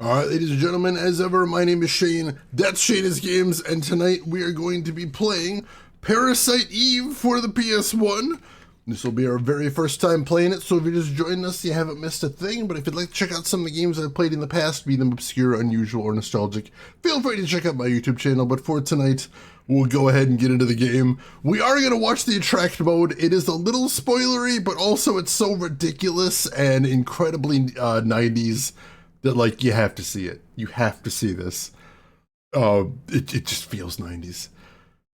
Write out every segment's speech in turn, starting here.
Alright, ladies and gentlemen, as ever, my name is Shane, that's Shane's Games, and tonight we are going to be playing Parasite Eve for the PS1. This will be our very first time playing it, so if you're just joining us, you haven't missed a thing, but if you'd like to check out some of the games I've played in the past, be them obscure, unusual, or nostalgic, feel free to check out my YouTube channel, but for tonight, we'll go ahead and get into the game. We are going to watch the Attract mode. It is a little spoilery, but also it's so ridiculous and incredibly 90s that, like, you have to see it. You have to see this. It just feels 90s.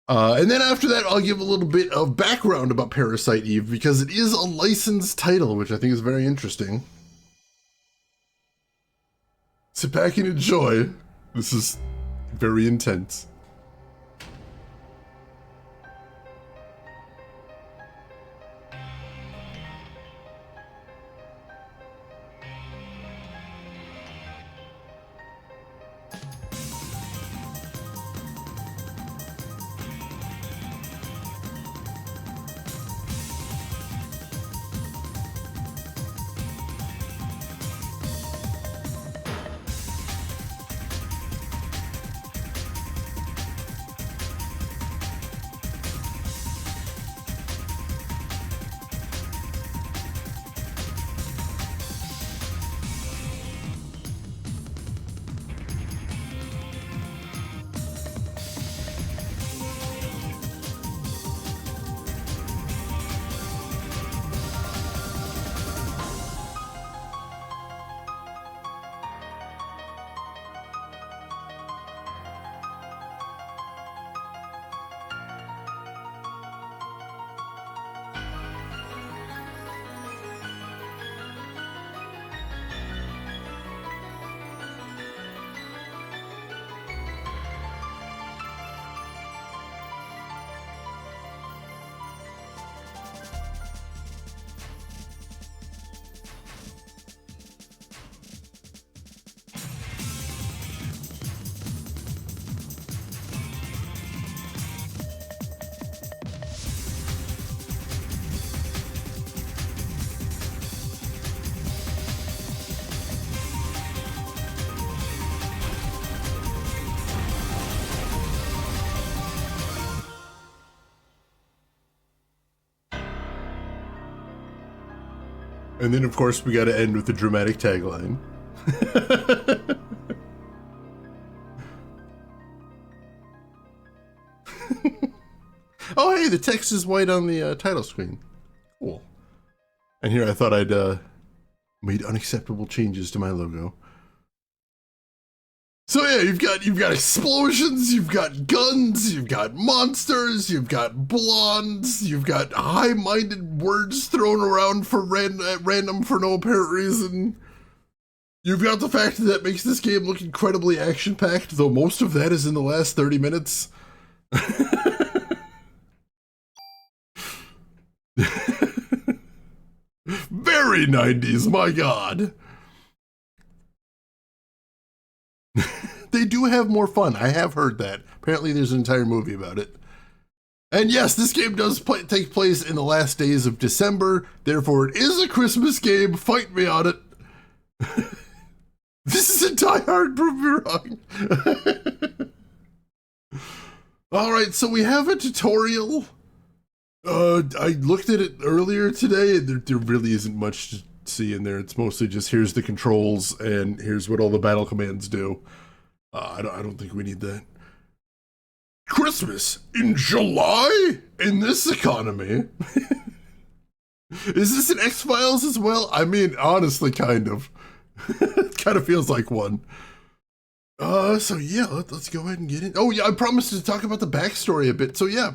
And then after that, I'll give a little bit of background about Parasite Eve, because it is a licensed title, which I think is very interesting. Sit back and enjoy. This is very intense. And then, of course, we got to end with the dramatic tagline. Oh, hey, the text is white on the title screen. Cool. And here I thought I'd made unacceptable changes to my logo. So yeah, you've got explosions, you've got guns, you've got monsters, you've got blondes, you've got high-minded words thrown around for random for no apparent reason. You've got the fact that makes this game look incredibly action-packed, though most of that is in the last 30 minutes. Very 90s, my god. They do have more fun. I have heard that. Apparently there's an entire movie about it. And yes, this game does take place in the last days of December. Therefore, it is a Christmas game. Fight me on it. This is a Die Hard, prove me wrong. All right, so we have a tutorial. I looked at it earlier today, and there really isn't much to see in there. It's mostly just here's the controls, and here's what all the battle commands do. I don't think we need that. Christmas in July? In this economy? Is this an X-Files as well? I mean, honestly, kind of. It kind of feels like one. So yeah, let's go ahead and get in. Oh yeah, I promised to talk about the backstory a bit. So yeah,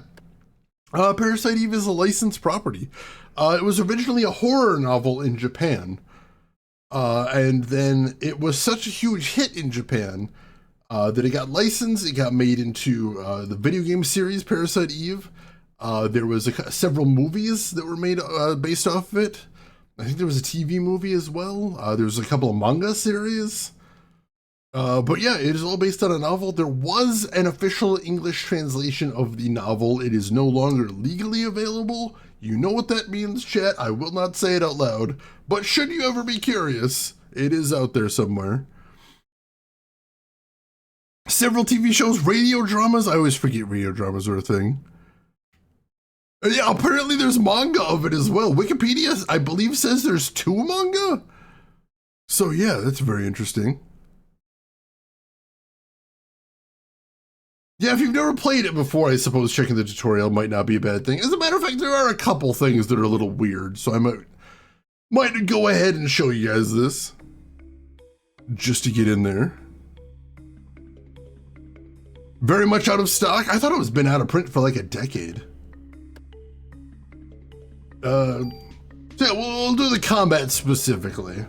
Parasite Eve is a licensed property. It was originally a horror novel in Japan. And then it was such a huge hit in Japan that it got licensed. It got made into the video game series Parasite Eve. There was several movies that were made based off of it. I think there was a TV movie as well. There was a couple of manga series. But yeah, it is all based on a novel. There was an official English translation of the novel. It is no longer legally available. You know what that means, chat. I will not say it out loud. But should you ever be curious, it is out there somewhere. Several TV shows, radio dramas. I always forget radio dramas are a thing. Yeah, apparently there's manga of it as well. Wikipedia, I believe, says there's 2 manga. So yeah, that's very interesting. Yeah, if you've never played it before, I suppose checking the tutorial might not be a bad thing. As a matter of fact, there are a couple things that are a little weird, so I might go ahead and show you guys this. Just to get in there. Very much out of stock. I thought it was been out of print for like a decade. So yeah, we'll do the combat specifically.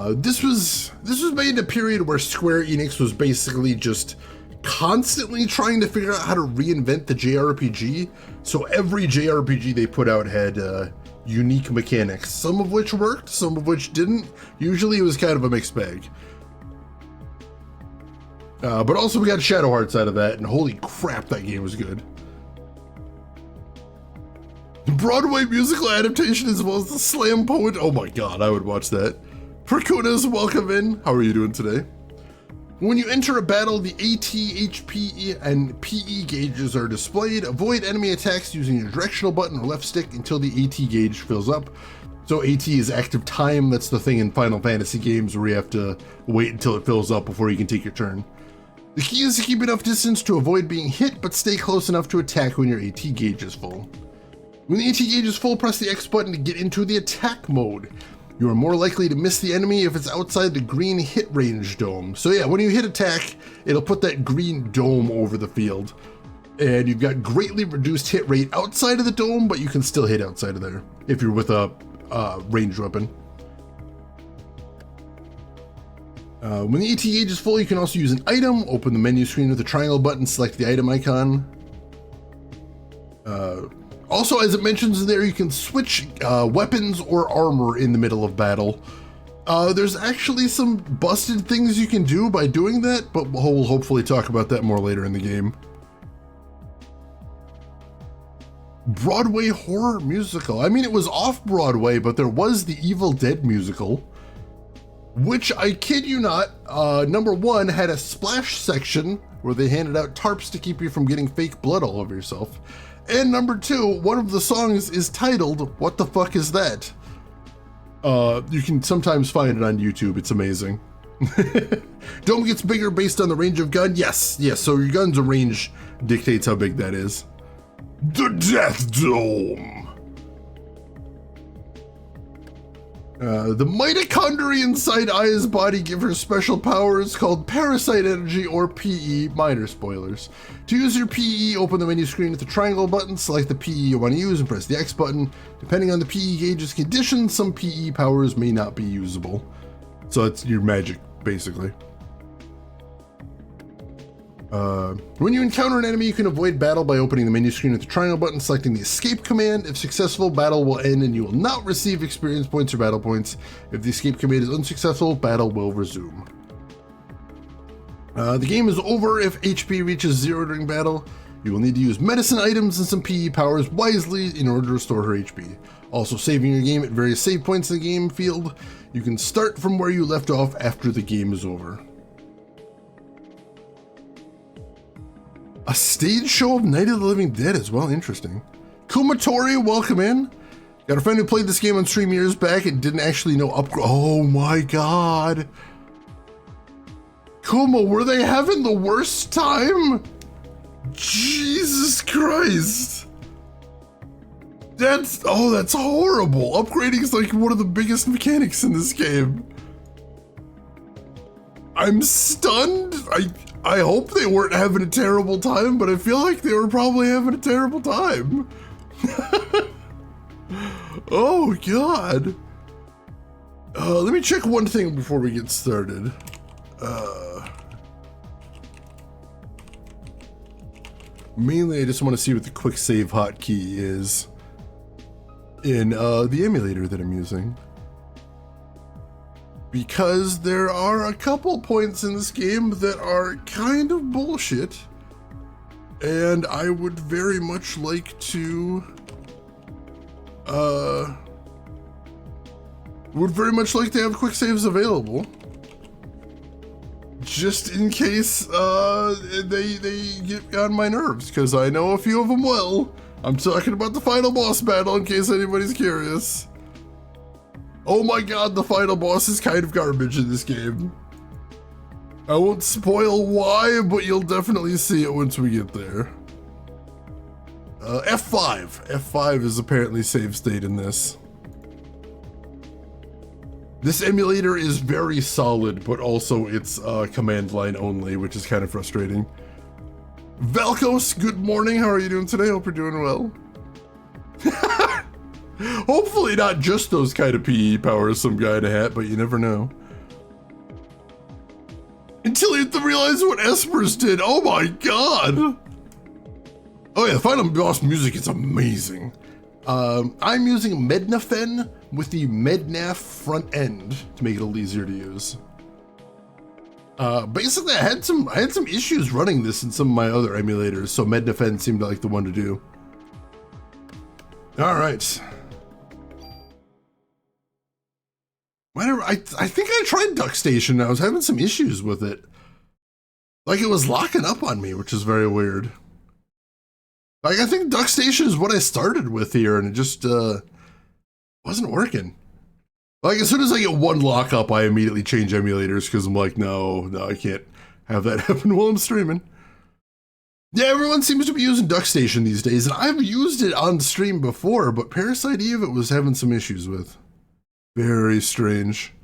This was made in a period where Square Enix was basically just constantly trying to figure out how to reinvent the JRPG. So every JRPG they put out had unique mechanics, some of which worked, some of which didn't. Usually it was kind of a mixed bag. But also we got Shadow Hearts out of that, and holy crap, that game was good. The Broadway musical adaptation as well as the slam poet. Oh my god, I would watch that. Perkunas, welcome in. How are you doing today? When you enter a battle, the AT, HP, and PE gauges are displayed. Avoid enemy attacks using your directional button or left stick until the AT gauge fills up. So AT is active time. That's the thing in Final Fantasy games where you have to wait until it fills up before you can take your turn. The key is to keep enough distance to avoid being hit, but stay close enough to attack when your AT gauge is full. When the AT gauge is full, press the X button to get into the attack mode. You are more likely to miss the enemy if it's outside the green hit range dome. So yeah, when you hit attack, it'll put that green dome over the field. And you've got greatly reduced hit rate outside of the dome, but you can still hit outside of there if you're with a ranged weapon. When the AT gauge is full, you can also use an item. Open the menu screen with the triangle button, select the item icon. Also, as it mentions there, you can switch weapons or armor in the middle of battle. There's actually some busted things you can do by doing that, but we'll hopefully talk about that more later in the game. Broadway horror musical. I mean, it was off Broadway, but there was the Evil Dead musical, which, I kid you not, number 1 had a splash section where they handed out tarps to keep you from getting fake blood all over yourself. And number 2, one of the songs is titled, "What the Fuck Is That?" You can sometimes find it on YouTube, it's amazing. Dome gets bigger based on the range of gun. Yes, so your gun's range dictates how big that is. The Death Dome. The mitochondria inside Aya's body give her special powers called Parasite Energy or PE, minor spoilers. To use your PE, open the menu screen with the triangle button, select the PE you want to use and press the X button. Depending on the PE gauge's condition, some PE powers may not be usable. So it's your magic, basically. When you encounter an enemy, you can avoid battle by opening the menu screen with the triangle button, selecting the escape command. If successful, battle will end and you will not receive experience points or battle points. If the escape command is unsuccessful, battle will resume. The game is over if HP reaches 0 during battle. You will need to use medicine items and some PE powers wisely in order to restore her HP. Also, saving your game at various save points in the game field. You can start from where you left off after the game is over. A stage show of Night of the Living Dead as well, interesting. Kumatori, welcome in. Got a friend who played this game on stream years back and didn't actually know oh my god. Kuma, were they having the worst time? Jesus Christ. That's horrible. Upgrading is like one of the biggest mechanics in this game. I'm stunned. I hope they weren't having a terrible time, but I feel like they were probably having a terrible time. Oh, God. Let me check one thing before we get started. Mainly, I just want to see what the quick save hotkey is in the emulator that I'm using. Because there are a couple points in this game that are kind of bullshit, and I would very much like to have quick saves available. just in case they get on my nerves, because I know a few of them will. I'm talking about the final boss battle in case anybody's curious. Oh my god, the final boss is kind of garbage in this game. I won't spoil why, but you'll definitely see it once we get there. F5. F5 is apparently save state in this. This emulator is very solid, but also it's command line only, which is kind of frustrating. Valkos, good morning. How are you doing today? Hope you're doing well. Hopefully not just those kind of PE powers, some guy in a hat, but you never know. Until you have to realize what Espers did. Oh my god! Oh yeah, the final boss music is amazing. I'm using Mednafen with the Mednaf front end to make it a little easier to use. Basically, I had some issues running this in some of my other emulators, so Mednafen seemed like the one to do. All right. Whatever. I think I tried DuckStation. I was having some issues with it. Like it was locking up on me, which is very weird. Like I think DuckStation is what I started with here, and it just wasn't working. Like as soon as I get one lockup, I immediately change emulators because I'm like, no, I can't have that happen while I'm streaming. Yeah, everyone seems to be using DuckStation these days, and I've used it on stream before, but Parasite Eve it was having some issues with. Very strange.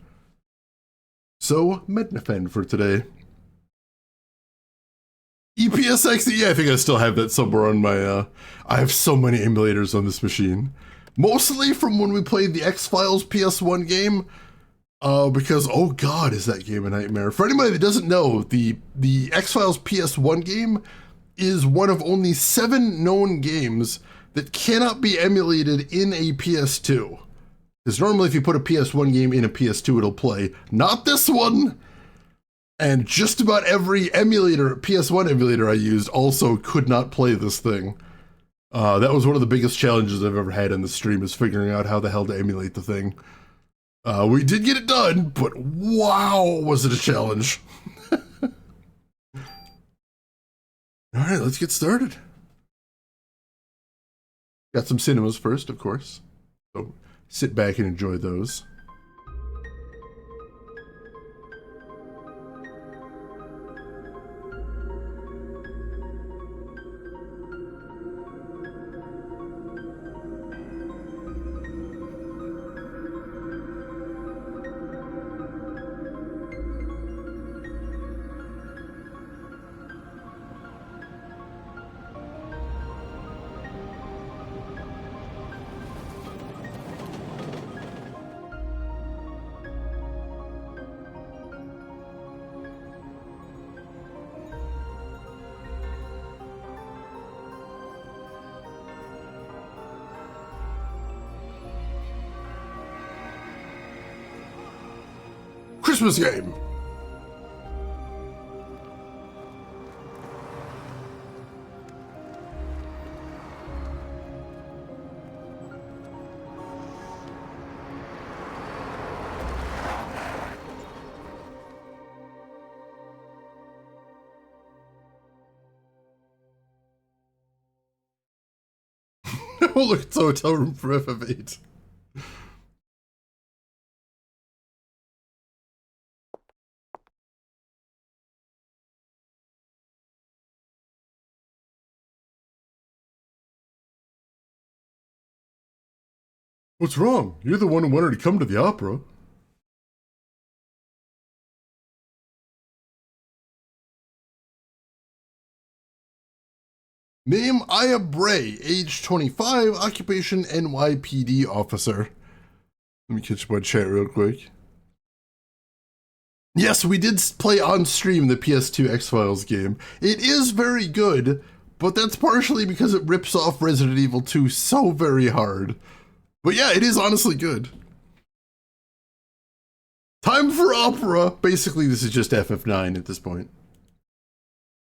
So, Mednafen for today. EPSX, yeah, I think I still have that somewhere on my, I have so many emulators on this machine. Mostly from when we played the X-Files PS1 game, because, oh god, is that game a nightmare. For anybody that doesn't know, the X-Files PS1 game is one of only 7 known games that cannot be emulated in a PS2. Because normally if you put a PS1 game in a PS2, it'll play. Not this one! And just about every emulator, PS1 emulator I used also could not play this thing. That was one of the biggest challenges I've ever had in the stream, is figuring out how the hell to emulate the thing. We did get it done, but wow, was it a challenge. Alright, let's get started. Got some cinemas first, of course. So sit back and enjoy those. Christmas game. Oh, look, it's a hotel room for FF8. What's wrong? You're the one who wanted to come to the opera. Name Aya Bray, age 25, occupation NYPD officer. Let me catch my chat real quick. Yes, we did play on stream the PS2 X-Files game. It is very good, but that's partially because it rips off Resident Evil 2 so very hard. But yeah, it is honestly good. Time for opera. Basically, this is just FF9 at this point.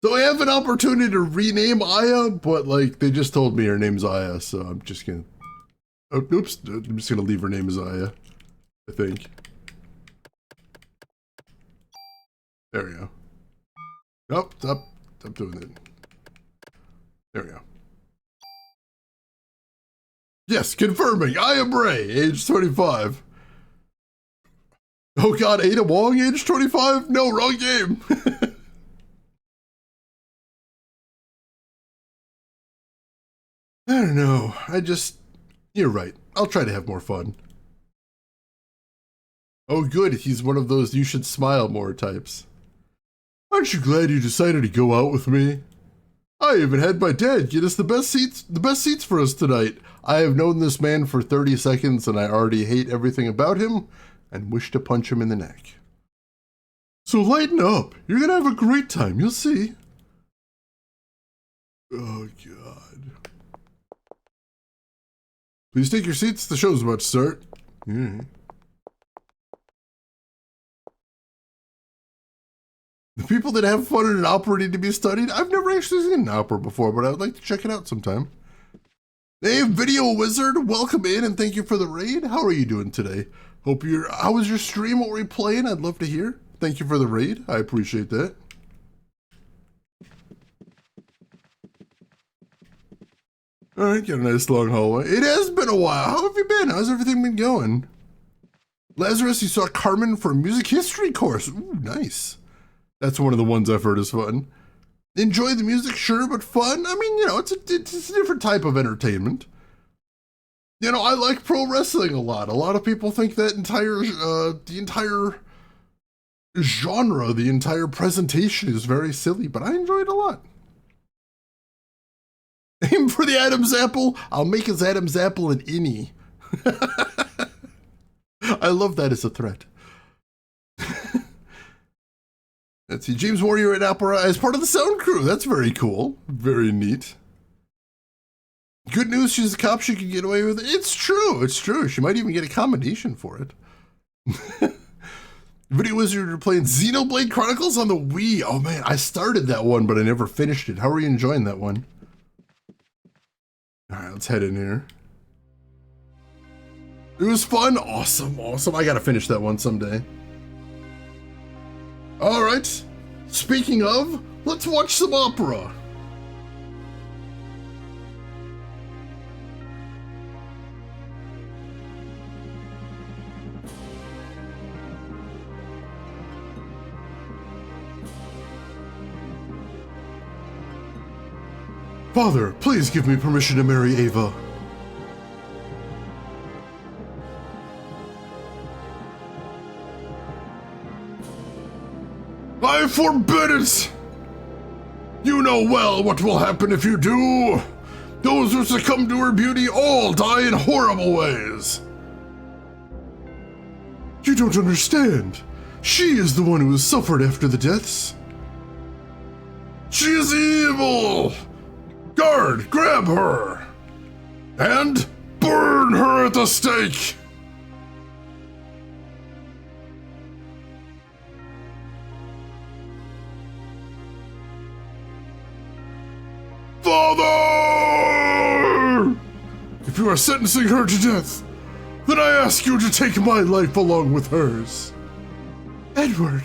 So I have an opportunity to rename Aya, but like they just told me her name's Aya, so I'm just gonna. Oh, oops! I'm just gonna leave her name as Aya. I think. There we go. Nope, stop doing it. There we go. Yes, confirming. I am Ray, age 25. Oh god, Ada Wong, age 25? No, wrong game. I don't know. You're right. I'll try to have more fun. Oh good, he's one of those you should smile more types. Aren't you glad you decided to go out with me? I even had my dad get us the best seats for us tonight. I have known this man for 30 seconds and I already hate everything about him and wish to punch him in the neck. So lighten up. You're gonna have a great time, you'll see. Oh god. Please take your seats, the show's about to start. Yeah. The people that have fun in an opera need to be studied. I've never actually seen an opera before, but I would like to check it out sometime. Hey, Video Wizard, welcome in and thank you for the raid. How are you doing today? How was your stream? What were you playing? I'd love to hear. Thank you for the raid. I appreciate that. All right, got a nice long hallway. It has been a while. How have you been? How's everything been going? Lazarus, you saw Carmen for a music history course. Ooh, nice. That's one of the ones I've heard is fun. Enjoy the music, sure, but fun? I mean, you know, it's a different type of entertainment. You know, I like pro wrestling a lot. A lot of people think that the entire genre, the entire presentation is very silly, but I enjoy it a lot. Aim for the Adam's apple. I'll make his Adam's apple an innie. I love that as a threat. Let's see, James Warrior at Opera as part of the sound crew. That's very cool. Very neat. Good news, she's a cop, she can get away with it. It's true, it's true. She might even get a commendation for it. Video Wizard, you're playing Xenoblade Chronicles on the Wii. Oh man, I started that one, but I never finished it. How are you enjoying that one? All right, let's head in here. It was fun, awesome. I gotta finish that one someday. All right, speaking of, let's watch some opera. Father, please give me permission to marry Ava. I forbid it! You know well what will happen if you do. Those who succumb to her beauty all die in horrible ways. You don't understand. She is the one who has suffered after the deaths. She is evil! Guard, grab her! And burn her at the stake! Father! If you are sentencing her to death, then I ask you to take my life along with hers. Edward.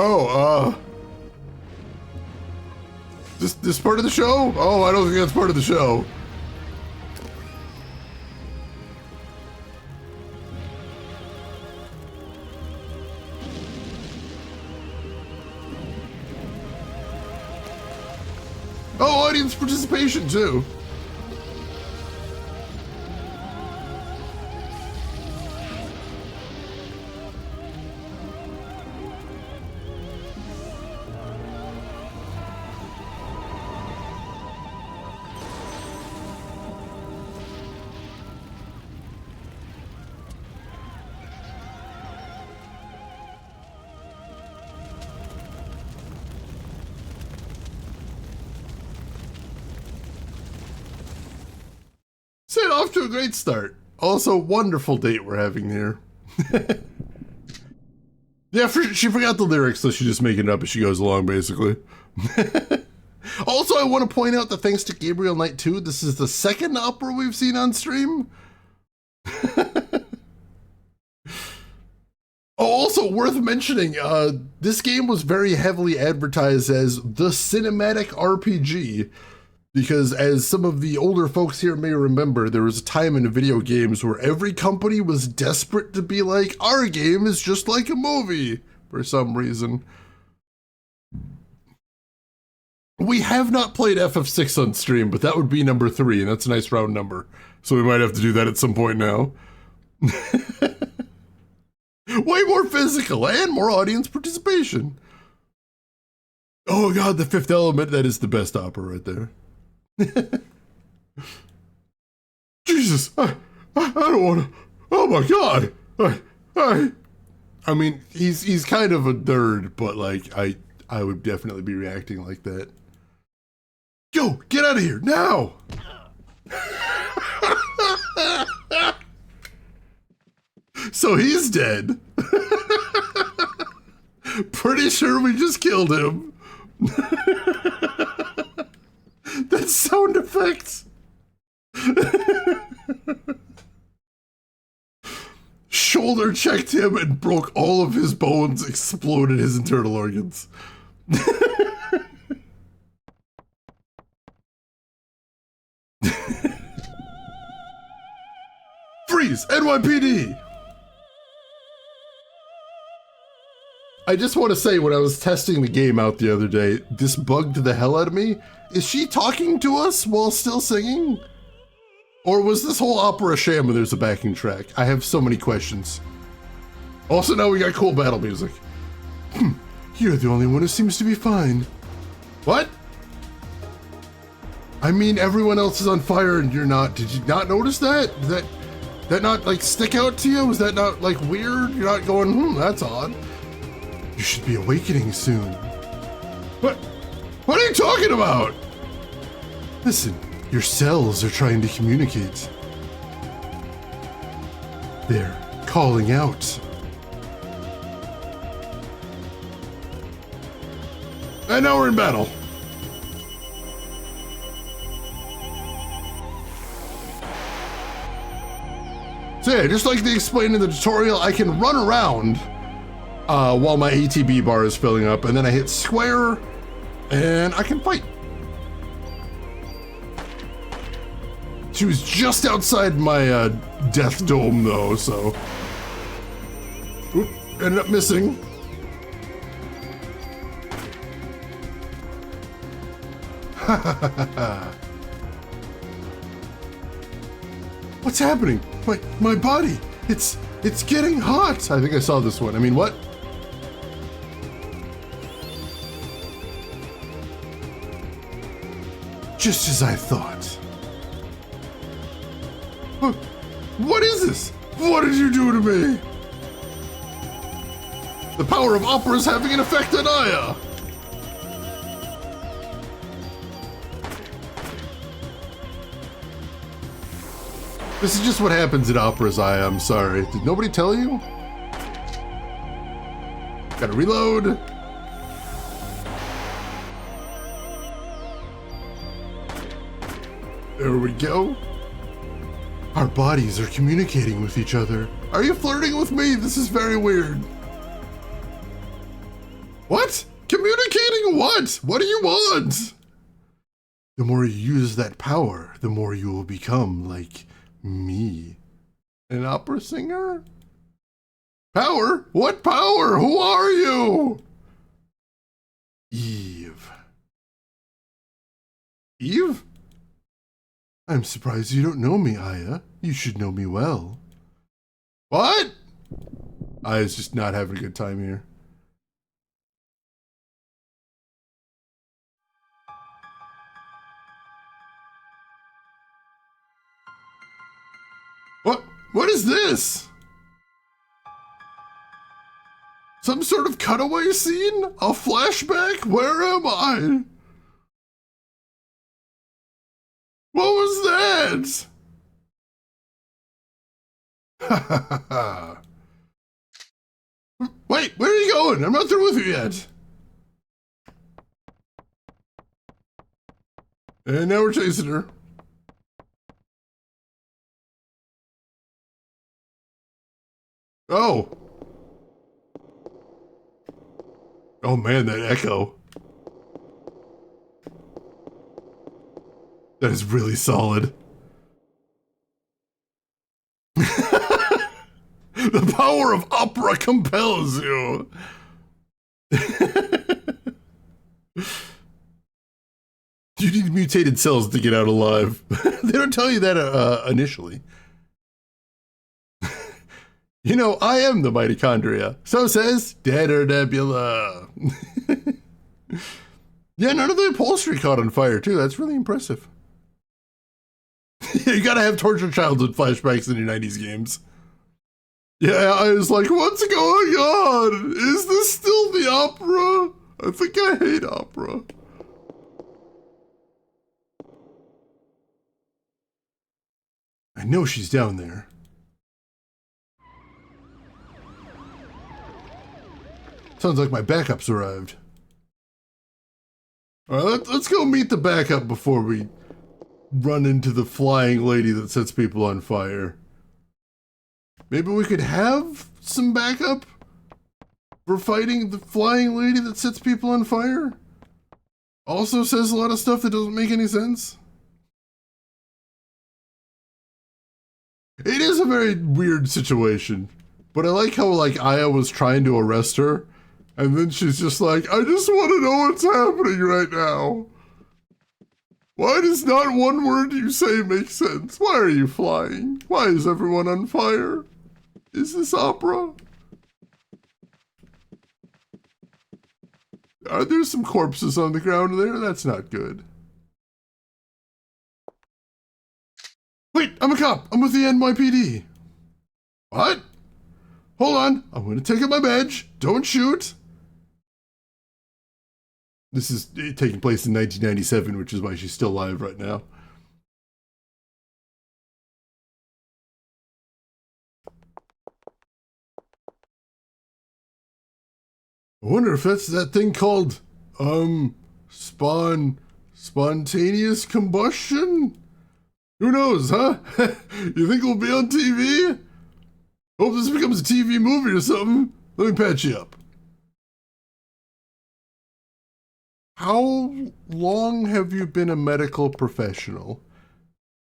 Oh, this part of the show? Oh, I don't think that's part of the show. Oh, audience participation too. off to a great start. Also, wonderful date we're having here. Yeah, she forgot the lyrics, so she's just making it up as she goes along, basically. Also, I want to point out that thanks to Gabriel Knight 2, this is the second opera we've seen on stream. Oh, also worth mentioning, this game was very heavily advertised as the cinematic RPG, because as some of the older folks here may remember, there was a time in video games where every company was desperate to be like, our game is just like a movie, for some reason. We have not played FF6 on stream, but that would be number 3, and that's a nice round number. So we might have to do that at some point now. Way more physical and more audience participation. Oh god, The Fifth Element, that is the best opera right there. Jesus, I don't want to. Oh my god, I mean, he's kind of a nerd, but like I would definitely be reacting like that. Go, get out of here now! So he's dead. Pretty sure we just killed him. That's sound effects. Shoulder checked him and broke all of his bones, exploded his internal organs. Freeze! NYPD! I just want to say, when I was testing the game out the other day, this bugged the hell out of me. Is she talking to us while still singing? Or was this whole opera a sham and there's a backing track? I have so many questions. Also, now we got cool battle music. You're the only one who seems to be fine. What? I mean, everyone else is on fire and you're not. Did you not notice that? Did that not, like, stick out to you? Was that not, like, weird? You're not going, that's odd. You should be awakening soon. What are you talking about? Listen, your cells are trying to communicate. They're calling out. And now we're in battle. So yeah, just like they explained in the tutorial, I can run around while my ATB bar is filling up, and then I hit square, and I can fight. She was just outside my death dome, though, so... Oop, ended up missing. What's happening? My body, it's getting hot. I think I saw this one. I mean, what? Just as I thought. What is this? What did you do to me? The power of opera is having an effect on Aya. This is just what happens at operas, Aya. I'm sorry. Did nobody tell you? Gotta reload. There we go. Our bodies are communicating with each other. Are you flirting with me? This is very weird. What? Communicating what? What do you want? The more you use that power, the more you will become like me. An opera singer? Power? What power? Who are you? Eve. Eve? I'm surprised you don't know me, Aya. You should know me well. What? Aya's just not having a good time here. What is this? Some sort of cutaway scene? A flashback? Where am I? What was that? Wait, where are you going? I'm not through with you yet. And now we're chasing her. Oh. Oh man, that echo. That is really solid. The power of opera compels you. You need mutated cells to get out alive. They don't tell you that initially. You know, I am the mitochondria. So says Deader Nebula. Yeah, none of the upholstery caught on fire, too. That's really impressive. You gotta have tortured childhood flashbacks in your 90s games. Yeah, I was like, what's going on? Is this still the opera? I think I hate opera. I know she's down there. Sounds like my backup's arrived. Alright, let's go meet the backup before we run into the flying lady that sets people on fire. Maybe we could have some backup for fighting the flying lady that sets people on fire? Also says a lot of stuff that doesn't make any sense. It is a very weird situation, but I like how like Aya was trying to arrest her, and then she's just like, I just want to know what's happening right now. Why does not one word you say make sense? Why are you flying? Why is everyone on fire? Is this opera? Are there some corpses on the ground there? That's not good. Wait, I'm a cop. I'm with the NYPD. What? Hold on. I'm going to take out my badge. Don't shoot. This is taking place in 1997, which is why she's still alive right now. I wonder if that's that thing called, spontaneous combustion? Who knows, huh? You think we'll be on TV? Hope this becomes a TV movie or something. Let me patch you up. How long have you been a medical professional?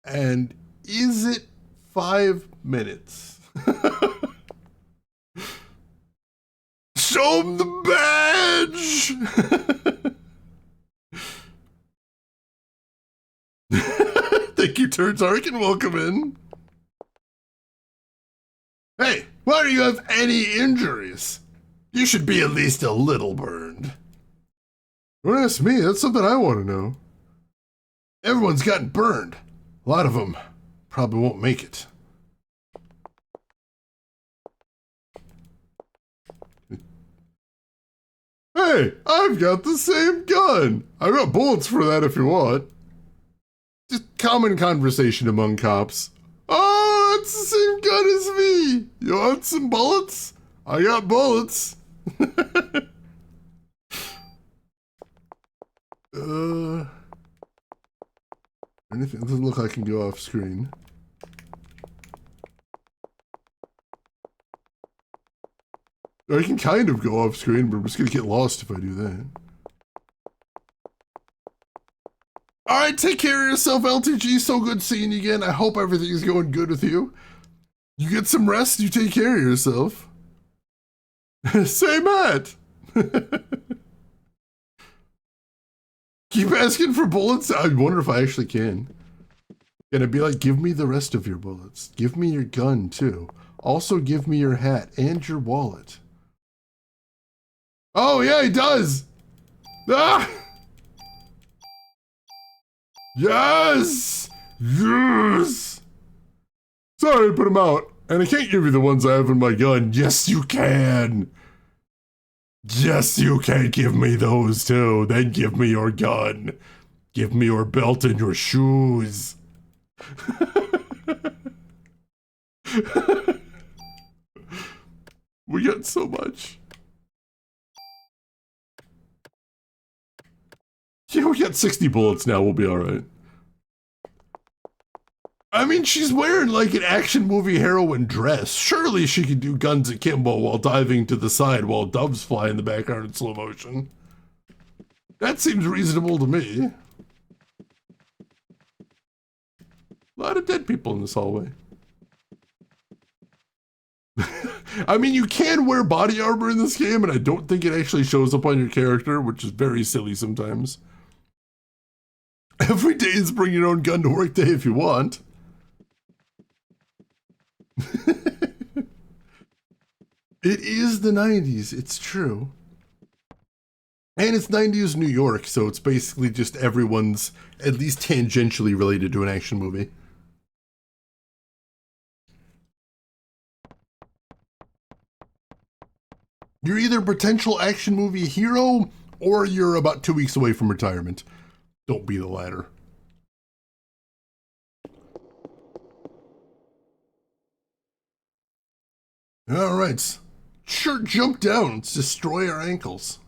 And is it 5 minutes? Show him the badge! Thank you, Turds Ark, and welcome in. Hey, why do you have any injuries? You should be at least a little burned. Don't ask me, that's something I want to know. Everyone's gotten burned. A lot of them probably won't make it. Hey, I've got the same gun. I've got bullets for that if you want. Just common conversation among cops. Oh, it's the same gun as me. You want some bullets? I got bullets. Anything doesn't look like I can go off screen. I can kind of go off screen, but I'm just gonna get lost if I do that. Alright, take care of yourself, LTG. So good seeing you again. I hope everything's going good with you. You get some rest, you take care of yourself. Say Matt! Keep asking for bullets? I wonder if I actually can. Can I be like, give me the rest of your bullets. Give me your gun, too. Also give me your hat and your wallet. Oh, yeah, he does! Ah! Yes! Yes! Sorry, I put him out. And I can't give you the ones I have in my gun. Yes, you can! Yes, you can give me those, too. Then give me your gun. Give me your belt and your shoes. We got so much. Yeah, we got 60 bullets now. We'll be all right. I mean, she's wearing like an action movie heroine dress. Surely she could do guns akimbo while diving to the side while doves fly in the background in slow motion. That seems reasonable to me. A lot of dead people in this hallway. I mean, you can wear body armor in this game, and I don't think it actually shows up on your character, which is very silly sometimes. Every day is bring your own gun to work day if you want. It is the 90s, it's true. And it's 90s New York, so it's basically just everyone's at least tangentially related to an action movie. You're either a potential action movie hero, or you're about 2 weeks away from retirement. Don't be the latter. All right. Sure, jump down. Let's destroy our ankles.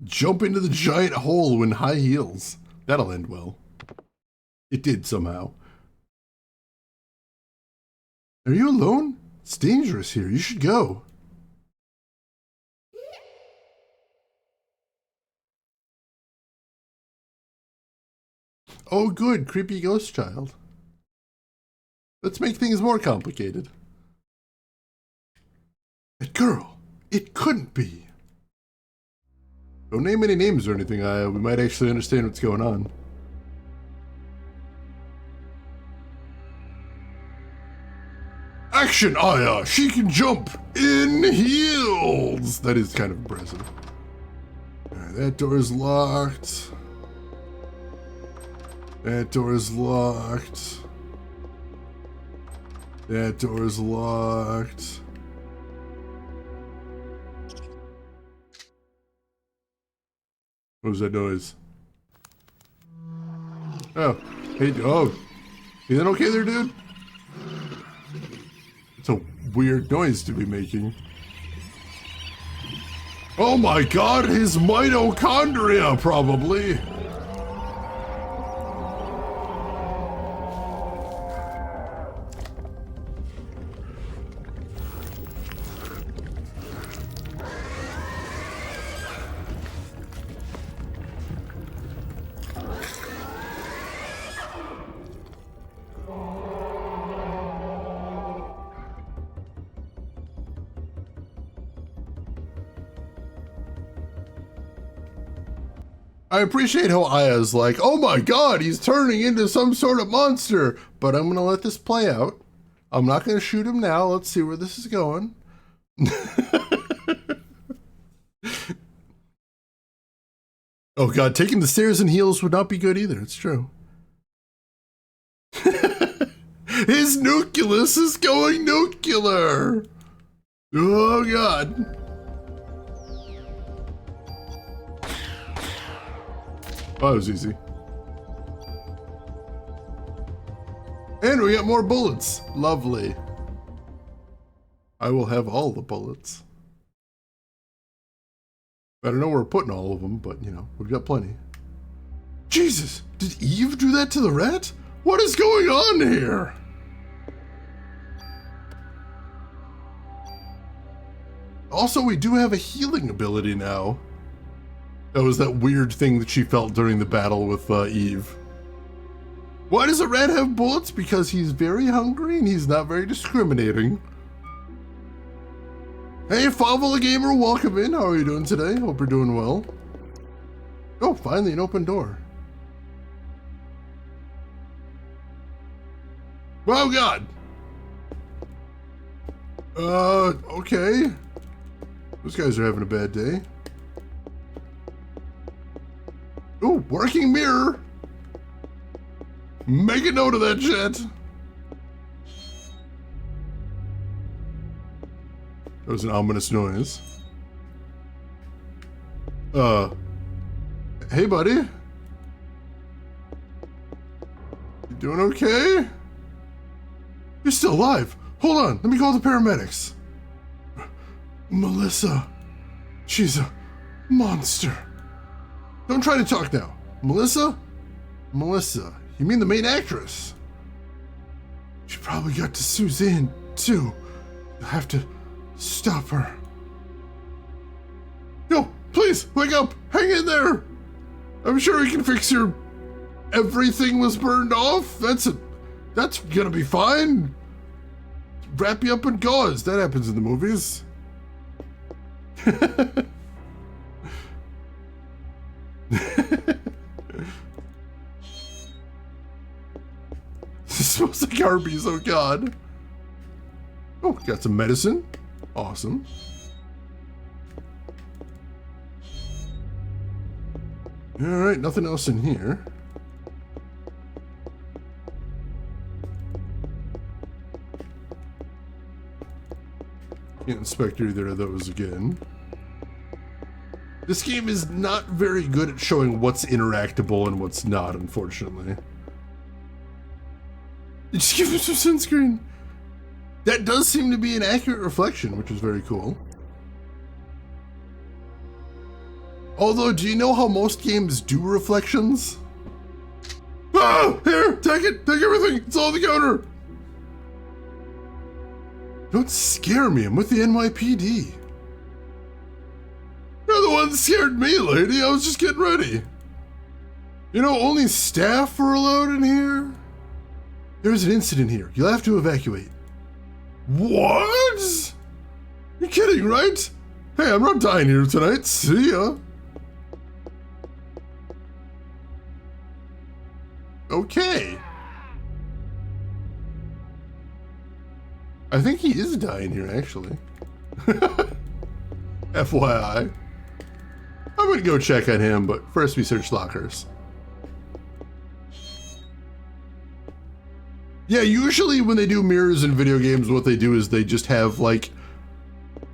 Jump into the giant hole in high heels. That'll end well. It did somehow. Are you alone? It's dangerous here. You should go. Oh, good. Creepy ghost child. Let's make things more complicated. That girl. It couldn't be. Don't name any names or anything. We might actually understand what's going on. Action, Aya! She can jump in heels! That is kind of impressive. Alright, that door is locked. That door is locked. That door is locked. What was that noise? Oh, hey, oh. Is that okay there, dude? It's a weird noise to be making. Oh my god, his mitochondria, probably. I appreciate how Aya's like, oh my god, he's turning into some sort of monster, but I'm gonna let this play out. I'm not gonna shoot him now. Let's see where this is going. Oh god, taking the stairs in heels would not be good either. It's true. His nucleus is going nuclear. Oh god. Oh, that was easy. And we got more bullets. Lovely. I will have all the bullets. I don't know where we're putting all of them, but, you know, we've got plenty. Jesus! Did Eve do that to the rat? What is going on here? Also, we do have a healing ability now. That was that weird thing that she felt during the battle with Eve. Why does a rat have bullets? Because he's very hungry and he's not very discriminating. Hey, Favola Gamer, welcome in. How are you doing today? Hope you're doing well. Oh, finally an open door. Oh, God. Okay. Those guys are having a bad day. Oh, working mirror. Make a note of that shit. That was an ominous noise. Hey, buddy. You doing okay? You're still alive. Hold on, let me call the paramedics. Melissa, she's a monster. Don't try to talk now. Melissa? Melissa, you mean the main actress? She probably got to Suzanne, too. You'll have to stop her. Yo, please, wake up! Hang in there! I'm sure we can fix your... Everything was burned off? That's gonna be fine. Wrap you up in gauze. That happens in the movies. This smells like Arby's, oh god. Oh, got some medicine. Awesome. Alright, nothing else in here. Can't inspect either of those again. This game is not very good at showing what's interactable and what's not, unfortunately. Just give him some sunscreen. That does seem to be an accurate reflection, which is very cool. Although, do you know how most games do reflections? Ah! Here! Take it! Take everything! It's all on the counter! Don't scare me, I'm with the NYPD. You're the one that scared me, lady. I was just getting ready. You know, only staff are allowed in here? There's an incident here. You'll have to evacuate. What? You're kidding, right? Hey, I'm not dying here tonight. See ya. Okay. I think he is dying here, actually. FYI. I'm gonna go check on him, but first we search lockers. Yeah, usually when they do mirrors in video games, what they do is they just have like...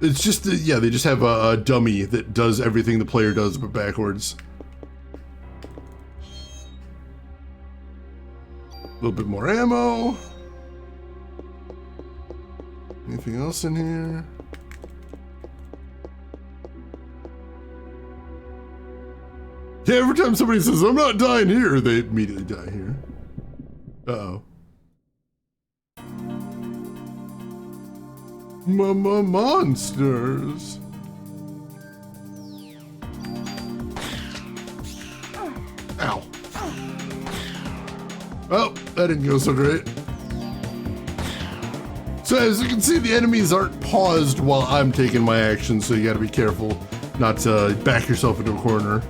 It's just, yeah, they just have a dummy that does everything the player does, but backwards. A little bit more ammo. Anything else in here? Yeah, every time somebody says, I'm not dying here, they immediately die here. Uh-oh. Monsters. Ow. Well, that didn't go so great. So as you can see, the enemies aren't paused while I'm taking my action, so you gotta be careful not to back yourself into a corner.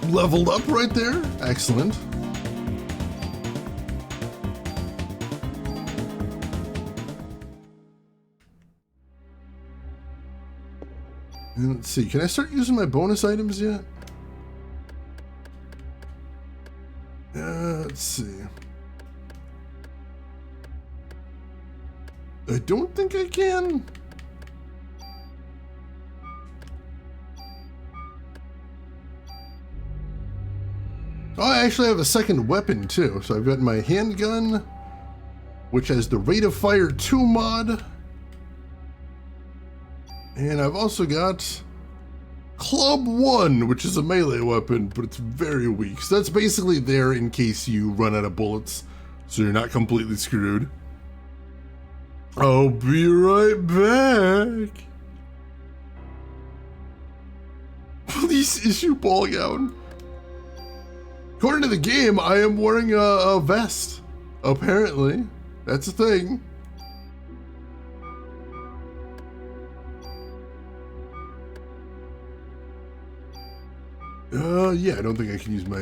Leveled up right there. Excellent. And let's see, can I start using my bonus items yet? Let's see. I don't think I can. Oh, I actually have a second weapon too. So I've got my handgun, which has the rate of fire 2 mod. And I've also got Club 1, which is a melee weapon, but it's very weak. So that's basically there in case you run out of bullets, so you're not completely screwed. I'll be right back. Police issue ball gown. According to the game, I am wearing a vest. Apparently, that's a thing. Yeah, I don't think I can use my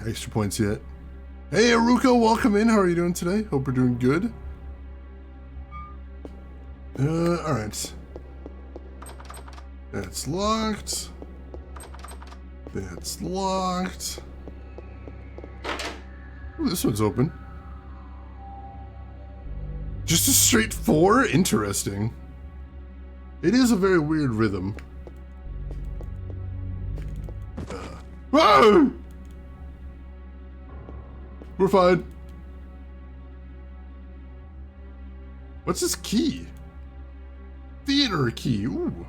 extra points yet. Hey, Aruko, welcome in. How are you doing today? Hope you're doing good. Alright. That's locked. That's locked. Ooh, this one's open. Just a straight 4? Interesting. It is a very weird rhythm. Whoa! We're fine. What's this key? Theater key. Ooh.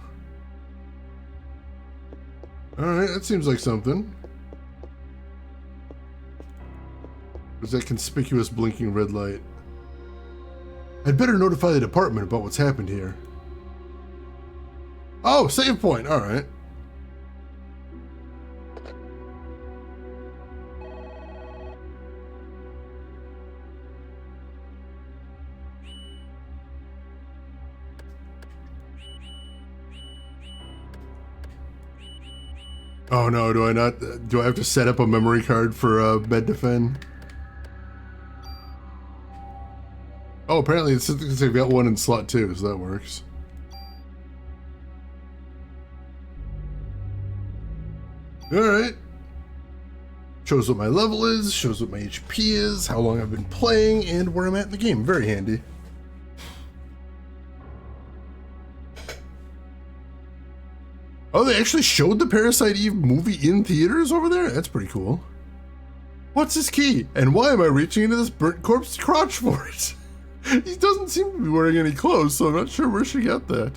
Alright, that seems like something. There's that conspicuous blinking red light. I'd better notify the department about what's happened here. Oh, save point. Alright. Oh no, do I not? Do I have to set up a memory card for MedDefend? Oh, apparently it's because they've got one in slot 2, so that works. Alright. Shows what my level is, shows what my HP is, how long I've been playing, and where I'm at in the game. Very handy. Oh, they actually showed the Parasite Eve movie in theaters over there? That's pretty cool. What's his key? And why am I reaching into this burnt corpse crotch for it? He doesn't seem to be wearing any clothes, so I'm not sure where she got that.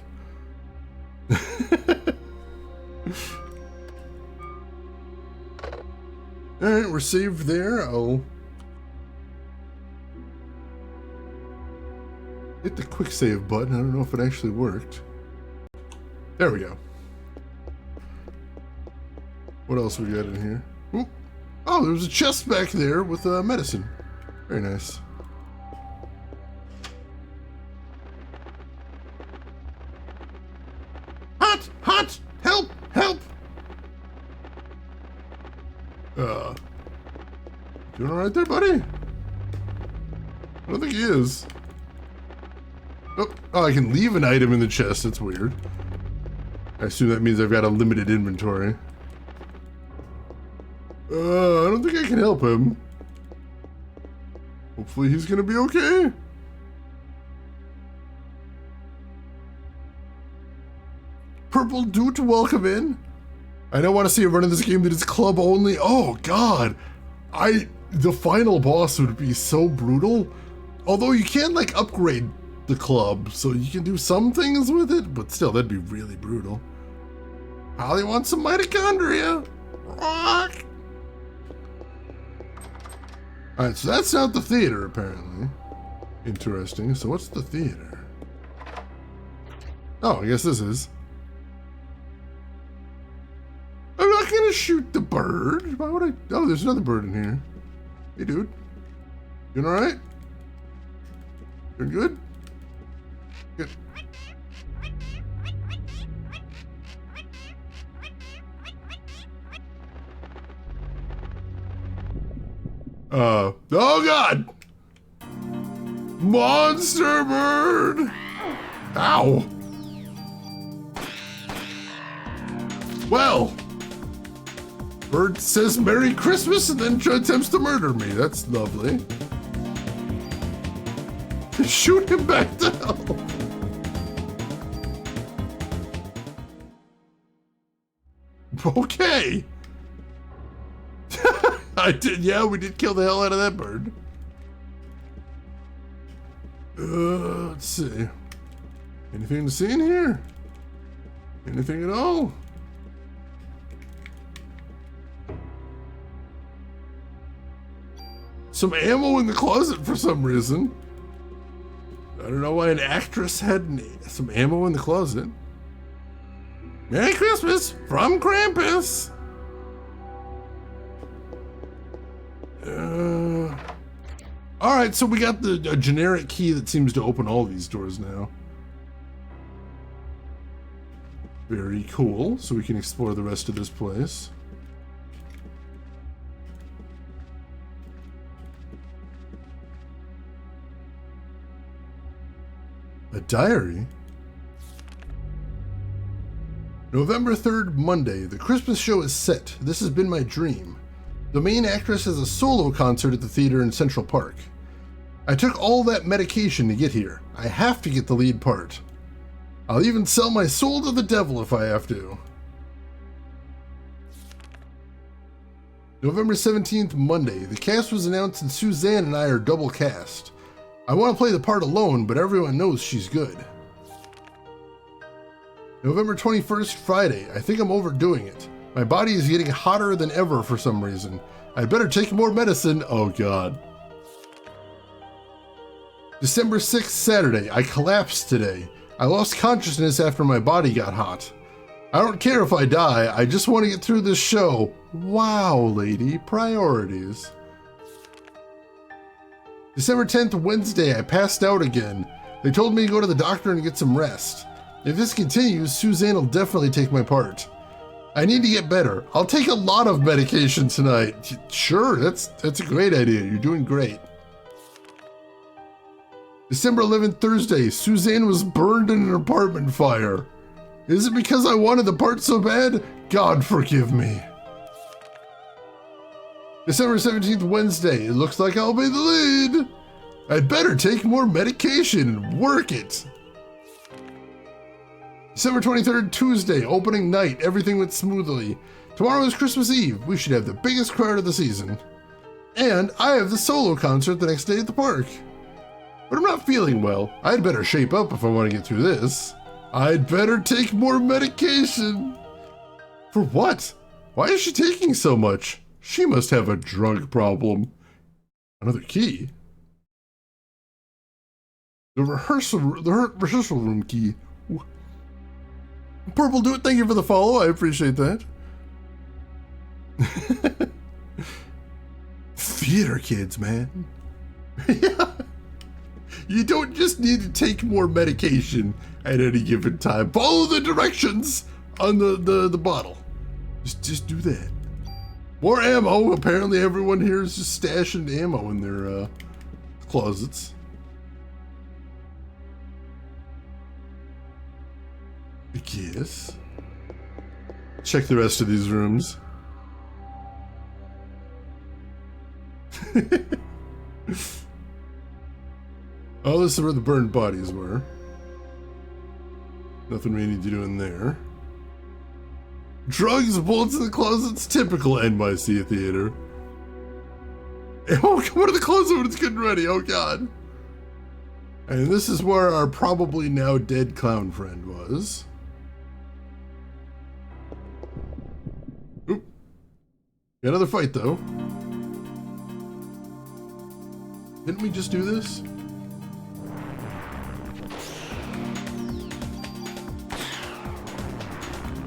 Alright, we're saved there. I'll hit the quick save button. I don't know if it actually worked. There we go. What else we got in here? Ooh. Oh, there's a chest back there with medicine. Very nice. Hot! Hot! Help! Help! Doing alright there, buddy? I don't think he is. Oh, I can leave an item in the chest. That's weird. I assume that means I've got a limited inventory. I don't think I can help him. Hopefully he's gonna be okay. Purple Doot, welcome in. I don't want to see a run of this game that is club only. Oh god. The final boss would be so brutal. Although you can like upgrade the club, so you can do some things with it, but still that'd be really brutal. Holly wants some mitochondria. Rock. Alright, so that's not the theater, apparently. Interesting. So what's the theater? Oh, I guess this is. I'm not gonna shoot the bird. Why would I? Oh, there's another bird in here. Hey, dude. Doing alright? Doing good? Good. Oh god! Monster bird! Ow! Well, bird says Merry Christmas and then attempts to murder me. That's lovely. Shoot him back to hell. Okay. I did, yeah, we did kill the hell out of that bird. Let's see. Anything to see in here? Anything at all? Some ammo in the closet for some reason. I don't know why an actress had some ammo in the closet. Merry Christmas from Krampus. Alright, so we got the generic key that seems to open all these doors now. Very cool. So we can explore the rest of this place. A diary? November 3rd, Monday. The Christmas show is set. This has been my dream. The main actress has a solo concert at the theater in Central Park. I took all that medication to get here. I have to get the lead part. I'll even sell my soul to the devil if I have to. November 17th, Monday. The cast was announced and Suzanne and I are double cast. I want to play the part alone, but everyone knows she's good. November 21st, Friday. I think I'm overdoing it. My body is getting hotter than ever for some reason. I'd better take more medicine. Oh God. December 6th, Saturday. I collapsed today. I lost consciousness after my body got hot. I don't care if I die. I just want to get through this show. Wow, lady. Priorities. December 10th, Wednesday. I passed out again. They told me to go to the doctor and get some rest. If this continues, Suzanne will definitely take my part. I need to get better. I'll take a lot of medication tonight. Sure, that's a great idea. You're doing great. December 11th, Thursday. Suzanne was burned in an apartment fire. Is it because I wanted the part so bad? God forgive me. December 17th, Wednesday. It looks like I'll be the lead. I'd better take more medication and work it. December 23rd, Tuesday, opening night. Everything went smoothly. Tomorrow is Christmas Eve. We should have the biggest crowd of the season. And I have the solo concert the next day at the park. But I'm not feeling well. I'd better shape up if I want to get through this. I'd better take more medication. For what? Why is she taking so much? She must have a drug problem. Another key? The rehearsal room key. Purple Dude, thank you for the follow. I appreciate that. Theater kids, man. Yeah. You don't just need to take more medication at any given time. Follow the directions on the bottle. Just do that. More ammo. Apparently everyone here is just stashing ammo in their closets. I guess. Check the rest of these rooms. Oh, this is where the burned bodies were. Nothing we need to do in there. Drugs, bullets in the closets, typical NYC theater. Oh, come out of the closet when it's getting ready, oh God. And this is where our probably now dead clown friend was. Oop. Got another fight though. Didn't we just do this?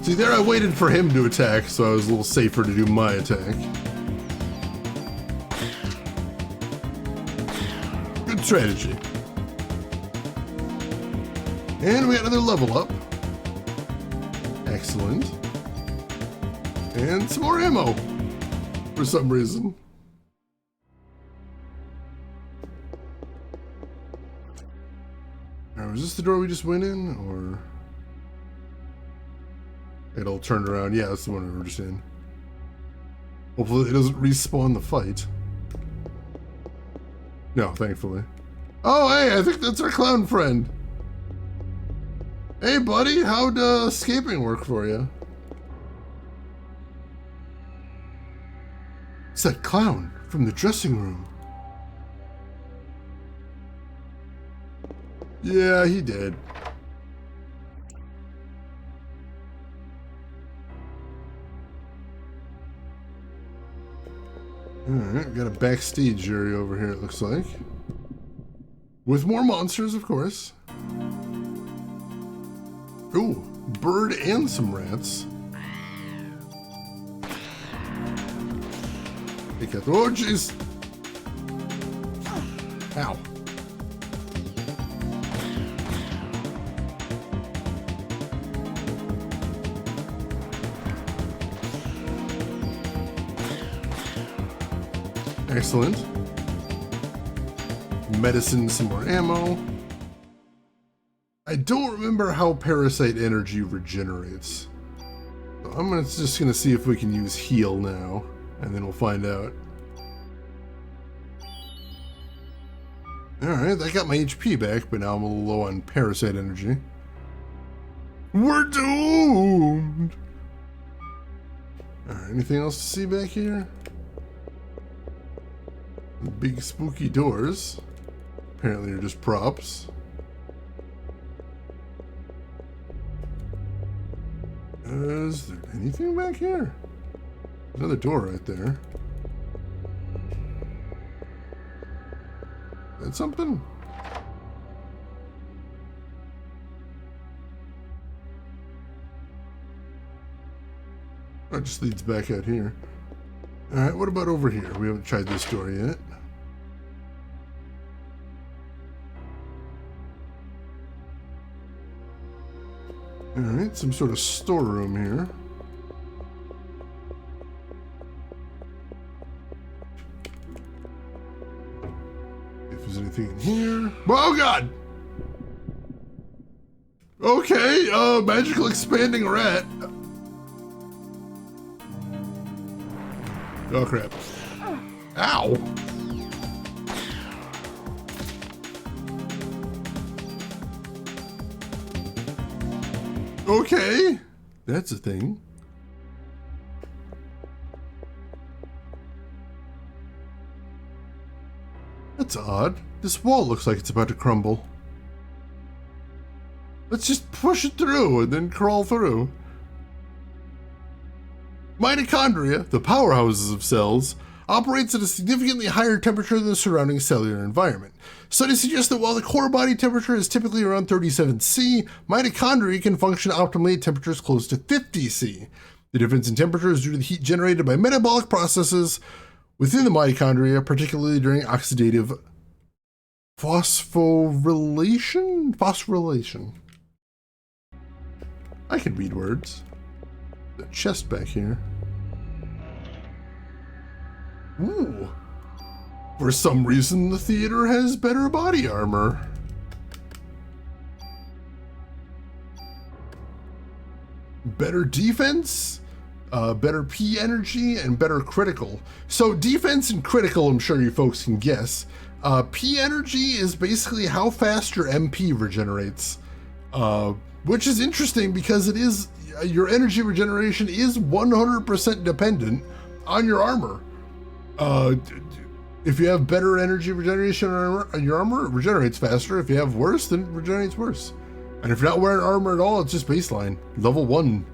See, there I waited for him to attack, so I was a little safer to do my attack. Good strategy. And we got another level up. Excellent. And some more ammo, for some reason. Now, was this the door we just went in, or... It'll turn around. Yeah, that's the one we were just in. Hopefully it doesn't respawn the fight. No, thankfully. Oh, hey, I think that's our clown friend. Hey, buddy, how'd escaping work for you? It's that clown from the dressing room. Yeah, he did. Alright, got a backstage area over here, it looks like. With more monsters, of course. Ooh, bird and some rats. Oh, jeez. Ow. Excellent. Medicine, some more ammo. I don't remember how Parasite energy regenerates. So I'm just gonna see if we can use heal now, and then we'll find out. Alright, that got my HP back, but now I'm a little low on Parasite energy. We're doomed! Alright, anything else to see back here? The big spooky doors. apparently are just props. Is there anything back here? Another door right there. That's something? Oh, it just leads back out here. Alright, what about over here? We haven't tried this door yet. Alright, some sort of storeroom here. If there's anything in here. Oh god! Okay, magical expanding rat. Oh crap. Ow! Okay, that's a thing. That's odd. This wall looks like it's about to crumble. Let's just push it through and then crawl through. Mitochondria, the powerhouses of cells, operates at a significantly higher temperature than the surrounding cellular environment. Studies suggest that while the core body temperature is typically around 37 C, mitochondria can function optimally at temperatures close to 50 C. The difference in temperature is due to the heat generated by metabolic processes within the mitochondria, particularly during oxidative phosphorylation? Phosphorylation. I can read words. The chest back here. Ooh. For some reason, the theater has better body armor. Better defense, better P energy, and better critical. So defense and critical, I'm sure you folks can guess. P energy is basically how fast your MP regenerates. Which is interesting because it is, your energy regeneration is 100% dependent on your armor. If you have better energy regeneration on your armor, it regenerates faster. If you have worse, then it regenerates worse. And if you're not wearing armor at all, it's just baseline. Level 1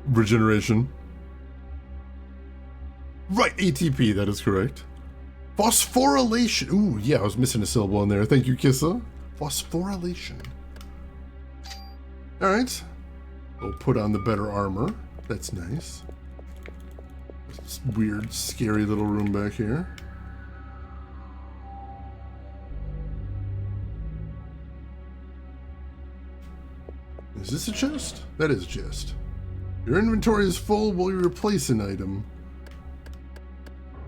regeneration. Right, ATP, that is correct. Phosphorylation. Ooh, yeah, I was missing a syllable in there. Thank you, Kissa. Phosphorylation. Alright. We'll put on the better armor. That's nice. This weird, scary little room back here. Is this a chest? That is a chest. Your inventory is full. Will you replace an item?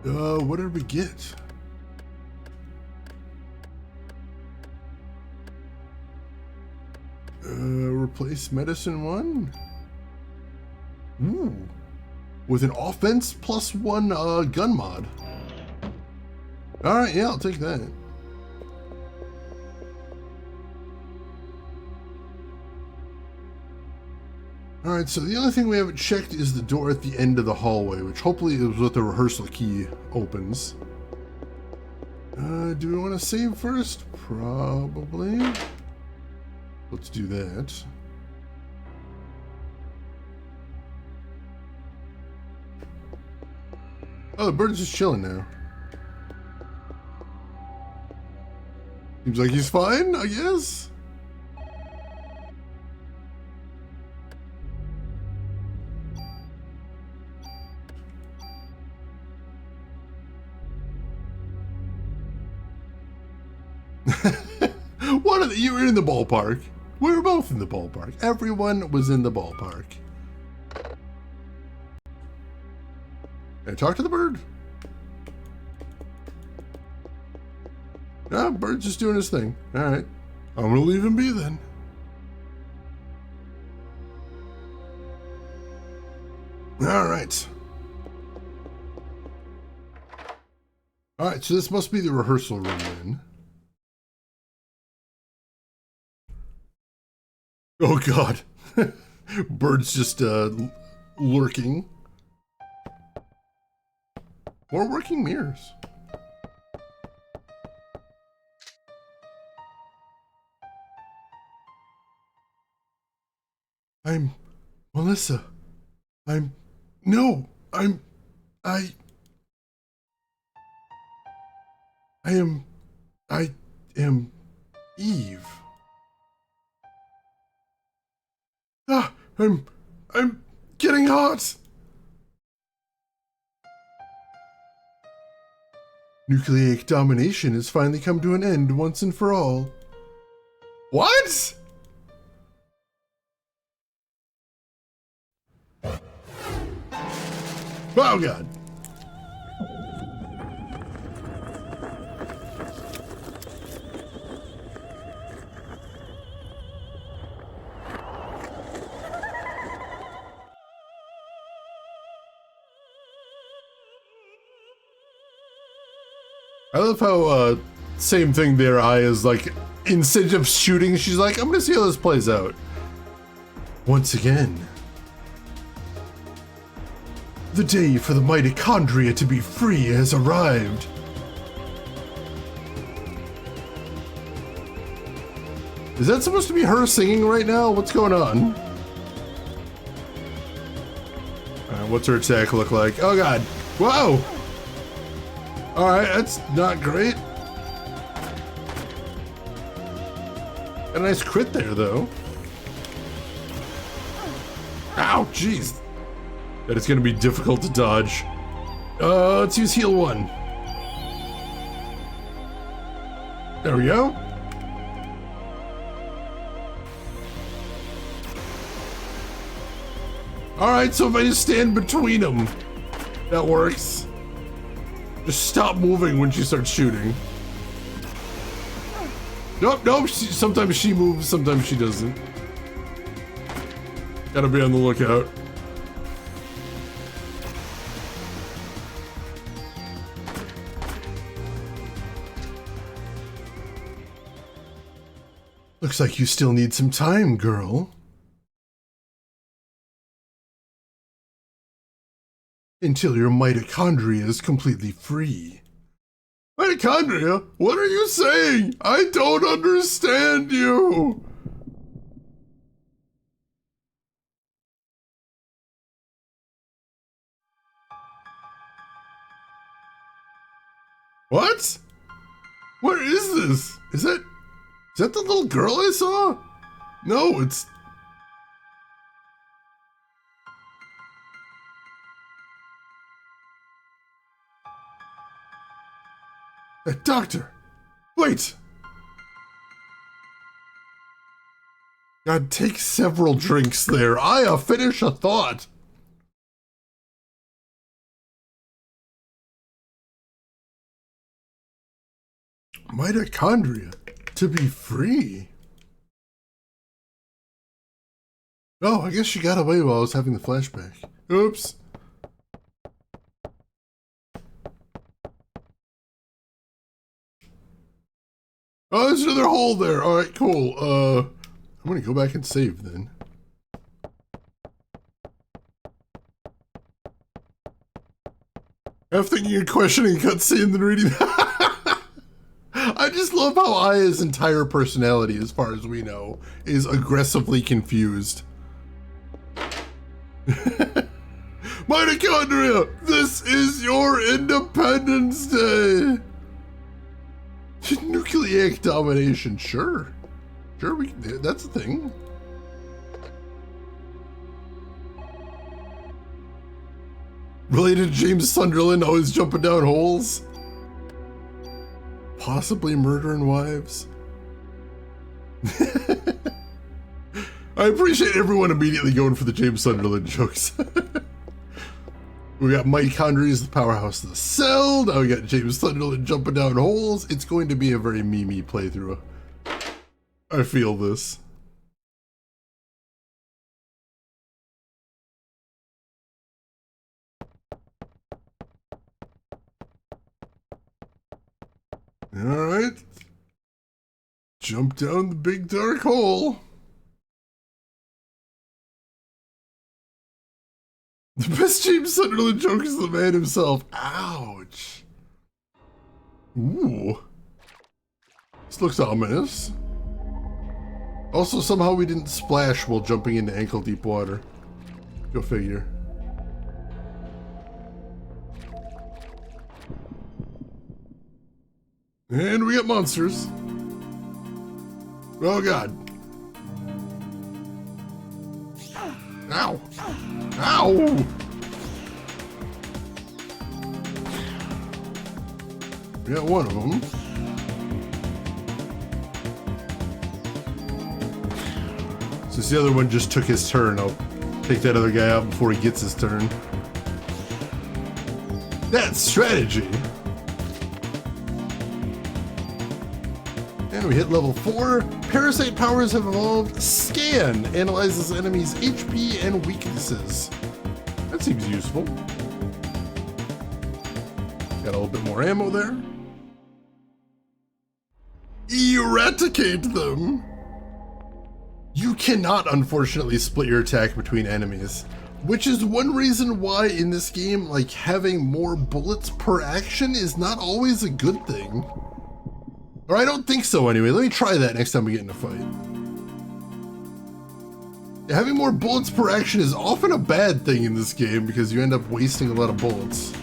What did we get? Replace medicine 1? Ooh. With an offense +1 gun mod. Alright, yeah, I'll take that. Alright, so the only thing we haven't checked is the door at the end of the hallway, which hopefully is what the rehearsal key opens. Do we want to save first? Probably. Let's do that. Oh, the bird's just chilling now. Seems like he's fine, I guess. You were in the ballpark. We were both in the ballpark. Everyone was in the ballpark. Can I talk to the bird? Ah, bird's just doing his thing. Alright. I'm gonna leave him be then. Alright. Alright, so this must be the rehearsal room then. Oh god. Bird's just lurking. More working mirrors. I'm Melissa. I'm... No! I am... I am Eve. Ah! I'm getting hot! Nucleic domination has finally come to an end once and for all. What? Oh god. I love how, same thing there, Aya's like, instead of shooting, she's like, I'm gonna see how this plays out. Once again. The day for the mitochondria to be free has arrived. Is that supposed to be her singing right now? What's going on? What's her attack look like? Oh god. Whoa! Alright, that's not great. A nice crit there, though. Ow, jeez. That is going to be difficult to dodge. Let's use heal 1. There we go. Alright, so if I just stand between them, that works. Just stop moving when she starts shooting. Nope, sometimes she moves, sometimes she doesn't. Gotta be on the lookout. Looks like you still need some time, girl. Until your mitochondria is completely free. Mitochondria? What are you saying? I don't understand you! What? What is this? Is that the little girl I saw? No, it's... Doctor! Wait! God, take several drinks there. Aya, finish a thought. Mitochondria to be free? Oh, I guess she got away while I was having the flashback. Oops. Oh, there's another hole there. All right, cool. I'm gonna go back and save then. I'm thinking and questioning cutscene than reading. I just love how Aya's entire personality, as far as we know, is aggressively confused. Mitochondria, this is your Independence Day. Nucleic domination, sure. Sure, that's a thing. Related to James Sunderland, always jumping down holes. Possibly murdering wives. I appreciate everyone immediately going for the James Sunderland jokes. We got mitochondria as the powerhouse of the cell. Now we got James Sunderland jumping down holes. It's going to be a very memey playthrough. I feel this. All right. Jump down the big dark hole. The best James Sunderland joke is the man himself. Ouch. Ooh. This looks ominous. Also, somehow we didn't splash while jumping into ankle-deep water. Go figure. And we got monsters. Oh god. Ow! Ow! We got one of them. Since the other one just took his turn, I'll take that other guy out before he gets his turn. That's strategy! And we hit level 4. Parasite powers have evolved. Scan analyzes enemies' HP and weaknesses. That seems useful. Got a little bit more ammo there. Eradicate them! You cannot, unfortunately, split your attack between enemies. Which is one reason why in this game, like, having more bullets per action is not always a good thing. Or I don't think so anyway. Let me try that next time we get in a fight. Yeah, having more bullets per action is often a bad thing in this game because you end up wasting a lot of bullets.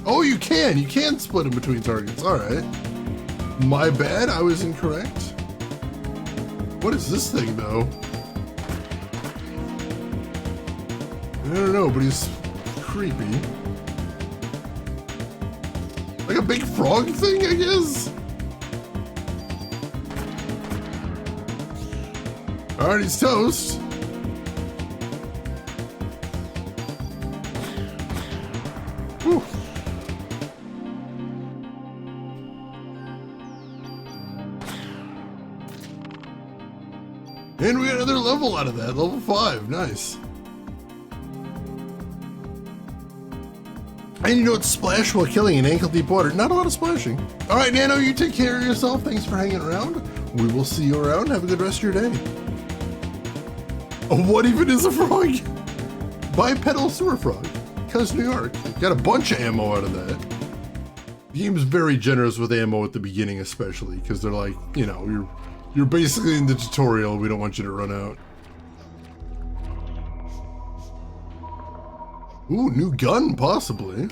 Oh, you can split them between targets. Alright. My bad, I was incorrect. What is this thing though? I don't know, but he's creepy. Like a big frog thing, I guess? Alright, he's toast. Whew. And we got another level out of that, level 5, nice. And you know what? Splash while killing in ankle-deep water. Not a lot of splashing. All right, Nano, you take care of yourself. Thanks for hanging around. We will see you around. Have a good rest of your day. Oh, what even is a frog? Bipedal sewer frog. Because New York. Got a bunch of ammo out of that. The game's very generous with ammo at the beginning, especially, because they're like, you know, you're basically in the tutorial. We don't want you to run out. Ooh, new gun, possibly.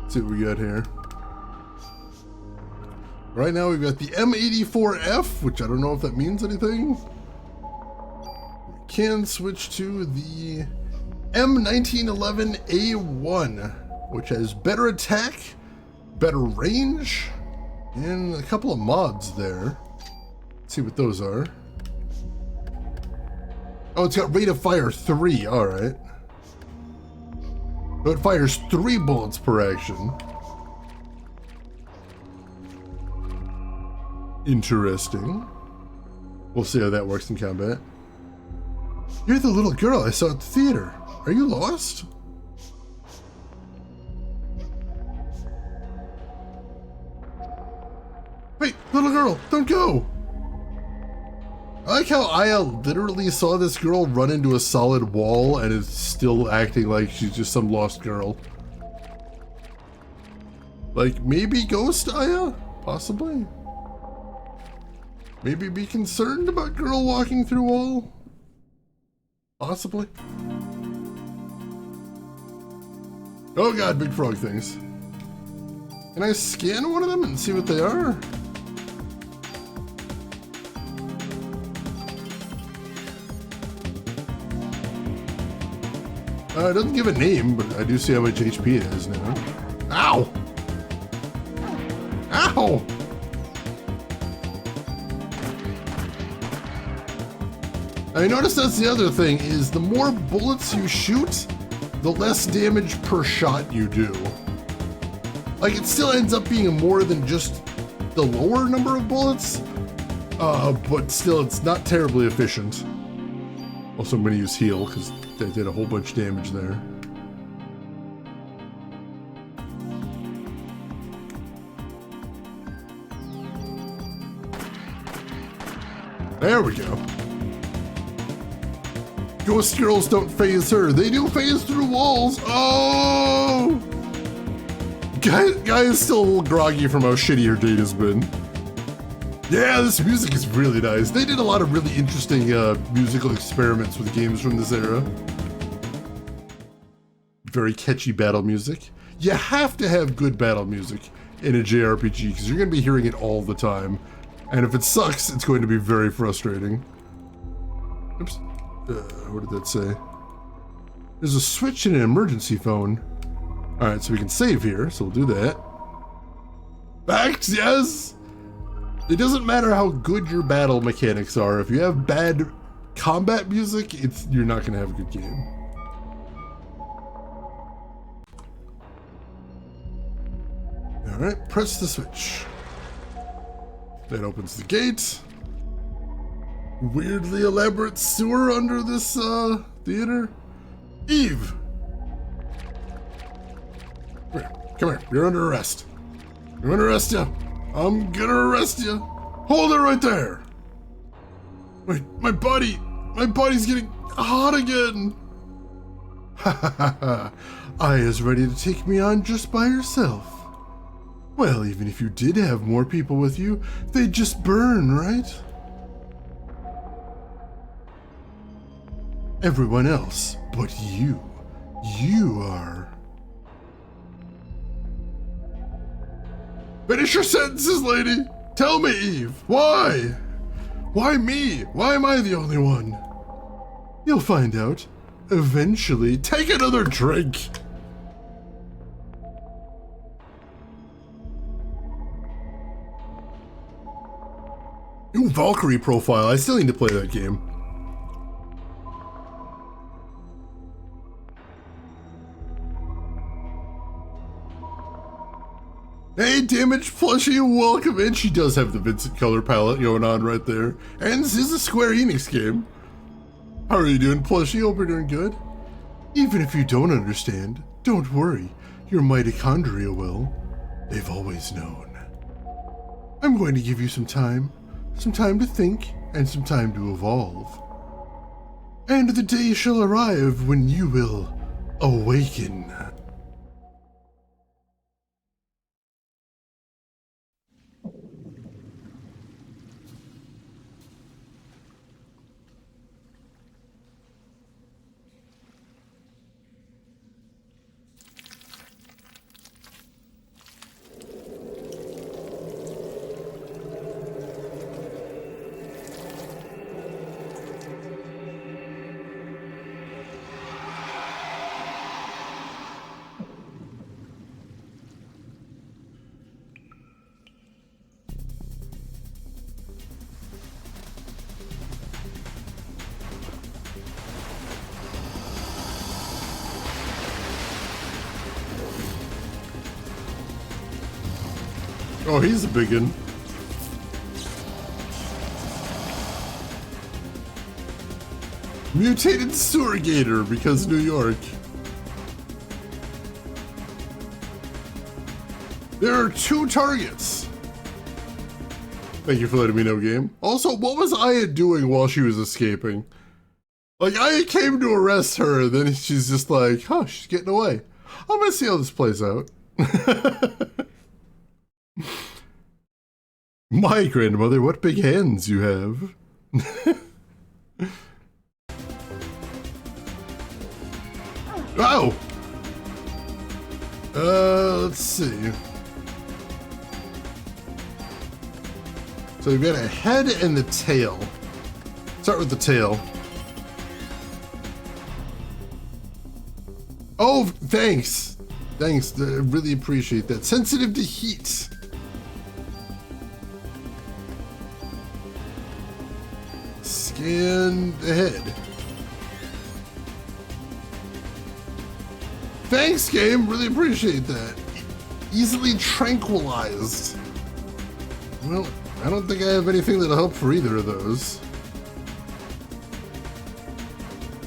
Let's see what we got here. Right now we've got the M84F, which I don't know if that means anything. We can switch to the M1911A1, which has better attack, better range, and a couple of mods there. Let's see what those are. Oh, it's got rate of fire 3, alright. So it fires 3 bullets per action. Interesting. We'll see how that works in combat. You're the little girl I saw at the theater. Are you lost? Wait, little girl, don't go! I like how Aya literally saw this girl run into a solid wall and is still acting like she's just some lost girl. Like, maybe ghost Aya? Possibly. Maybe be concerned about girl walking through wall? Possibly. Oh god, big frog things. Can I scan one of them and see what they are? It doesn't give a name, but I do see how much HP it has now. Ow! Ow! I noticed that's the other thing, is the more bullets you shoot, the less damage per shot you do. Like, it still ends up being more than just the lower number of bullets, but still, it's not terribly efficient. Also, I'm going to use heal, because they did a whole bunch of damage there. There we go. Ghost girls don't phase her. They do phase through walls. Oh! Guy is still a little groggy from how shitty her date has been. Yeah, this music is really nice. They did a lot of really interesting musical experiments with games from this era. Very catchy battle music. You have to have good battle music in a JRPG because you're going to be hearing it all the time. And if it sucks, it's going to be very frustrating. Oops. What did that say? There's a switch in an emergency phone. Alright, so we can save here, so we'll do that. Backed, yes! It doesn't matter how good your battle mechanics are. If you have bad combat music, you're not going to have a good game. Alright, press the switch. That opens the gate. Weirdly elaborate sewer under this theater. Eve! Come here, you're under arrest. I'm gonna arrest you. I'm gonna arrest you. Hold it right there. Wait, my body's getting hot again. Ha ha ha ha. Aya is ready to take me on just by herself. Well, even if you did have more people with you, they'd just burn, right? Everyone else, but you are. Finish your sentences, lady! Tell me, Eve, why? Why me? Why am I the only one? You'll find out. Eventually. Take another drink! Ooh, Valkyrie profile. I still need to play that game. Hey, damaged plushie, welcome in. She does have the Vincent color palette going on right there. And this is a Square Enix game. How are you doing, plushie? Hope you're doing good. Even if you don't understand, don't worry. Your mitochondria will. They've always known. I'm going to give you some time to think, and some time to evolve. And the day shall arrive when you will awaken. Oh, he's a big one. Mutated sewer gator because New York. There are 2 targets. Thank you for letting me know, game. Also, what was Aya doing while she was escaping? Like, Aya came to arrest her, and then she's just like, oh, she's getting away. I'm gonna see how this plays out. My grandmother, what big hands you have. Wow! Let's see. So we've got a head and the tail. Start with the tail. Oh, thanks. Thanks, I really appreciate that. Sensitive to heat. Scan the head. Thanks, game. Really appreciate that. Easily tranquilized. Well, I don't think I have anything that'll help for either of those.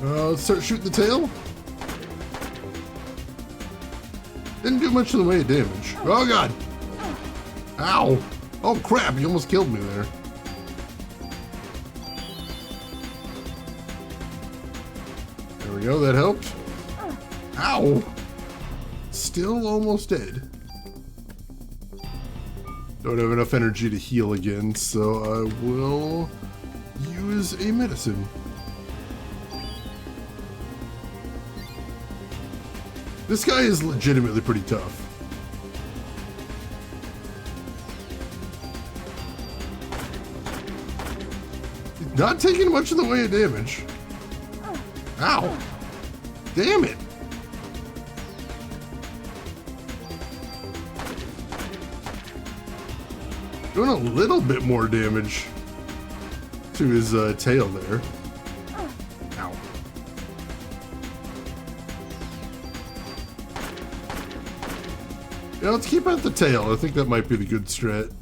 Let's start shooting the tail. Didn't do much in the way of damage. Oh god! Ow! Oh crap, you almost killed me there. There we go, that helped. Ow! Still almost dead. Don't have enough energy to heal again, so I will use a medicine. This guy is legitimately pretty tough. He's not taking much in the way of damage. Ow! Damn it! Doing a little bit more damage to his tail there. Ow. Yeah, let's keep at the tail. I think that might be the good strat.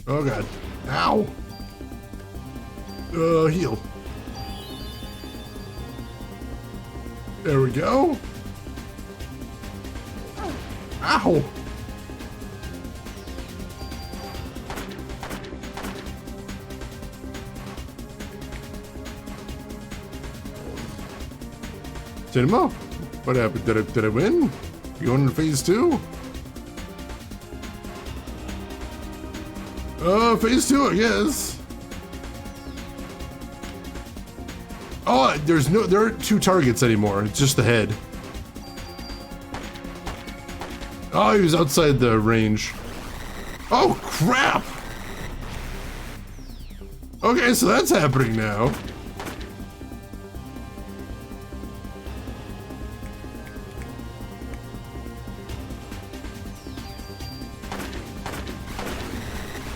Oh god. Ow! Heal. There we go. Ow! Cinema? What happened? Did I win? You going into phase 2? Phase 2, I guess. Oh, there aren't 2 targets anymore. It's just the head. Oh, he was outside the range. Oh, crap! Okay, so that's happening now.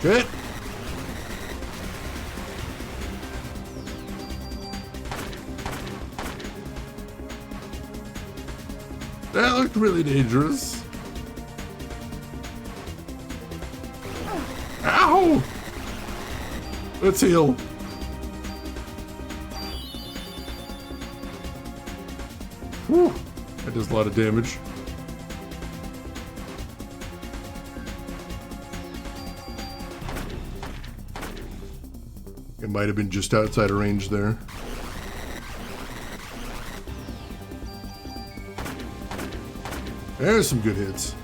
Good. That looked really dangerous. Ow! Let's heal. Whew. That does a lot of damage. It might have been just outside of range there. There's some good hits.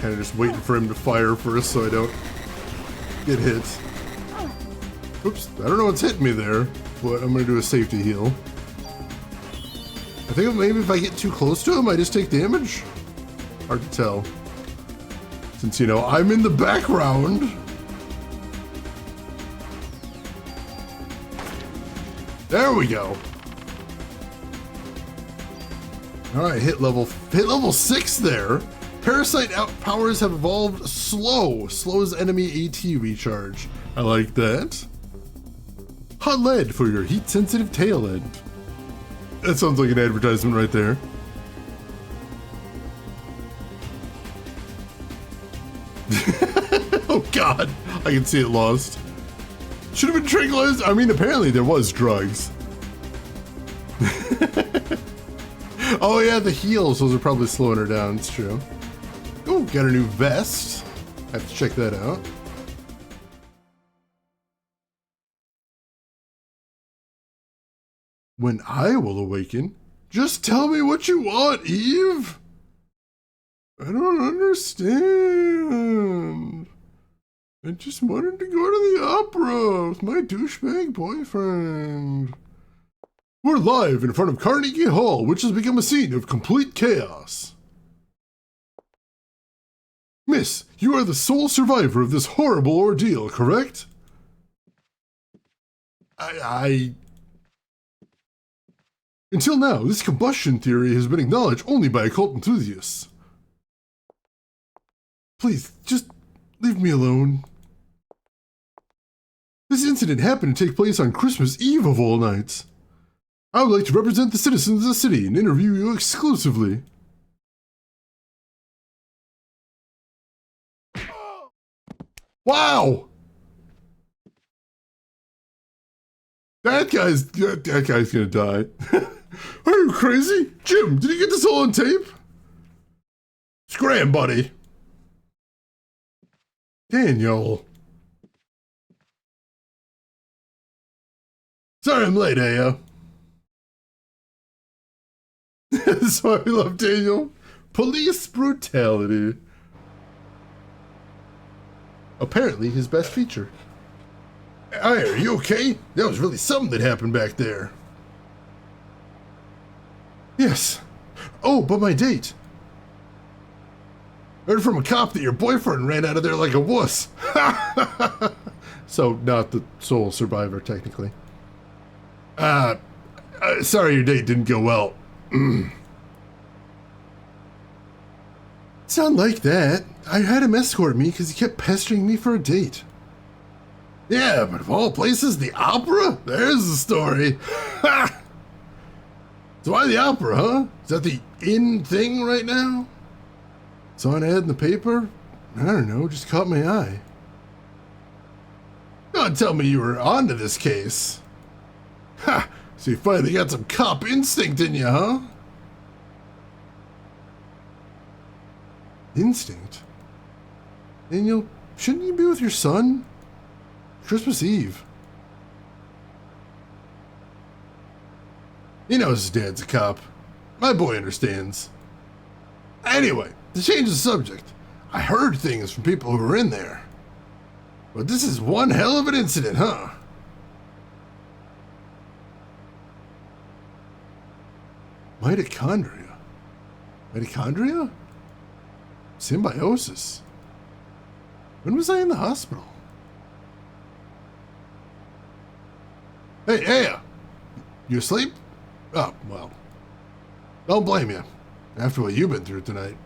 Kind of just waiting for him to fire first so I don't get hit. Oops, I don't know what's hitting me there, but I'm gonna do a safety heal. I think maybe if I get too close to him, I just take damage. Hard to tell. Since, you know, I'm in the background. There we go. Alright, hit level 6 there. Parasite powers have evolved slows enemy AT recharge. I like that. Hot lead for your heat sensitive tail end. That sounds like an advertisement right there. Oh god, I can see it lost. Should have been tranquilized. I mean, apparently there was drugs. Oh yeah, the heals, those are probably slowing her down, it's true. Oh, got a new vest. I have to check that out. When I will awaken, just tell me what you want, Eve. I don't understand. I just wanted to go to the opera with my douchebag boyfriend. We're live in front of Carnegie Hall, which has become a scene of complete chaos. Miss, you are the sole survivor of this horrible ordeal, correct? Until now, this combustion theory has been acknowledged only by occult enthusiasts. Please, just leave me alone. This incident happened to take place on Christmas Eve of all nights. I would like to represent the citizens of the city and interview you exclusively. Wow! That guy's gonna die. Are you crazy? Jim, did you get this all on tape? Scram, buddy. Daniel. Sorry I'm late, Aya. That's why we love Daniel. Police brutality. Apparently his best feature. Aya, are you okay? That was really something that happened back there. Yes. Oh, but my date. Heard from a cop that your boyfriend ran out of there like a wuss. So, not the sole survivor, technically. Sorry your date didn't go well. It's not like that. I had him escort me because he kept pestering me for a date. Yeah, but of all places, the opera? There's the story. So why the opera, huh? Is that the in thing right now? Saw an ad in the paper? I don't know, just caught my eye. Don't tell me you were onto this case. Ha! So you finally got some cop instinct in you, huh? Instinct? Daniel, shouldn't you be with your son? Christmas Eve. He knows his dad's a cop. My boy understands. Anyway, to change the subject, I heard things from people who were in there. But this is one hell of an incident, huh? Mitochondria? Mitochondria? Symbiosis? When was I in the hospital? Hey, Aya! You asleep? Oh, well. Don't blame you, after what you've been through tonight.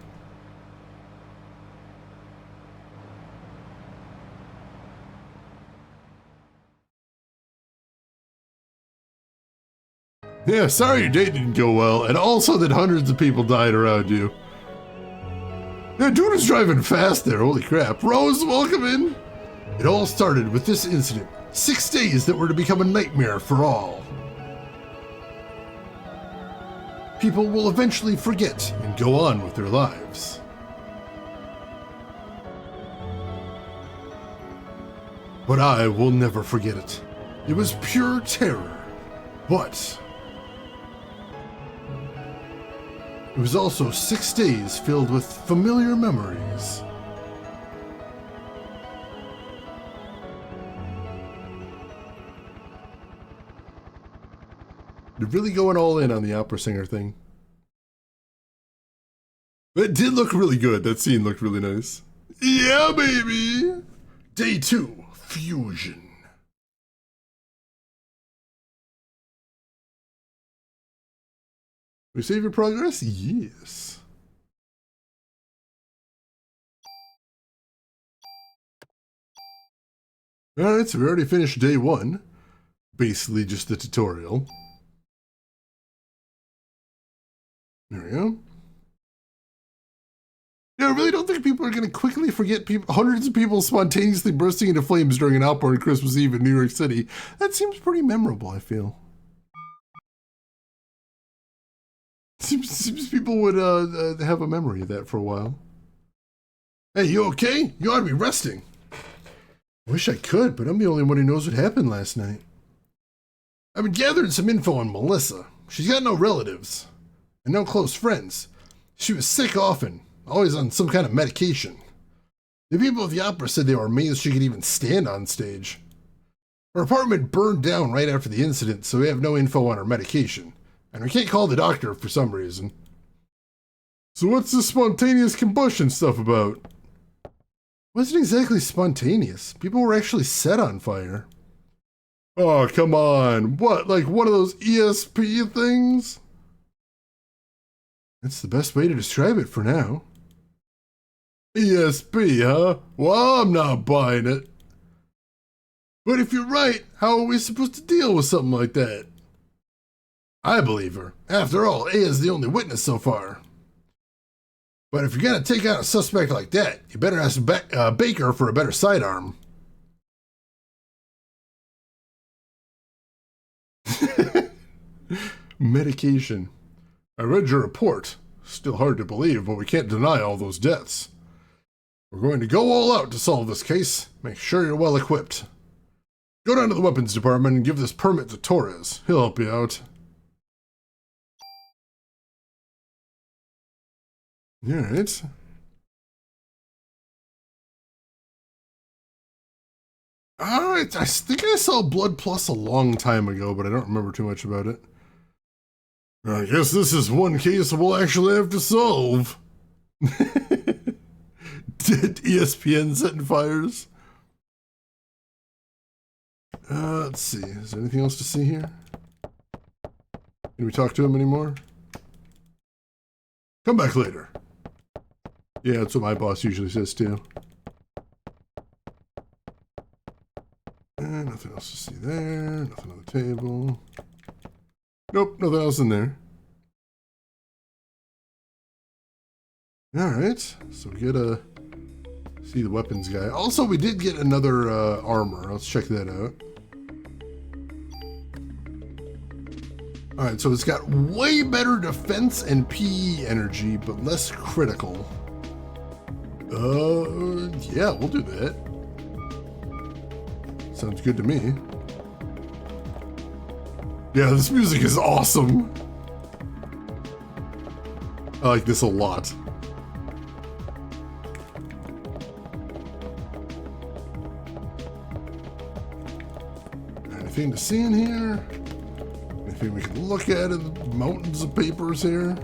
Yeah, sorry your date didn't go well, and also that hundreds of people died around you. Yeah, dude was driving fast there, holy crap. Rose, welcome in. It all started with this incident. 6 days that were to become a nightmare for all. People will eventually forget and go on with their lives. But I will never forget it. It was pure terror. But it was also 6 days filled with familiar memories. They're really going all in on the opera singer thing. But it did look really good. That scene looked really nice. Yeah, baby! Day 2, Fusion. We save your progress? Yes. Alright, so we already finished day 1. Basically just the tutorial. There we go. Yeah, I really don't think people are going to quickly forget hundreds of people spontaneously bursting into flames during an outpour on Christmas Eve in New York City. That seems pretty memorable, I feel. Seems people would have a memory of that for a while. Hey, you okay? You ought to be resting. Wish I could, but I'm the only one who knows what happened last night. I've been gathering some info on Melissa. She's got no relatives and no close friends. She was sick often, always on some kind of medication. The people at the opera said they were amazed she could even stand on stage. Her apartment burned down right after the incident, so we have no info on her medication. And we can't call the doctor for some reason. So what's this spontaneous combustion stuff about? It wasn't exactly spontaneous. People were actually set on fire. Oh, come on. What, like one of those ESP things? That's the best way to describe it for now. ESP, huh? Well, I'm not buying it. But if you're right, how are we supposed to deal with something like that? I believe her. After all, A is the only witness so far. But if you're gonna take out a suspect like that, you better ask Baker for a better sidearm. Medication. I read your report. Still hard to believe, but we can't deny all those deaths. We're going to go all out to solve this case. Make sure you're well equipped. Go down to the weapons department and give this permit to Torres. He'll help you out. Alright. Alright, I think I saw Blood Plus a long time ago, but I don't remember too much about it. I guess this is one case we'll actually have to solve. Did ESPN setting fires? Let's see. Is there anything else to see here? Can we talk to him anymore? Come back later. Yeah, that's what my boss usually says too. Nothing else to see there. Nothing on the table. Nope, nothing else in there. Alright, so we get a... see the weapons guy. Also, we did get another armor. Let's check that out. Alright, so it's got way better defense and PE energy, but less critical. Yeah, we'll do that. Sounds good to me. Yeah, this music is awesome. I like this a lot. Anything to see in here? Anything we can look at in the mountains of papers here?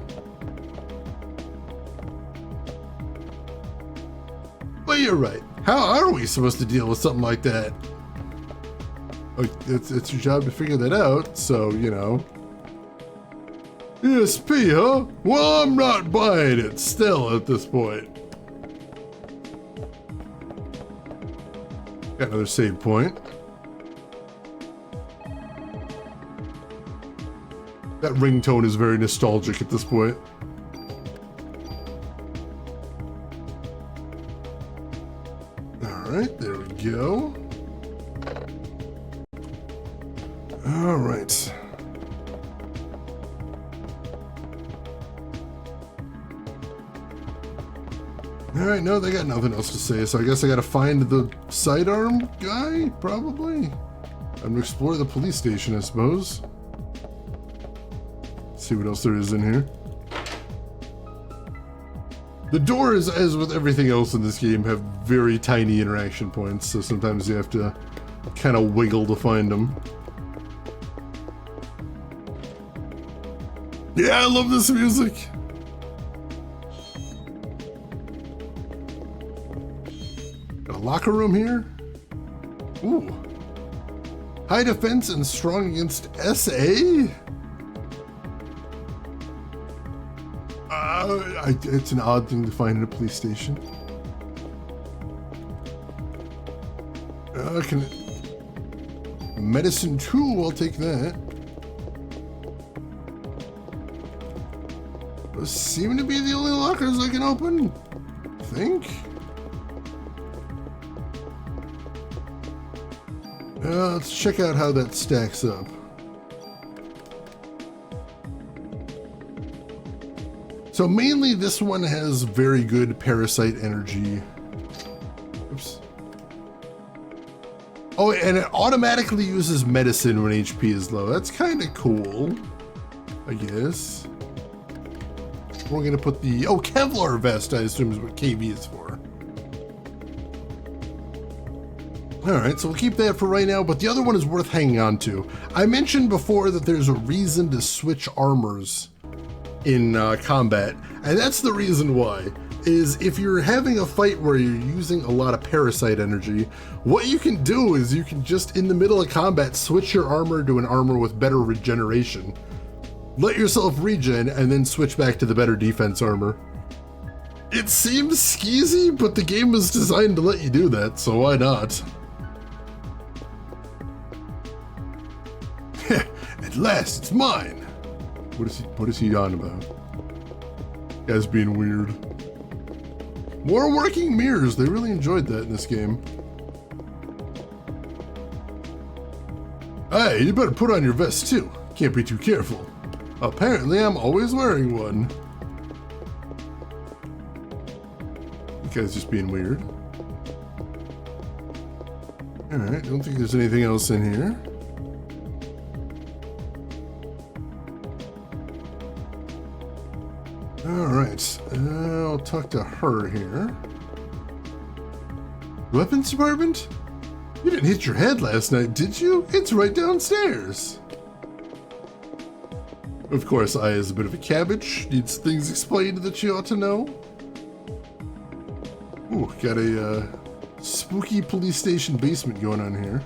But you're right. How are we supposed to deal with something like that? Like, it's your job to figure that out, so, you know. ESP, huh? Well, I'm not buying it still at this point. Got another save point. That ringtone is very nostalgic at this point. Alright, there we go. Alright. Alright, no, they got nothing else to say, so I guess I gotta find the sidearm guy, probably? I'm gonna explore the police station, I suppose. See what else there is in here. The doors, as with everything else in this game, have very tiny interaction points, so sometimes you have to kind of wiggle to find them. Yeah, I love this music! Got a locker room here? Ooh. High defense and strong against SA? It's an odd thing to find in a police station. Medicine 2, I'll take that. Those seem to be the only lockers I can open, I think. Let's check out how that stacks up. So mainly this one has very good parasite energy. Oops. Oh, and it automatically uses medicine when HP is low. That's kind of cool, I guess. We're gonna put the, oh, Kevlar vest, I assume is what KV is for. All right, so we'll keep that for right now, but the other one is worth hanging on to. I mentioned before that there's a reason to switch armors in combat, and that's the reason why. Is if you're having a fight where you're using a lot of parasite energy, what you can do is you can just, in the middle of combat, switch your armor to an armor with better regeneration. Let yourself regen, and then switch back to the better defense armor. It seems skeezy, but the game was designed to let you do that, so why not? At last, it's mine! What is he on about? Guy's being weird. More working mirrors. They really enjoyed that in this game. Hey, you better put on your vest too. Can't be too careful. Apparently, I'm always wearing one. The guy's just being weird. Alright, don't think there's anything else in here. Alright, I'll talk to her here. Weapons department? You didn't hit your head last night, did you? It's right downstairs. Of course, I, as a bit of a cabbage, needs things explained that you ought to know. Ooh, got a spooky police station basement going on here.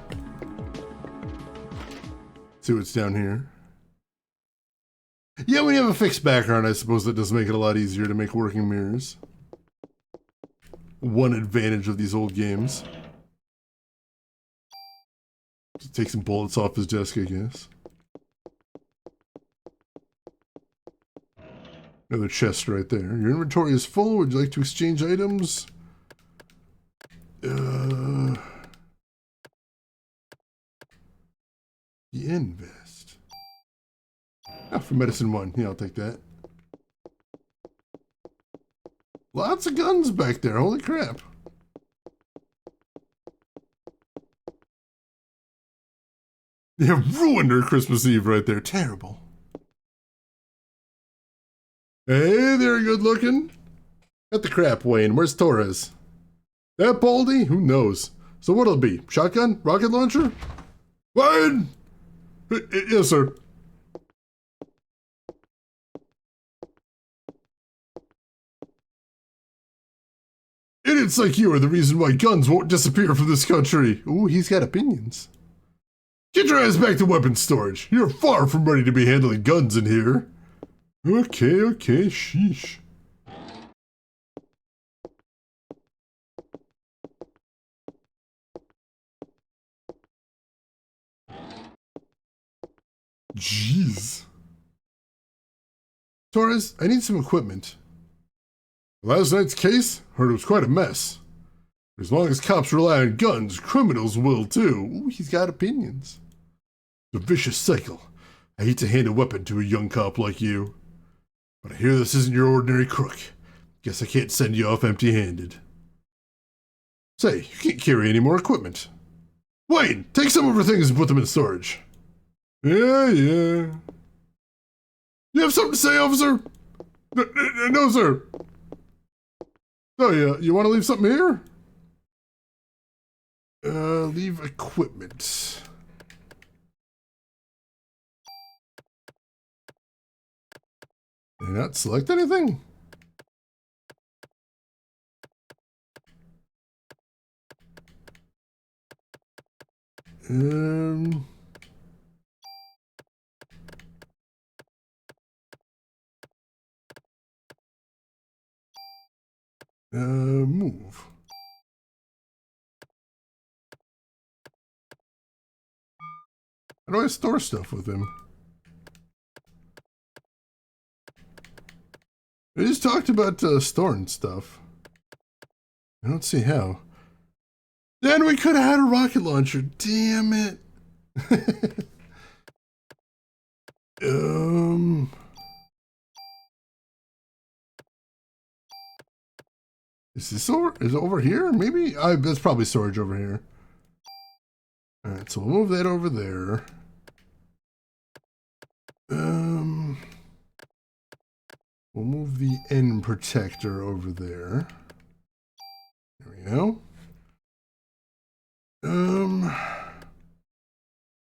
See what's down here. Yeah, when you have a fixed background, I suppose that does make it a lot easier to make working mirrors. One advantage of these old games. Just take some bullets off his desk, I guess. Another chest right there. Your inventory is full. Would you like to exchange items? The invest. Oh, for medicine 1. Yeah, I'll take that. Lots of guns back there. Holy crap. You ruined her Christmas Eve right there. Terrible. Hey there, good looking. Got the crap, Wayne. Where's Torres? That Baldy? Who knows? So what'll it be? Shotgun? Rocket launcher? Wayne! Yes, sir. Idiots like you are the reason why guns won't disappear from this country. Ooh, he's got opinions. Get your ass back to weapons storage. You're far from ready to be handling guns in here. Okay, sheesh. Jeez. Torres, I need some equipment. Last night's case? Heard it was quite a mess. As long as cops rely on guns, criminals will too. Ooh, he's got opinions. It's a vicious cycle. I hate to hand a weapon to a young cop like you. But I hear this isn't your ordinary crook. Guess I can't send you off empty-handed. Say, you can't carry any more equipment. Wayne, take some of her things and put them in storage. Yeah. You have something to say, officer? No, sir. Oh, yeah, you want to leave something here? Leave equipment. Did I not select anything? Move. How do I store stuff with him? We just talked about storing stuff. I don't see how. Then we could have had a rocket launcher. Damn it. Is this over? Is it over here? Maybe? That's probably storage over here. Alright, so we'll move that over there. We'll move the end protector over there. There we go.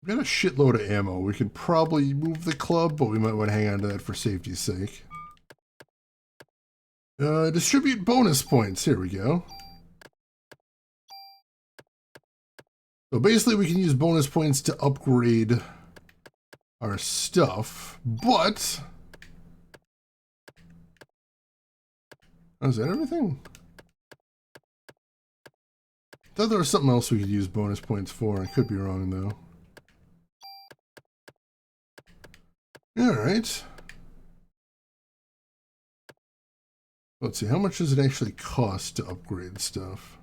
We've got a shitload of ammo. We could probably move the club, but we might want to hang on to that for safety's sake. Distribute bonus points. Here we go. So basically we can use bonus points to upgrade our stuff, but... Oh, is that everything? I thought there was something else we could use bonus points for. I could be wrong, though. Alright. Let's see, how much does it actually cost to upgrade stuff?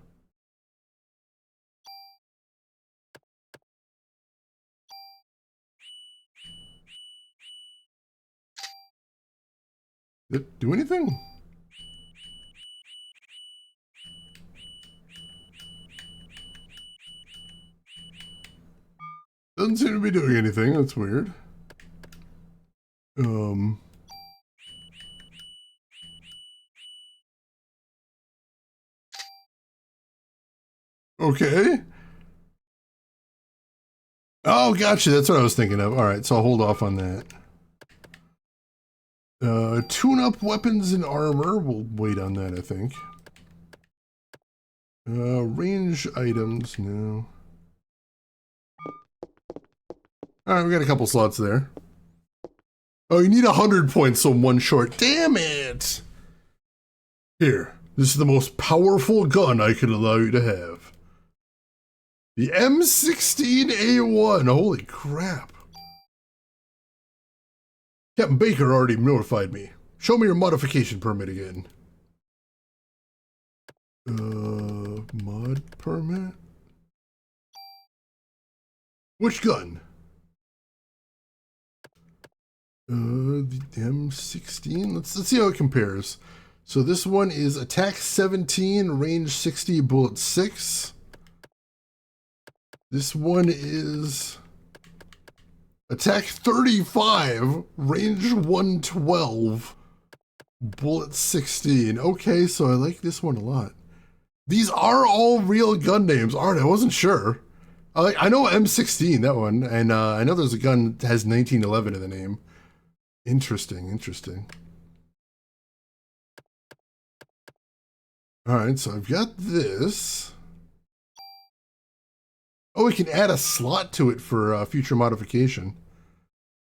Did it do anything? Doesn't seem to be doing anything. That's weird. Okay. Oh, gotcha. That's what I was thinking of. All right, so I'll hold off on that. Tune up weapons and armor. We'll wait on that, I think. Range items, no. All right, we got a couple slots there. Oh, you need 100 points, so one short. Damn it! Here, this is the most powerful gun I could allow you to have. The M16A1. Holy crap. Captain Baker already notified me. Show me your modification permit again. Mod permit? Which gun? The M16. Let's see how it compares. So this one is attack 17, range 60, bullet 6. This one is attack 35, range 112, bullet 16. Okay, so I like this one a lot. These are all real gun names, aren't I? I wasn't sure. I know M16, that one, and I know there's a gun that has 1911 in the name. Interesting, interesting. All right, so I've got this. Oh, we can add a slot to it for future modification.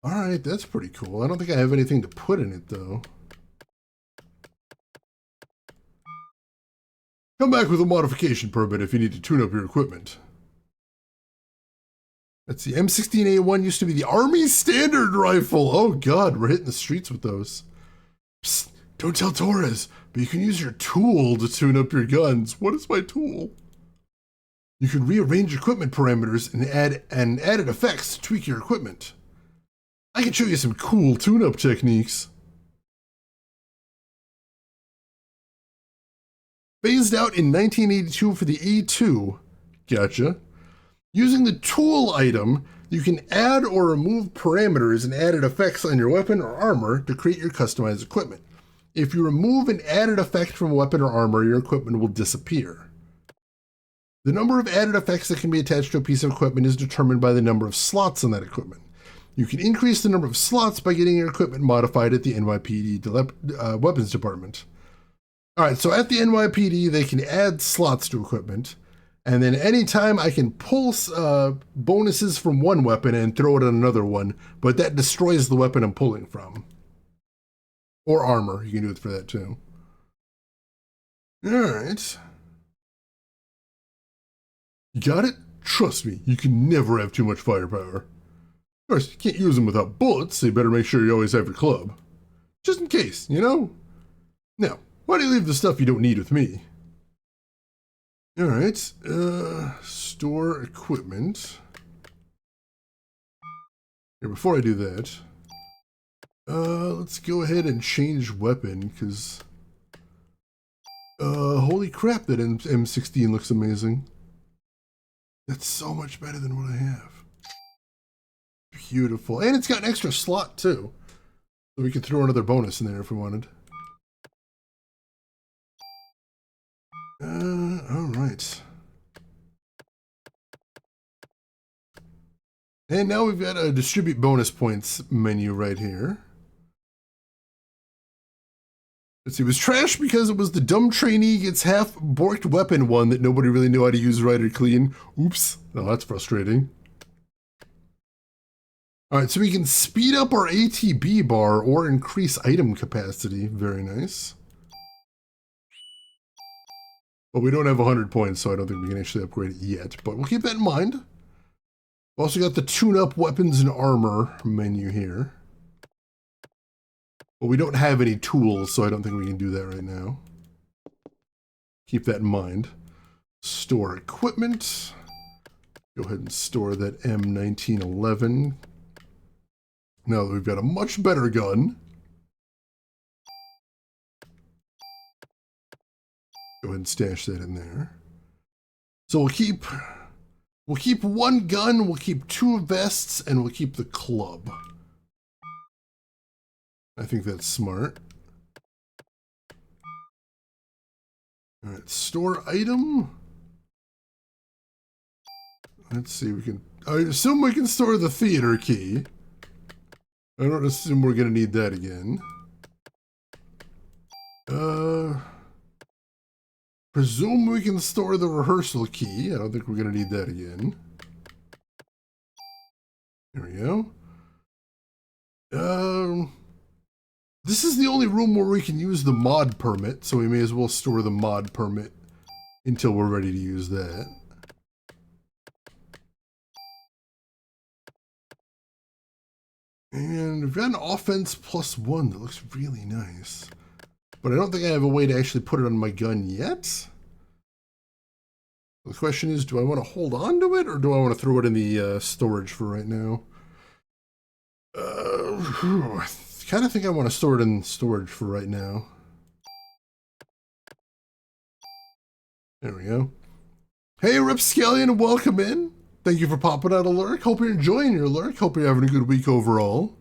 All right, that's pretty cool. I don't think I have anything to put in it, though. Come back with a modification permit if you need to tune up your equipment. That's the M16A1 used to be the Army Standard Rifle. Oh, God, we're hitting the streets with those. Psst, don't tell Torres, but you can use your tool to tune up your guns. What is my tool? You can rearrange equipment parameters and add added effects to tweak your equipment. I can show you some cool tune-up techniques. Phased out in 1982 for the A2. Gotcha. Using the tool item, you can add or remove parameters and added effects on your weapon or armor to create your customized equipment. If you remove an added effect from a weapon or armor, your equipment will disappear. The number of added effects that can be attached to a piece of equipment is determined by the number of slots on that equipment. You can increase the number of slots by getting your equipment modified at the NYPD weapons department. All right, so at the NYPD, they can add slots to equipment. And then anytime I can pull bonuses from one weapon and throw it on another one, but that destroys the weapon I'm pulling from. Or armor, you can do it for that too. All right. You got it? Trust me, you can never have too much firepower. Of course, you can't use them without bullets, so you better make sure you always have your club. Just in case, you know? Now, why do you leave the stuff you don't need with me? All right, store equipment. Here, before I do that, let's go ahead and change weapon, because, holy crap, that M16 looks amazing. That's so much better than what I have. Beautiful, and it's got an extra slot, too. So we could throw another bonus in there if we wanted. All right. And now we've got a distribute bonus points menu right here. Let's see, it was trash because it was the dumb trainee gets half borked weapon one that nobody really knew how to use right or clean. Oops. Oh, that's frustrating. All right, so we can speed up our ATB bar or increase item capacity. Very nice. But we don't have 100 points, so I don't think we can actually upgrade it yet. But we'll keep that in mind. We've also got the tune-up weapons and armor menu here. But we don't have any tools, so I don't think we can do that right now. Keep that in mind. Store equipment. Go ahead and store that M1911. Now that we've got a much better gun. Go ahead and stash that in there. So we'll keep We'll keep one gun, we'll keep 2 vests, and we'll keep the club. I think that's smart. Alright, store item. Let's see, we can... I assume we can store the theater key. I don't assume we're gonna need that again. Presume we can store the rehearsal key. I don't think we're gonna need that again. There we go. This is the only room where we can use the mod permit, so we may as well store the mod permit until we're ready to use that. And we've got an offense +1 that looks really nice. But I don't think I have a way to actually put it on my gun yet. The question is, do I want to hold on to it, or do I want to throw it in the storage for right now? I kind of think I want to store it in storage for right now. There we go. Hey, Ripscallion, welcome in. Thank you for popping out a lurk. Hope you're enjoying your lurk. Hope you're having a good week overall.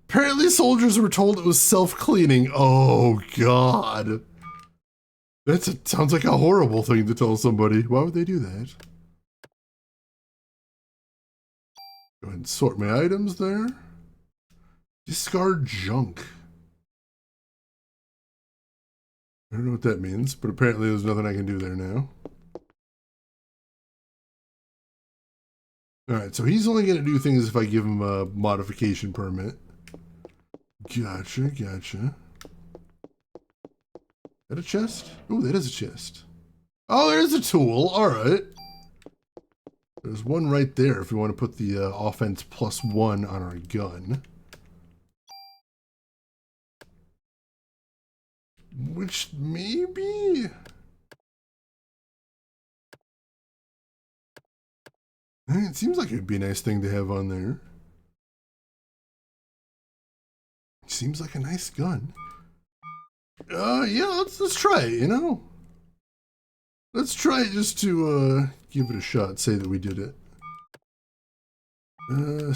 Apparently soldiers were told it was self-cleaning. Oh, God. Sounds like a horrible thing to tell somebody. Why would they do that? Go ahead and sort my items there. Discard junk. I don't know what that means, but apparently there's nothing I can do there now. Alright, so he's only going to do things if I give him a modification permit. Gotcha, gotcha. Is that a chest? Oh, that is a chest. Oh, there's a tool. Alright. There's one right there if we want to put the offense +1 on our gun. Which maybe... It seems like it'd be a nice thing to have on there. Seems like a nice gun. Yeah, let's try it, you know? Let's try it just to give it a shot, say that we did it. Where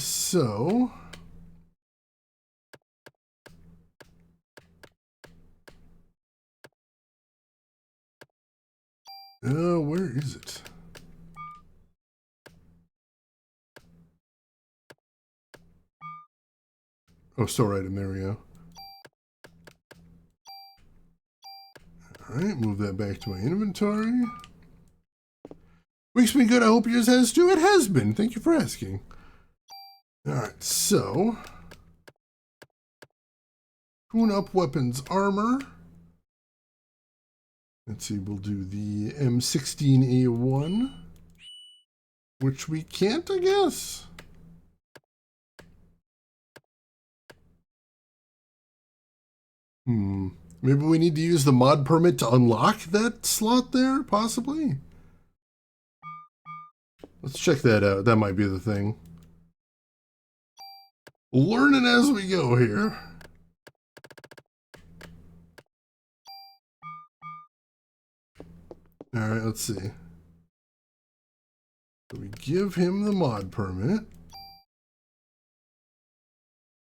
is it? Oh, store item, there we go. Alright, move that back to my inventory. Week's been good, I hope yours has too. It has been, thank you for asking. Alright, so... tune up weapons armor. Let's see, we'll do the M16A1. Which we can't, I guess. Maybe we need to use the mod permit to unlock that slot there, possibly? Let's check that out. That might be the thing. Learning as we go here. Alright, let's see. So we give him the mod permit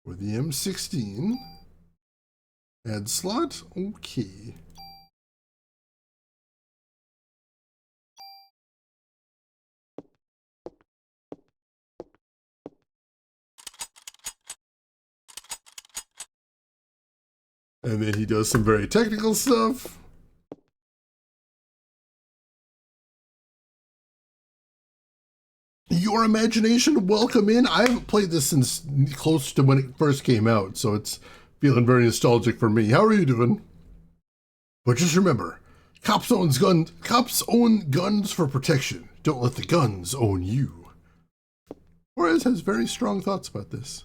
for the M16. Add slot? Okay. And then he does some very technical stuff. Your imagination, welcome in. I haven't played this since close to when it first came out, so it's feeling very nostalgic for me. How are you doing? But just remember, cops own guns for protection. Don't let the guns own you. Juarez has very strong thoughts about this.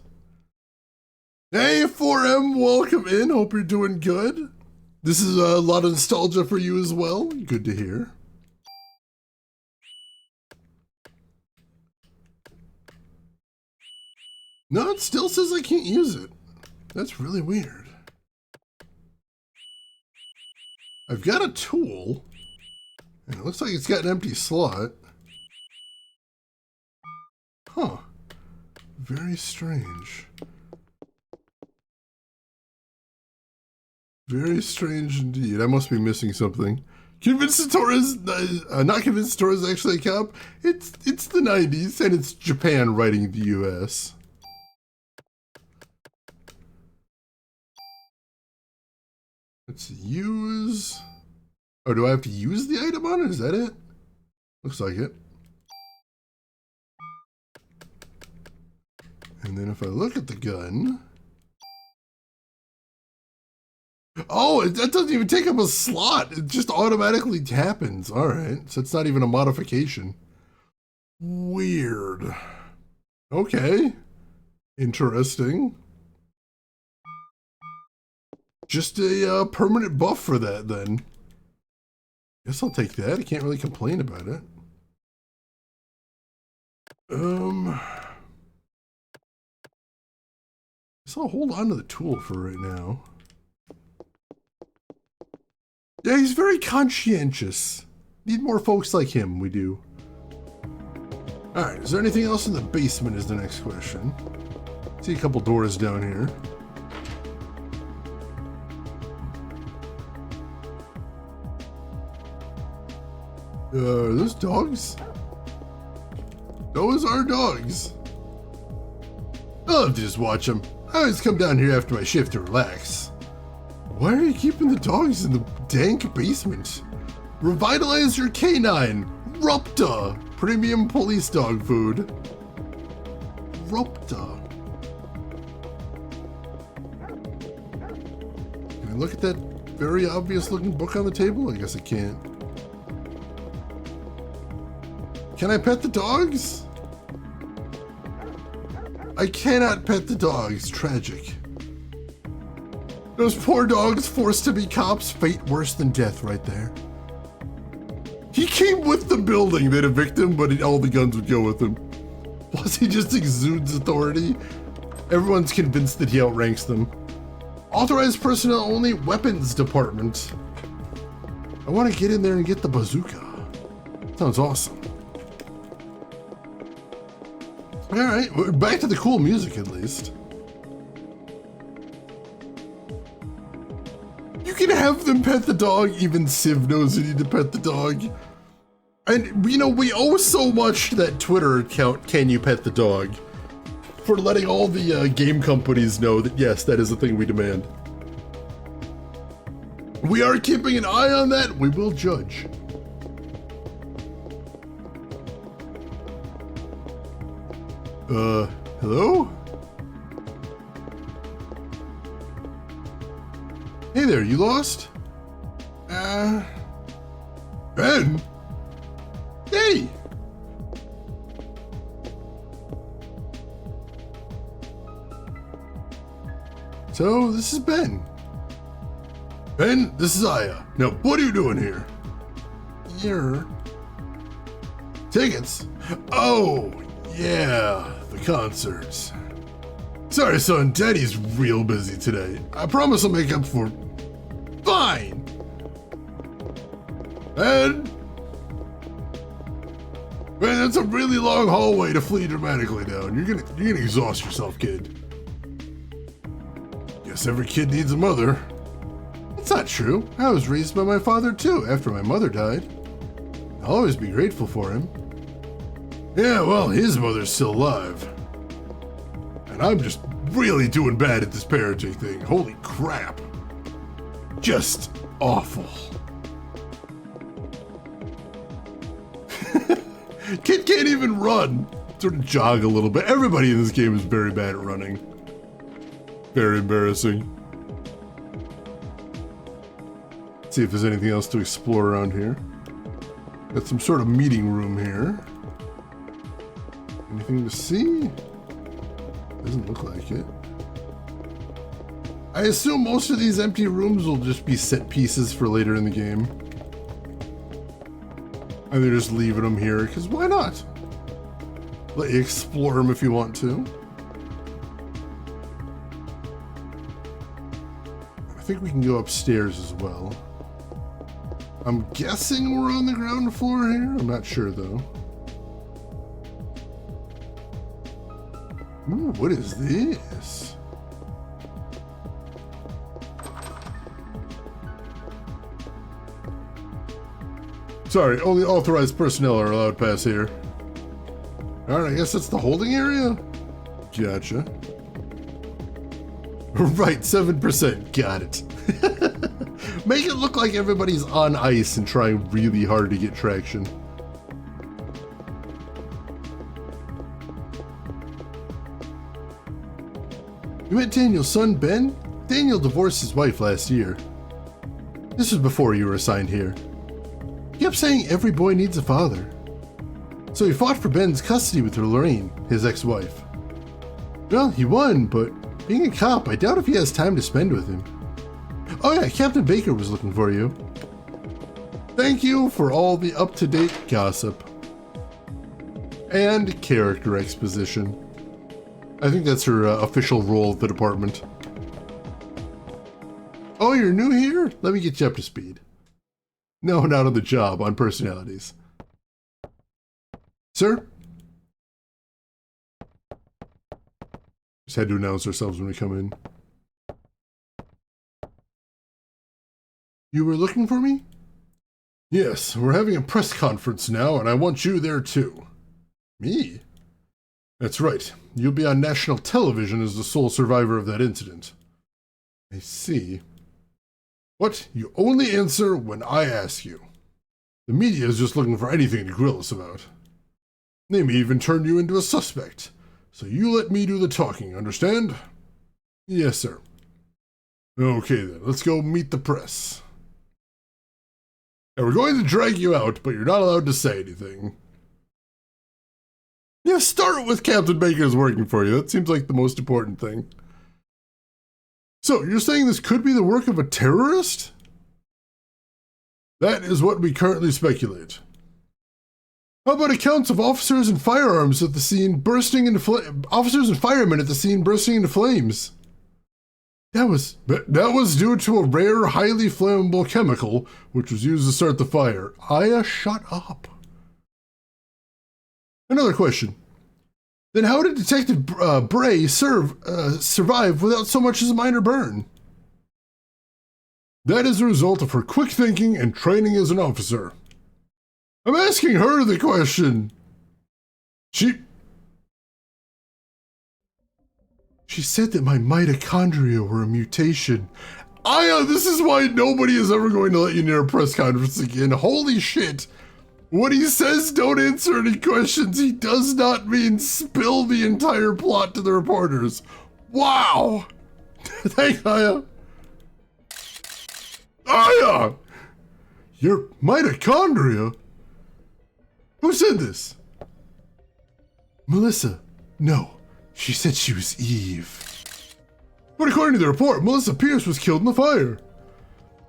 Hey, 4M, welcome in. Hope you're doing good. This is a lot of nostalgia for you as well. Good to hear. No, it still says I can't use it. That's really weird. I've got a tool. And it looks like it's got an empty slot. Huh. Very strange. Very strange indeed. I must be missing something. Convinced Torres, not convinced Torres is actually a cop. It's the 90s and it's Japan writing the US. Let's use. Oh, do I have to use the item on it? Is that it? Looks like it. And then if I look at the gun. Oh, that doesn't even take up a slot. It just automatically happens. All right. So it's not even a modification. Weird. Okay. Interesting. Just a permanent buff for that then. Guess I'll take that. I can't really complain about it. Guess I'll hold on to the tool for right now. Yeah, he's very conscientious. Need more folks like him, we do. Alright, is there anything else in the basement is the next question. See a couple doors down here. Are those dogs? Those are dogs. I love to just watch them. I always come down here after my shift to relax. Why are you keeping the dogs in the dank basement? Revitalize your canine. Rupta. Premium police dog food. Rupta. Can I look at that very obvious looking book on the table? I guess I can't. Can I pet the dogs? I cannot pet the dogs. Tragic. Those poor dogs forced to be cops, fate worse than death right there. He came with the building, they'd evict him, but all the guns would go with him. Plus he just exudes authority. Everyone's convinced that he outranks them. Authorized personnel only, weapons department. I want to get in there and get the bazooka. Sounds awesome. Alright, we're back to the cool music at least. You can have them pet the dog, even Civ knows you need to pet the dog. And, you know, we owe so much to that Twitter account, Can You Pet the Dog, for letting all the game companies know that, yes, that is a thing we demand. We are keeping an eye on that. We will judge. Hello? Hey there, you lost? Ben? Hey! So, this is Ben. Ben, this is Aya. Now, what are you doing here? Here. Tickets? Oh, yeah, the concerts. Sorry, son, Daddy's real busy today. I promise I'll make up for... Fine! And... Man, that's a really long hallway to flee dramatically down. You're gonna exhaust yourself, kid. Guess every kid needs a mother. That's not true. I was raised by my father too, after my mother died. I'll always be grateful for him. Yeah, well, his mother's still alive. And I'm just really doing bad at this parenting thing. Holy crap. Just awful. Kid can't even run. Sort of jog a little bit. Everybody in this game is very bad at running. Very embarrassing. Let's see if there's anything else to explore around here. Got some sort of meeting room here. Anything to see? Doesn't look like it. I assume most of these empty rooms will just be set pieces for later in the game. And they're just leaving them here, because why not? Let you explore them if you want to. I think we can go upstairs as well. I'm guessing we're on the ground floor here. I'm not sure though. Ooh, what is this? Sorry, only authorized personnel are allowed past here. Alright, I guess that's the holding area? Gotcha. Right, 7%. Got it. Make it look like everybody's on ice and trying really hard to get traction. You met Daniel's son, Ben? Daniel divorced his wife last year. This was before you were assigned here. He kept saying every boy needs a father. So he fought for Ben's custody with Lorraine, his ex-wife. Well, he won, but being a cop, I doubt if he has time to spend with him. Oh yeah, Captain Baker was looking for you. Thank you for all the up-to-date gossip. And character exposition. I think that's her official role of the department. Oh, you're new here? Let me get you up to speed. No, not on the job, on personalities. Sir? Just had to announce ourselves when we come in. You were looking for me? Yes, we're having a press conference now, and I want you there too. Me? That's right. You'll be on national television as the sole survivor of that incident. I see. What? You only answer when I ask you. The media is just looking for anything to grill us about. They may even turn you into a suspect. So you let me do the talking, understand? Yes, sir. Okay then, let's go meet the press. And we're going to drag you out, but you're not allowed to say anything. Yeah, start with Captain Baker's working for you. That seems like the most important thing. So, you're saying this could be the work of a terrorist? That is what we currently speculate. How about accounts of officers and firearms at the scene bursting into officers and firemen at the scene bursting into flames? That was due to a rare, highly flammable chemical, which was used to start the fire. Aya, shut up. Another question. Then how did Detective Bray survive without so much as a minor burn? That is a result of her quick thinking and training as an officer. I'm asking her the question. She said that my mitochondria were a mutation. Aya, this is why nobody is ever going to let you near a press conference again. Holy shit. When he says don't answer any questions, he does not mean spill the entire plot to the reporters. Wow. Thanks, Aya. Aya! Your mitochondria? Who said this? Melissa. No. She said she was Eve. But according to the report, Melissa Pierce was killed in the fire.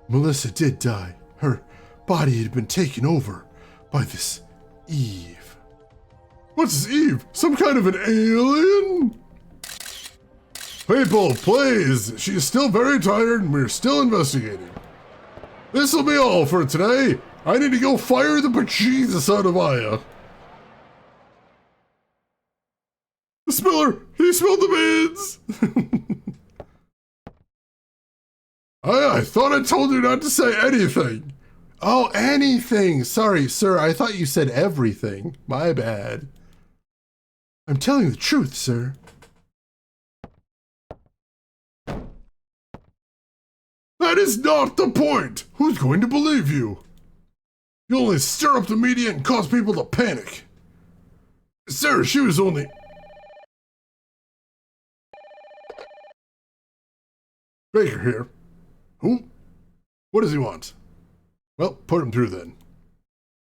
Melissa did die. Her body had been taken over by this Eve. What's this Eve? Some kind of an alien? People, please. She is still very tired and we're still investigating. This will be all for today. I need to go fire the bejesus out of Aya. The spiller! He spilled the beans! I thought I told you not to say anything. Oh, anything. Sorry, sir. I thought you said everything. My bad. I'm telling the truth, sir. That is not the point. Who's going to believe you? You only stir up the media and cause people to panic. Sir, she was only... Baker here. Who? What does he want? Well, put him through then.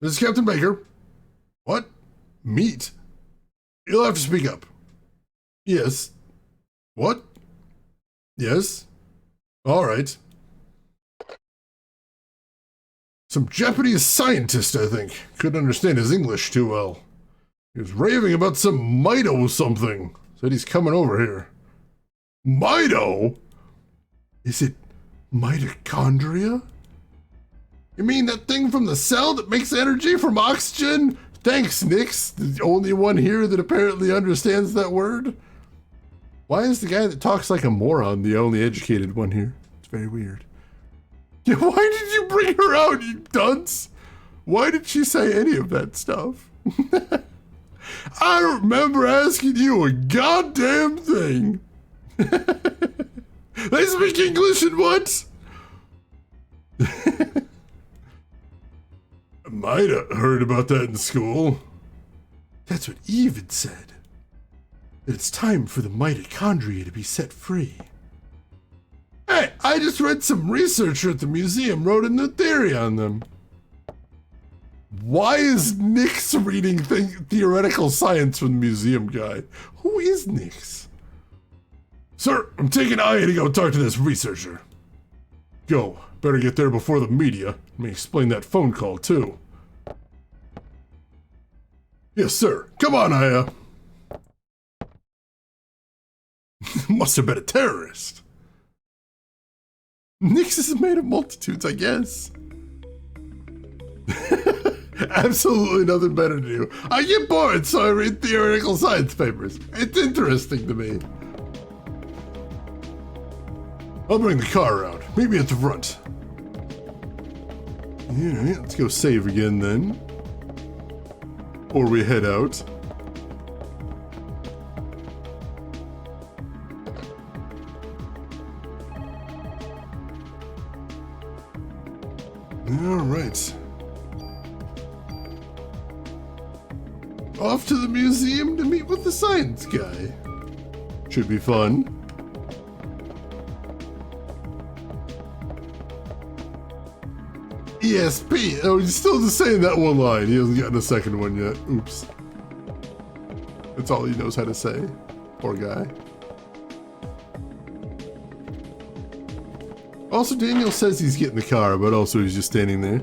This is Captain Baker. What? Meat? You'll have to speak up. Yes. What? Yes. All right. Some Japanese scientist, I think. Couldn't understand his English too well. He was raving about some Mito something. Said he's coming over here. Mito? Is it mitochondria? You mean that thing from the cell that makes energy from oxygen? Thanks, Nix, the only one here that apparently understands that word. Why is the guy that talks like a moron the only educated one here? It's very weird. Yeah, why did you bring her out, you dunce? Why did she say any of that stuff? I don't remember asking you a goddamn thing. They speak English and what? I might have heard about that in school. That's what Eve had said. That it's time for the mitochondria to be set free. Hey, I just read some researcher at the museum wrote a new theory on them. Why is Nix reading theoretical science from the museum guy? Who is Nix? Sir, I'm taking Aya to go talk to this researcher. Go. Better get there before the media. Let me explain that phone call, too. Yes, sir. Come on, Aya. Must have been a terrorist. Nix is made of multitudes, I guess. Absolutely nothing better to do. I get bored, so I read theoretical science papers. It's interesting to me. I'll bring the car around. Meet me at the front. Alright, let's go save again then. Or we head out. Alright. Off to the museum to meet with the science guy. Should be fun. ESP. Oh, he's still just saying that one line. He hasn't gotten a second one yet. Oops. That's all he knows how to say. Poor guy. Also, Daniel says he's getting the car, but also he's just standing there.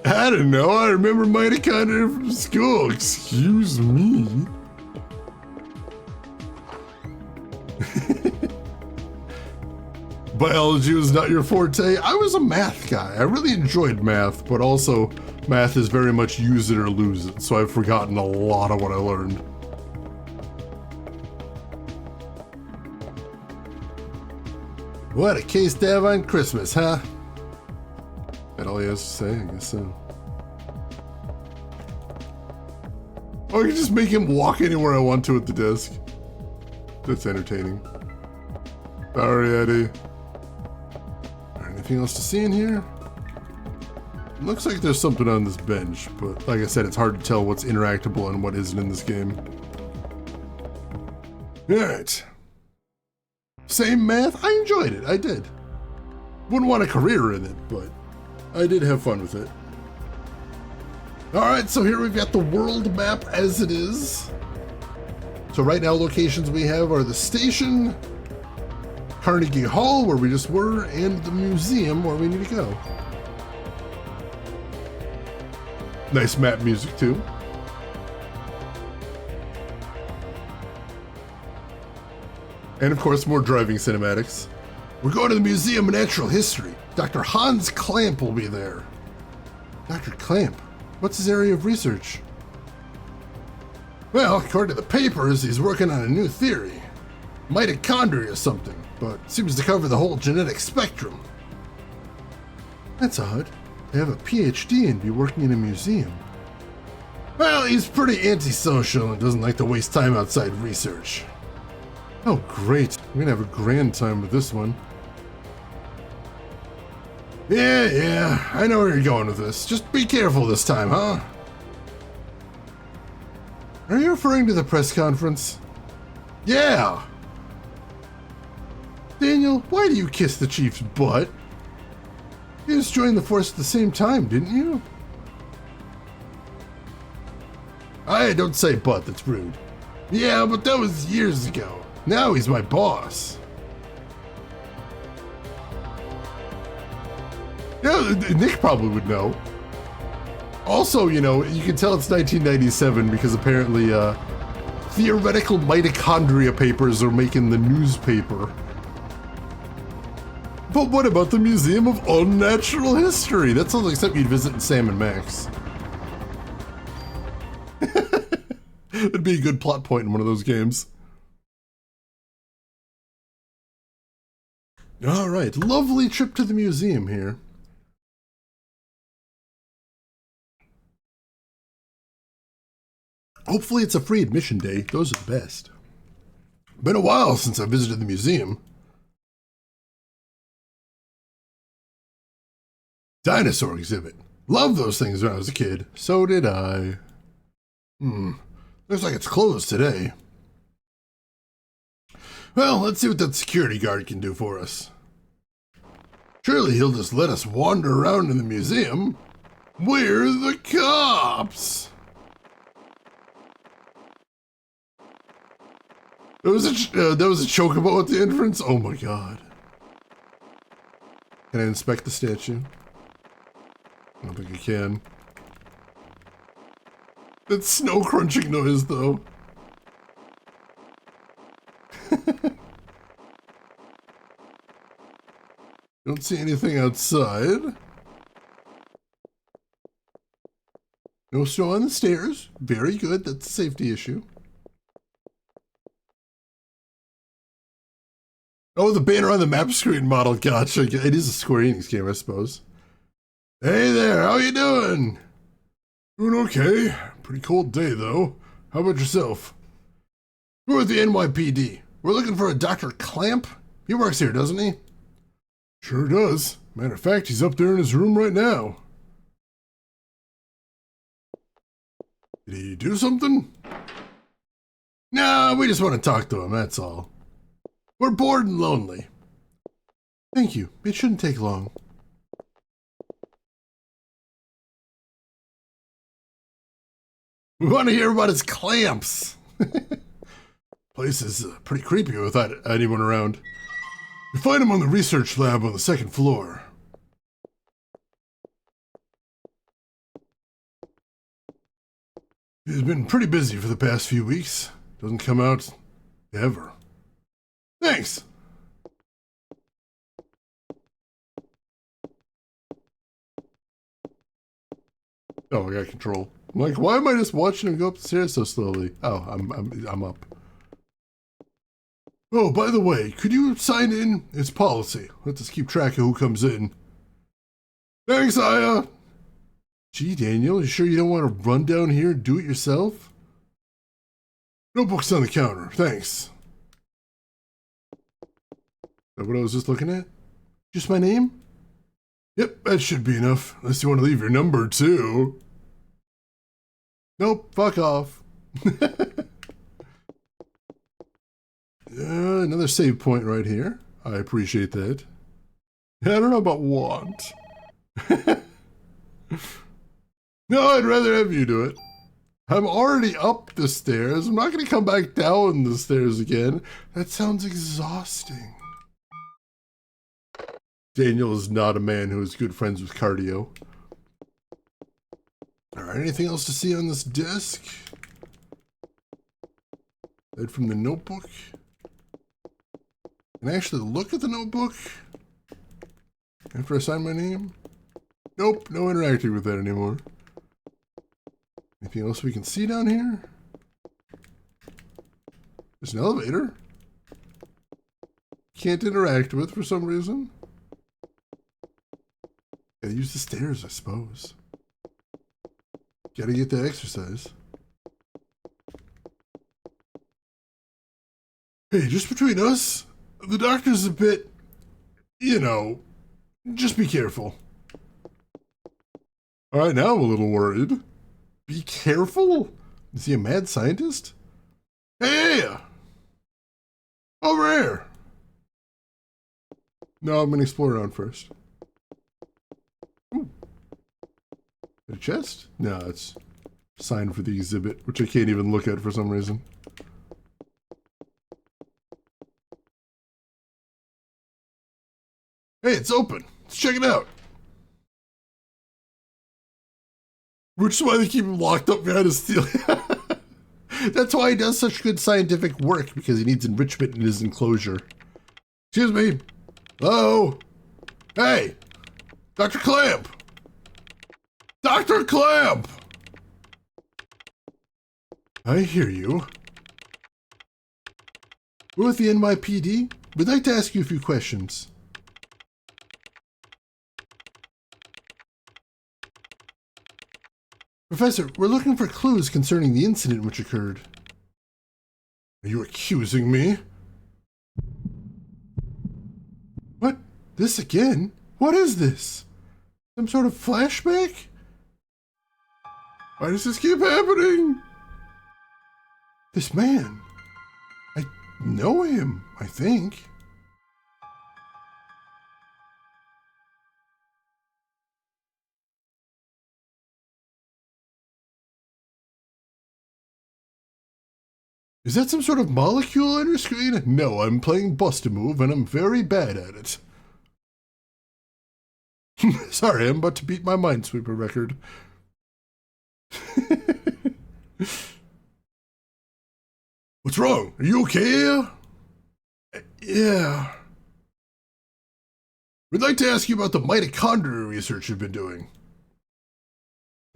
I don't know. I remember mitochondria from school. Excuse me. Biology was not your forte. I was a math guy. I really enjoyed math, but also math is very much use it or lose it, so I've forgotten a lot of what I learned. What a case to have on Christmas, huh? That all he has to say? I guess so. Or I can just make him walk anywhere I want to at the desk. That's entertaining. Sorry, Eddie. Anything else to see in here? Looks like there's something on this bench, but like I said, it's hard to tell what's interactable and what isn't in this game. Alright. Same math? I enjoyed it. I did. Wouldn't want a career in it, but I did have fun with it. Alright, so here we've got the world map as it is. So right now locations we have are the station, Carnegie Hall, where we just were, and the museum, where we need to go. Nice map music, too. And of course, more driving cinematics. We're going to the Museum of Natural History. Dr. Hans Klamp will be there. Dr. Klamp? What's his area of research? Well, according to the papers, he's working on a new theory. Mitochondria or something, but seems to cover the whole genetic spectrum. That's odd. To have a PhD and be working in a museum. Well, he's pretty antisocial and doesn't like to waste time outside research. Oh, great. We're gonna have a grand time with this one. Yeah, I know where you're going with this. Just be careful this time, huh? Are you referring to the press conference? Yeah! Daniel, why do you kiss the chief's butt? You just joined the force at the same time, didn't you? I don't say butt, that's rude. Yeah, but that was years ago. Now he's my boss. Yeah, Nick probably would know. Also, you know, you can tell it's 1997 because apparently theoretical mitochondria papers are making the newspaper. But what about the Museum of Unnatural History? That sounds like something you'd visit in Sam and Max. It'd be a good plot point in one of those games. All right, lovely trip to the museum here. Hopefully it's a free admission day. Those are the best. Been a while since I visited the museum. Dinosaur exhibit. Loved those things when I was a kid. So did I. Looks like it's closed today. Well, let's see what that security guard can do for us. Surely he'll just let us wander around in the museum. We're the cops! There was a chocobo at the entrance? Oh my god. Can I inspect the statue? I don't think I can. That snow crunching noise, though. Don't see anything outside. No snow on the stairs. Very good. That's a safety issue. Oh, the banner on the map screen model. Gotcha. It is a Square Enix game, I suppose. Hey there, how you doing? Doing okay. Pretty cold day, though. How about yourself? We're with the NYPD. We're looking for a Dr. Clamp. He works here, doesn't he? Sure does. Matter of fact, he's up there in his room right now. Did he do something? Nah, we just want to talk to him, that's all. We're bored and lonely. Thank you. It shouldn't take long. We want to hear about his clamps. Place is pretty creepy without anyone around. You find him on the research lab on the second floor. He's been pretty busy for the past few weeks. Doesn't come out ever. Thanks. Oh, I got control. I'm like, why am I just watching him go up the stairs so slowly? Oh, I'm up. Oh, by the way, could you sign in? It's policy. Let us keep track of who comes in. Thanks, Aya. Gee, Daniel, you sure you don't want to run down here and do it yourself? Notebook's on the counter. Thanks. Is that what I was just looking at? Just my name? Yep, that should be enough. Unless you want to leave your number, too. Nope, fuck off. Another save point right here. I appreciate that. I don't know about want. No, I'd rather have you do it. I'm already up the stairs. I'm not going to come back down the stairs again. That sounds exhausting. Daniel is not a man who is good friends with cardio. Alright, anything else to see on this desk? Aside from the notebook? Can I actually look at the notebook after I sign my name? Nope, no interacting with that anymore. Anything else we can see down here? There's an elevator. Can't interact with for some reason. Gotta use the stairs, I suppose. Gotta get that exercise. Hey, just between us, the doctor's a bit, you know, just be careful. Alright, now I'm a little worried. Be careful? Is he a mad scientist? Hey! Over here! No, I'm gonna explore around first. Ooh. A chest? No, it's signed for the exhibit, which I can't even look at for some reason. Hey, it's open. Let's check it out. Which is why they keep him locked up behind a steel. That's why he does such good scientific work, because he needs enrichment in his enclosure. Excuse me. Hello? Hey! Dr. Clamp! Dr. Clamp! I hear you. We're with the NYPD. We'd like to ask you a few questions. Professor, we're looking for clues concerning the incident which occurred. Are you accusing me? What? This again? What is this? Some sort of flashback? Why does this keep happening? This man. I know him, I think. Is that some sort of molecule on your screen? No, I'm playing Bust-A-Move and I'm very bad at it. Sorry, I'm about to beat my Minesweeper record. What's wrong? Are you okay? Yeah. We'd like to ask you about the mitochondria research you've been doing.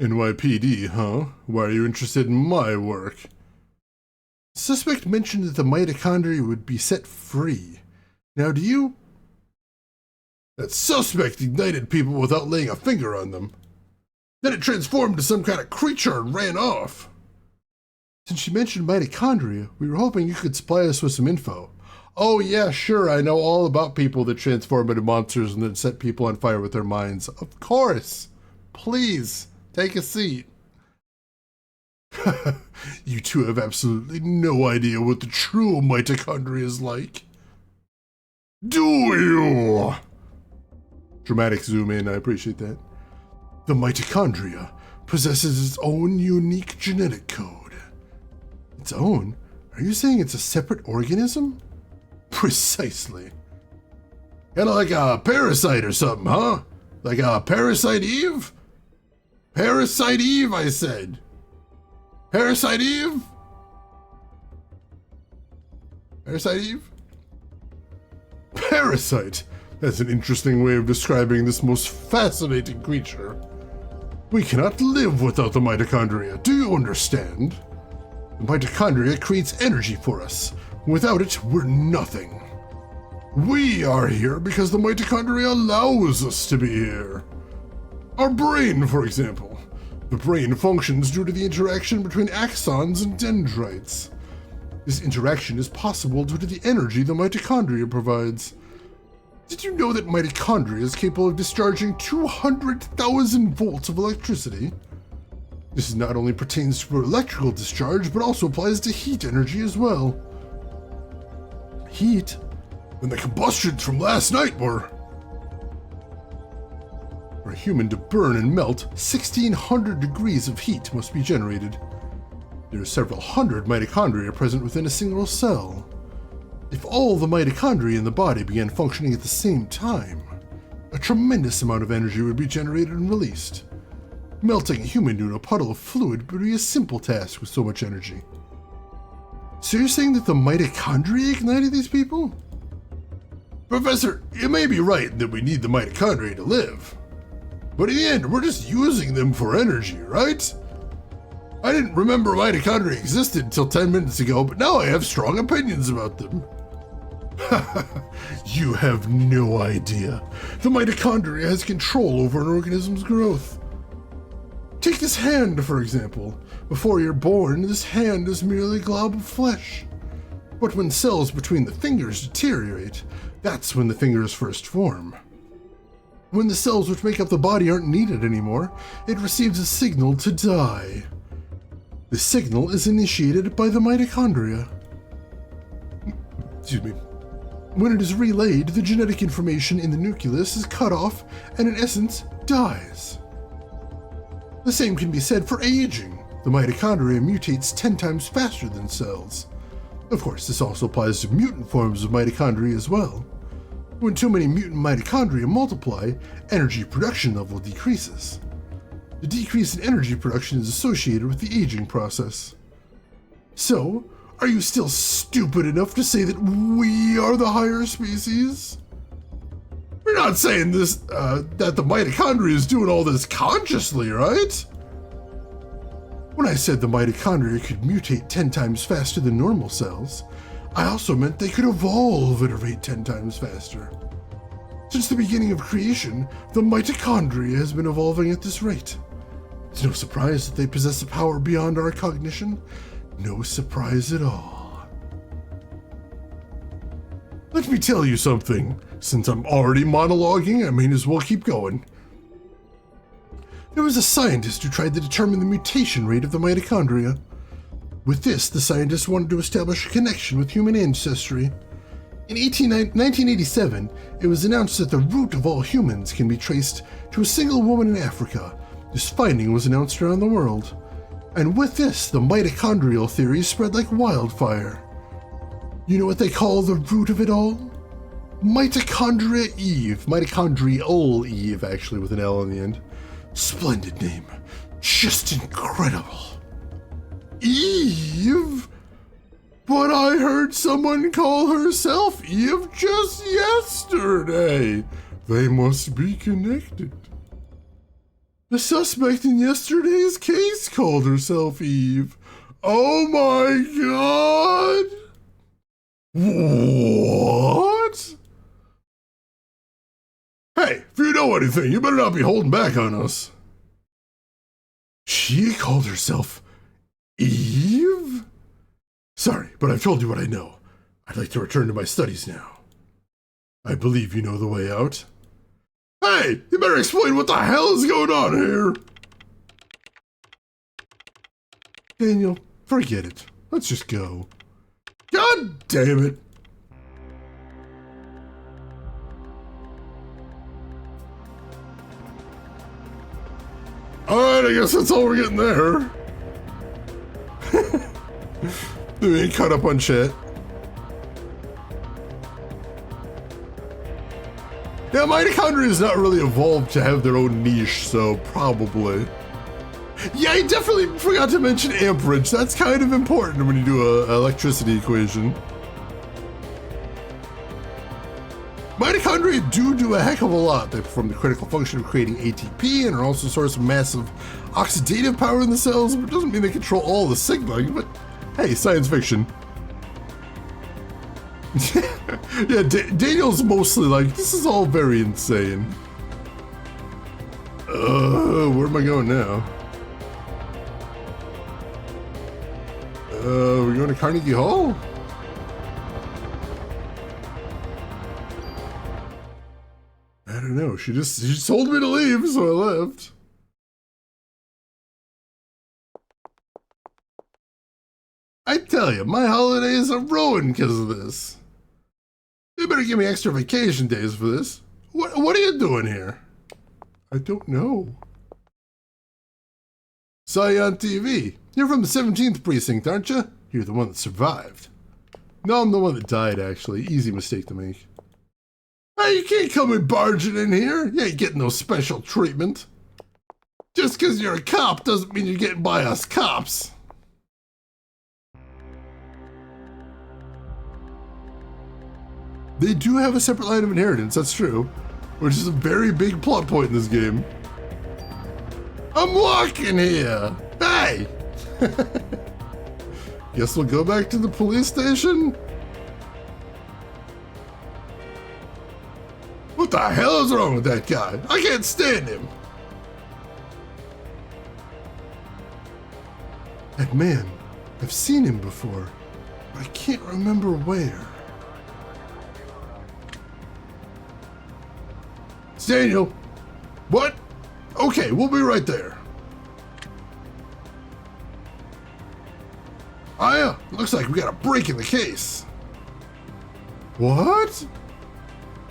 NYPD, huh? Why are you interested in my work? The suspect mentioned that the mitochondria would be set free. Now, do you... That suspect ignited people without laying a finger on them. Then it transformed to some kind of creature and ran off. Since you mentioned mitochondria, we were hoping you could supply us with some info. Oh yeah, sure, I know all about people that transform into monsters and then set people on fire with their minds. Of course. Please, take a seat. You two have absolutely no idea what the true mitochondria is like. Do you? Dramatic zoom in, I appreciate that. The mitochondria possesses its own unique genetic code. Its own? Are you saying it's a separate organism? Precisely. Kinda like a parasite or something, huh? Like a Parasite Eve? Parasite Eve, I said. Parasite Eve? Parasite Eve? Parasite! That's an interesting way of describing this most fascinating creature. We cannot live without the mitochondria, do you understand? The mitochondria creates energy for us. Without it, we're nothing. We are here because the mitochondria allows us to be here. Our brain, for example. The brain functions due to the interaction between axons and dendrites. This interaction is possible due to the energy the mitochondria provides. Did you know that mitochondria is capable of discharging 200,000 volts of electricity? This not only pertains to electrical discharge, but also applies to heat energy as well. Heat? When the combustions from last night were... For a human to burn and melt, 1,600 degrees of heat must be generated. There are several hundred mitochondria present within a single cell. If all the mitochondria in the body began functioning at the same time, a tremendous amount of energy would be generated and released. Melting a human into a puddle of fluid would be a simple task with so much energy. So you're saying that the mitochondria ignited these people? Professor, you may be right that we need the mitochondria to live. But in the end, we're just using them for energy, right? I didn't remember mitochondria existed until 10 minutes ago, but now I have strong opinions about them. You have no idea. The mitochondria has control over an organism's growth. Take this hand, for example. Before you're born, this hand is merely a glob of flesh. But when cells between the fingers deteriorate, that's when the fingers first form. When the cells which make up the body aren't needed anymore, it receives a signal to die. The signal is initiated by the mitochondria. Excuse me. When it is relayed, the genetic information in the nucleus is cut off and in essence dies. The same can be said for aging. The mitochondria mutates 10 times faster than cells. Of course, this also applies to mutant forms of mitochondria as well. When too many mutant mitochondria multiply, energy production level decreases. The decrease in energy production is associated with the aging process. So, are you still stupid enough to say that we are the higher species? We're not saying this, that the mitochondria is doing all this consciously, right? When I said the mitochondria could mutate 10 times faster than normal cells, I also meant they could evolve at a rate 10 times faster. Since the beginning of creation, the mitochondria has been evolving at this rate. It's no surprise that they possess a power beyond our cognition. No surprise at all. Let me tell you something. Since I'm already monologuing, I may as well keep going. There was a scientist who tried to determine the mutation rate of the mitochondria. With this, the scientist wanted to establish a connection with human ancestry. In 1987, it was announced that the root of all humans can be traced to a single woman in Africa. This finding was announced around the world. And with this, the mitochondrial theory spread like wildfire. You know what they call the root of it all? Mitochondria Eve. Mitochondrial Eve, actually, with an L on the end. Splendid name. Just incredible. Eve? But I heard someone call herself Eve just yesterday. They must be connected. The suspect in yesterday's case called herself Eve. Oh my god! What? Hey, if you know anything, you better not be holding back on us. She called herself Eve? Sorry, but I've told you what I know. I'd like to return to my studies now. I believe you know the way out. Hey, you better explain what the hell is going on here. Daniel, forget it. Let's just go. God damn it. Alright, I guess that's all we're getting there. We ain't caught up on shit. Yeah, mitochondria is not really evolved to have their own niche, so probably. Yeah, I definitely forgot to mention amperage. That's kind of important when you do an electricity equation. Mitochondria do a heck of a lot. They perform the critical function of creating ATP and are also a source of massive oxidative power in the cells, but it doesn't mean they control all the signaling, but hey, science fiction. Yeah, Daniel's mostly like, this is all very insane. Where am I going now? We're going to Carnegie Hall? I don't know, she just told me to leave, so I left. I tell you, my holidays are ruined because of this. They better give me extra vacation days for this. What are you doing here? I don't know. Saw you on TV. You're from the 17th precinct, aren't you? You're the one that survived. No, I'm the one that died, actually. Easy mistake to make. Hey, you can't come in barging in here. You ain't getting no special treatment. Just because you're a cop doesn't mean you're getting by us cops. They do have a separate line of inheritance, that's true. Which is a very big plot point in this game. I'm walking here! Hey! Guess we'll go back to the police station? What the hell is wrong with that guy? I can't stand him! That man, I've seen him before, but I can't remember where. Daniel, what? Okay, we'll be right there. Oh yeah, looks like we got a break in the case. What?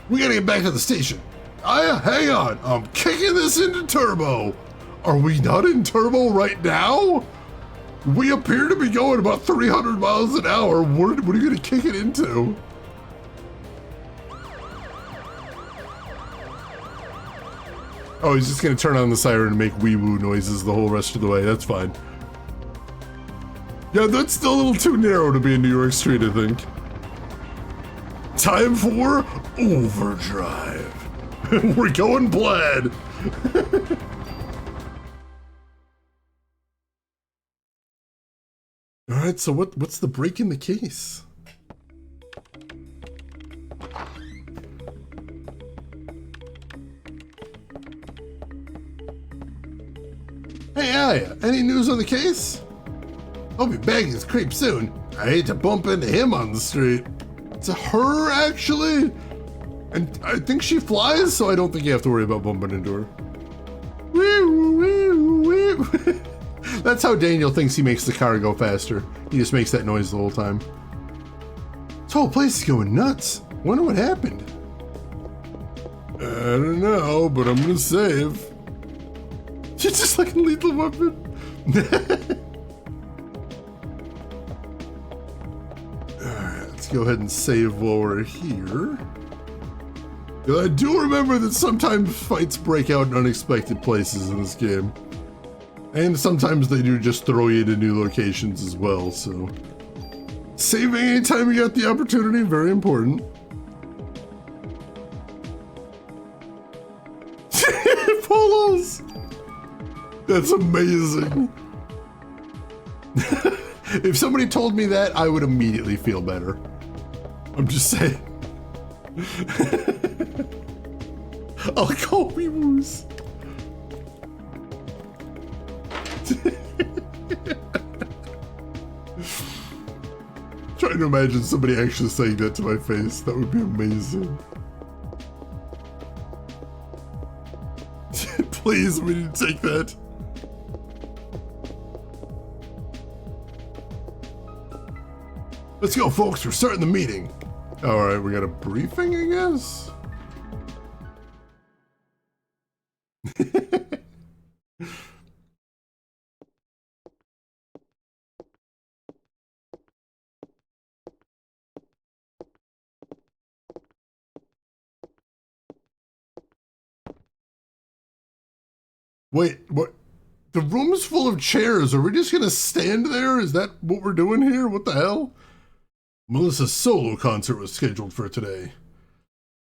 We gotta get back to the station. Oh yeah, hang on, I'm kicking this into turbo. Are we not in turbo right now? We appear to be going about 300 miles an hour. What are you gonna kick it into? Oh, he's just gonna turn on the siren and make wee-woo noises the whole rest of the way. That's fine. Yeah, that's still a little too narrow to be in New York Street, I think. Time for overdrive. We're going plaid. All right, so what's the break in the case? Hey, Aya, any news on the case? I'll be bagging his creep soon. I hate to bump into him on the street. It's a her, actually. And I think she flies, so I don't think you have to worry about bumping into her. Wee, wee, wee. That's how Daniel thinks he makes the car go faster. He just makes that noise the whole time. This whole place is going nuts. Wonder what happened. I don't know, but I'm gonna save. She's just like a lethal weapon. Alright, let's go ahead and save while we're here. I do remember that sometimes fights break out in unexpected places in this game. And sometimes they do just throw you to new locations as well, so... Saving anytime you got the opportunity, very important. Polos! That's amazing. If somebody told me that, I would immediately feel better. I'm just saying. I'll call me Moose. Trying to imagine somebody actually saying that to my face. That would be amazing. Please, we need to take that. Let's go, folks. We're starting the meeting. All right, we got a briefing, I guess? Wait, what? The room's full of chairs. Are we just gonna stand there? Is that what we're doing here? What the hell? Melissa's solo concert was scheduled for today.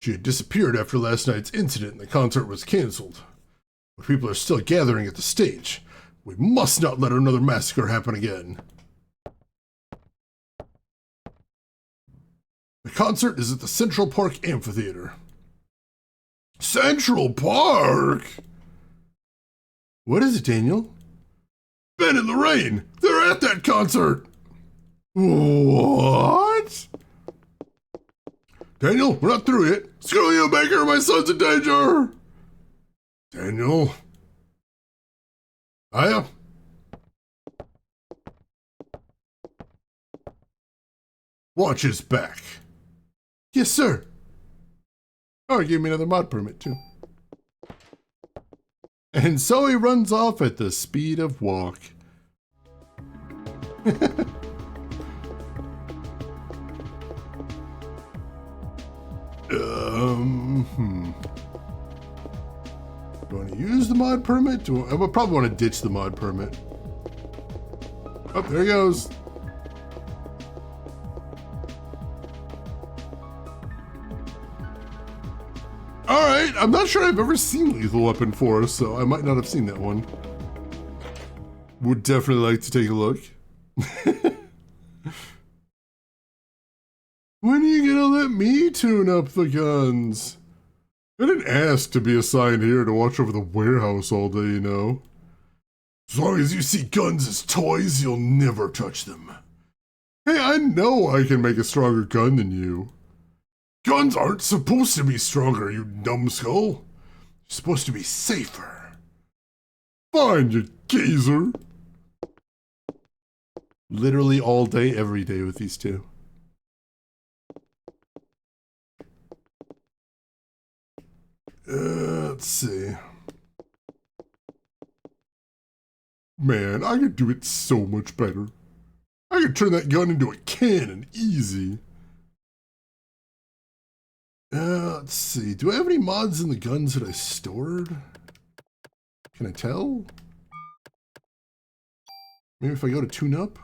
She had disappeared after last night's incident and the concert was canceled. But people are still gathering at the stage. We must not let another massacre happen again. The concert is at the Central Park Amphitheater. Central Park? What is it, Daniel? Ben and Lorraine! They're at that concert! What? Daniel, we're not through yet. Screw you, Baker! My son's in danger! Daniel? Aya? Watch his back. Yes, sir. Oh, he gave me another mod permit, too. And so he runs off at the speed of walk. Do I want to use the mod permit? I would probably want to ditch the mod permit. Oh, there he goes. Alright, I'm not sure I've ever seen Lethal Weapon 4, so I might not have seen that one. Would definitely like to take a look. When are you gonna let me tune up the guns? I didn't ask to be assigned here to watch over the warehouse all day, you know. As long as you see guns as toys, you'll never touch them. Hey, I know I can make a stronger gun than you. Guns aren't supposed to be stronger, you numbskull. You're supposed to be safer. Fine, you geezer. Literally all day, every day with these two. Let's see. Man, I could do it so much better. I could turn that gun into a cannon, easy. Let's see. Do I have any mods in the guns that I stored? Can I tell? Maybe if I go to tune up?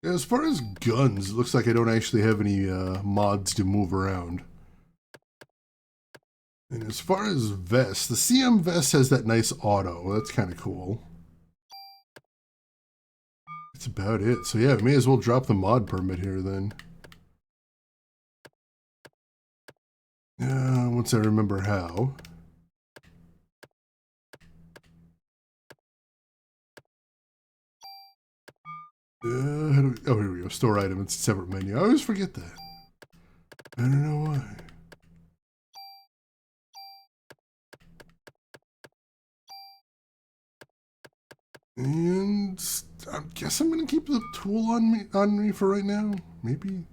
As far as guns, it looks like I don't actually have any mods to move around. And as far as vests, the CM vest has that nice auto. That's kind of cool. That's about it. So yeah, may as well drop the mod permit here then. Once I remember how. Oh, here we go. Store item. It's a separate menu. I always forget that. I don't know why. And I guess I'm gonna keep the tool on me for right now. Maybe.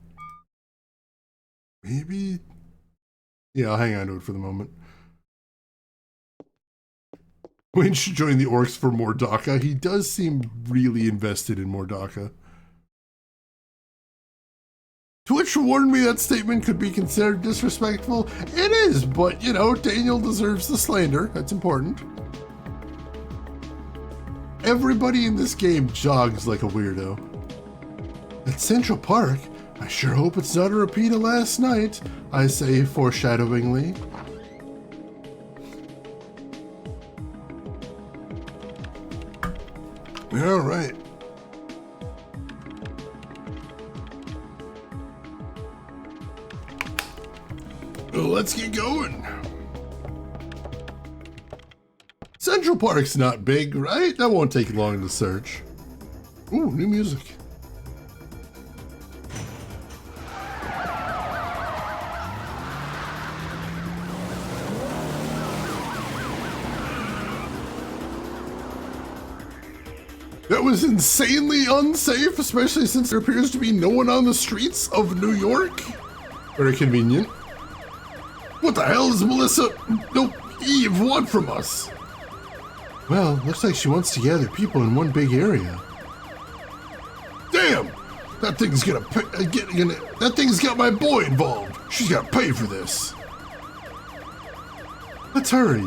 Yeah, I'll hang on to it for the moment. Wayne should join the orcs for Mordaka. He does seem really invested in Mordaka. Twitch warned me that statement could be considered disrespectful. It is, but you know, Daniel deserves the slander. That's important. Everybody in this game jogs like a weirdo. At Central Park, I sure hope it's not a repeat of last night, I say foreshadowingly. All right. Well, let's get going. Central Park's not big, right? That won't take long to search. Ooh, new music. That was insanely unsafe, especially since there appears to be no one on the streets of New York. Very convenient. What the hell does Eve want from us? Well, looks like she wants to gather people in one big area. Damn! That thing's that thing's got my boy involved. She's gotta pay for this. Let's hurry.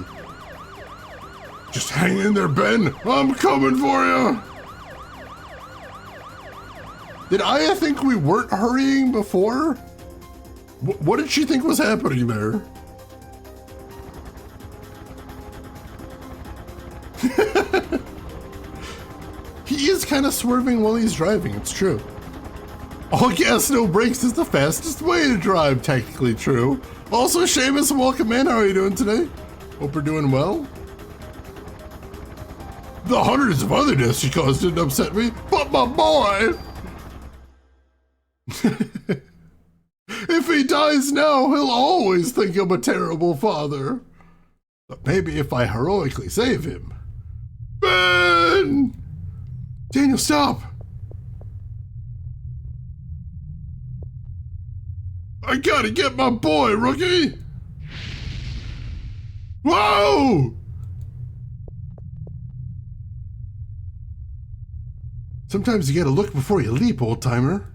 Just hang in there, Ben. I'm coming for you. Did I think we weren't hurrying before? What did she think was happening there? He is kind of swerving while he's driving, it's true. All gas, no brakes is the fastest way to drive, technically true. Also, Seamus, welcome in. How are you doing today? Hope you're doing well. The hundreds of other deaths she caused didn't upset me, but my boy! If he dies now, he'll always think I'm a terrible father. But maybe if I heroically save him. Ben! Daniel, stop! I gotta get my boy, rookie! Whoa! Sometimes you gotta look before you leap, old-timer.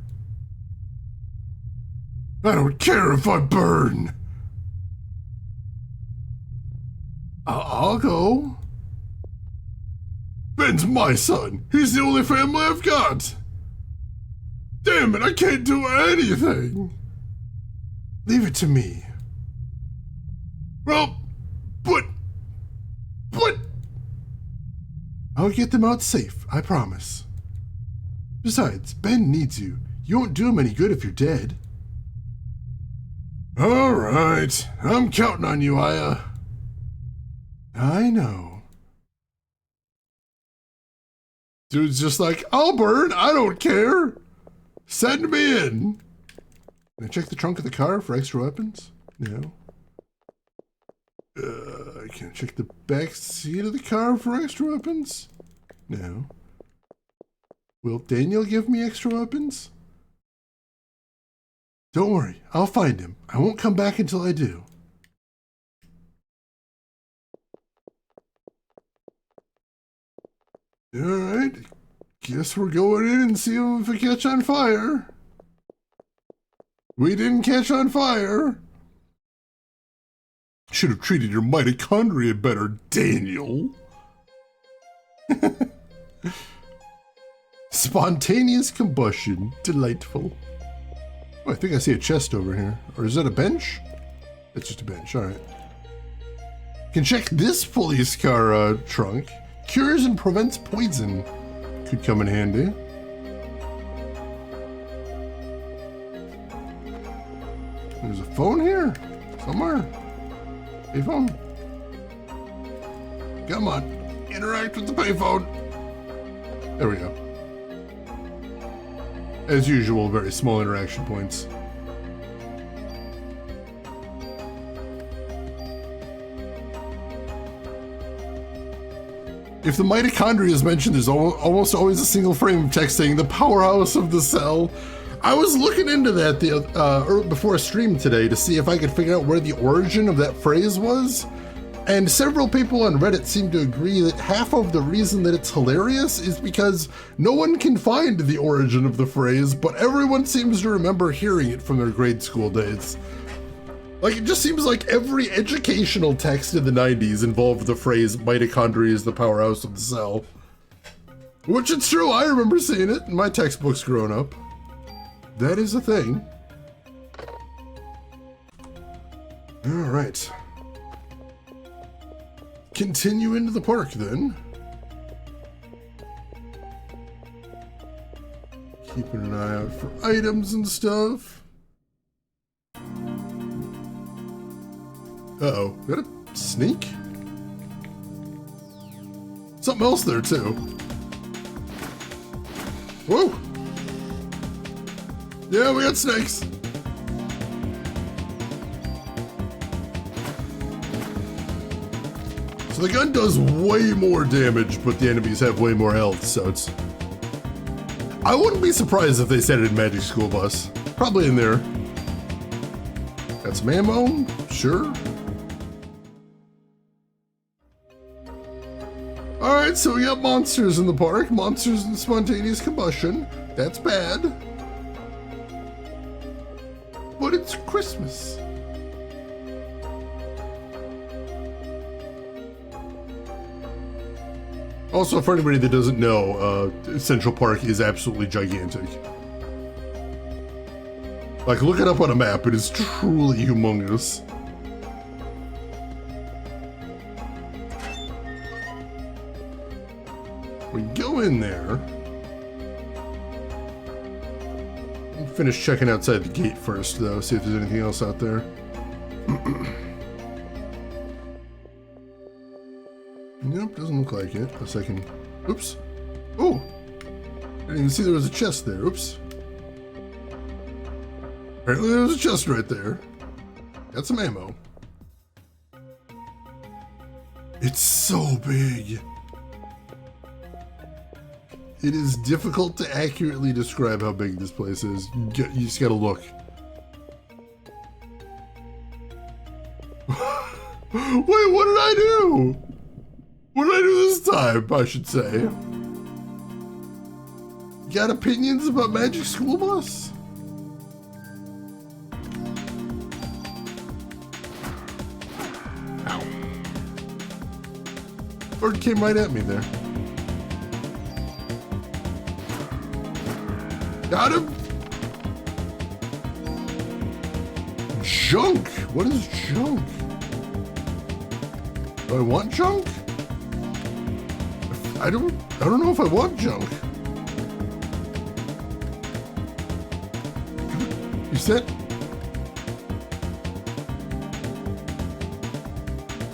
I don't care if I burn. I'll go. Ben's my son. He's the only family I've got. Damn it, I can't do anything. Leave it to me. Well, but... I'll get them out safe, I promise. Besides, Ben needs you. You won't do him any good if you're dead. All right, I'm counting on you, Aya. I know. Dude's just like, I'll burn, I don't care. Send me in. Can I check the trunk of the car for extra weapons? No. Can I check the back seat of the car for extra weapons? No. Will Daniel give me extra weapons? Don't worry, I'll find him. I won't come back until I do. Alright, guess we're going in and see if we catch on fire. We didn't catch on fire. Should have treated your mitochondria better, Daniel. Spontaneous combustion. Delightful. Oh, I think I see a chest over here. Or is that a bench? It's just a bench, alright. Can check this police car trunk. Cures and prevents poison. Could come in handy. There's a phone here. Somewhere. Payphone. Come on. Interact with the payphone. There we go. As usual, very small interaction points. If the mitochondria is mentioned, there's almost always a single frame of text saying the powerhouse of the cell. I was looking into that before a stream today to see if I could figure out where the origin of that phrase was. And several people on Reddit seem to agree that half of the reason that it's hilarious is because no one can find the origin of the phrase, but everyone seems to remember hearing it from their grade school days. Like, it just seems like every educational text in the 90s involved the phrase, mitochondria is the powerhouse of the cell. Which it's true, I remember seeing it in my textbooks growing up. That is a thing. Alright. Continue into the park then. Keeping an eye out for items and stuff. Uh-oh, got a sneak? Something else there too. Whoa! Yeah, we got snakes. So the gun does way more damage, but the enemies have way more health, so it's... I wouldn't be surprised if they said it in Magic School Bus. Probably in there. Got some ammo? Sure. Alright, so we got monsters in the park. Monsters and spontaneous combustion. That's bad. But it's Christmas. Also, for anybody that doesn't know, Central Park is absolutely gigantic. Like, look it up on a map. It is truly humongous. We go in there. Finish checking outside the gate first, though. See if there's anything else out there. Nope, doesn't look like it. A second. Oops. Oh! Didn't even see there was a chest there. Oops. Apparently there was a chest right there. Got some ammo. It's so big. It is difficult to accurately describe how big this place is. You just gotta look. Wait, what did I do? What did I do this time, I should say? You got opinions about Magic School Bus? Ow. Bird came right at me there. Got him! Junk! What is junk? Do I want junk? I don't know if I want junk. You said?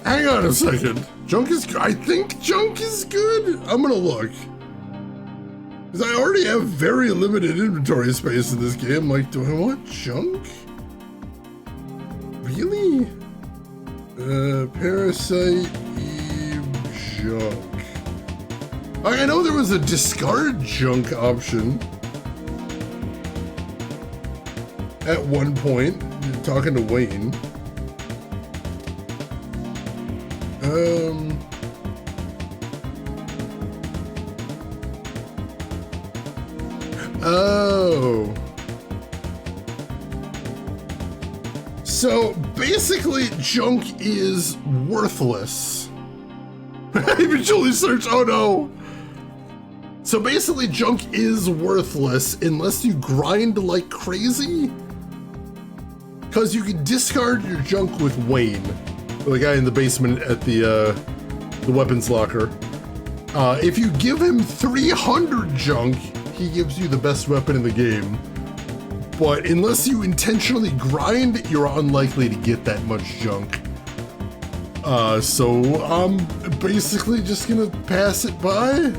Hang on a second. Junk is good. I think junk is good. I'm gonna look. Because I already have very limited inventory space in this game. Like, do I want junk? Really? Parasite Eve junk. I know there was a discard junk option at one point, talking to Wayne. Oh. So basically, junk is worthless. I eventually search. Oh no. So basically, junk is worthless unless you grind like crazy. Because you can discard your junk with Wayne, the guy in the basement at the weapons locker. If you give him 300 junk, he gives you the best weapon in the game. But unless you intentionally grind, you're unlikely to get that much junk. So I'm basically just gonna pass it by.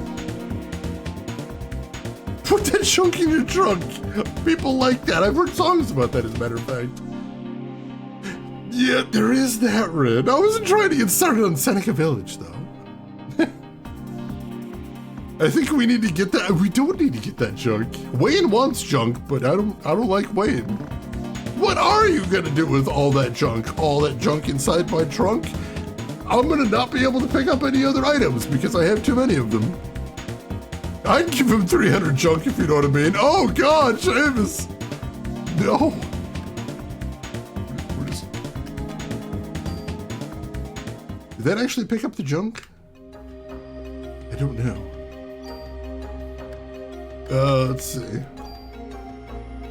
Put that junk in your trunk. People like that. I've heard songs about that, as a matter of fact. Yeah, there is that, Red. I wasn't trying to get started on Seneca Village, though. I think we need to get that. We don't need to get that junk. Wayne wants junk, but I don't like Wayne. What are you gonna do with all that junk? All that junk inside my trunk? I'm gonna not be able to pick up any other items because I have too many of them. I'd give him 300 junk if you know what I mean. Oh God, Seamus! No. Did that actually pick up the junk? I don't know. Let's see.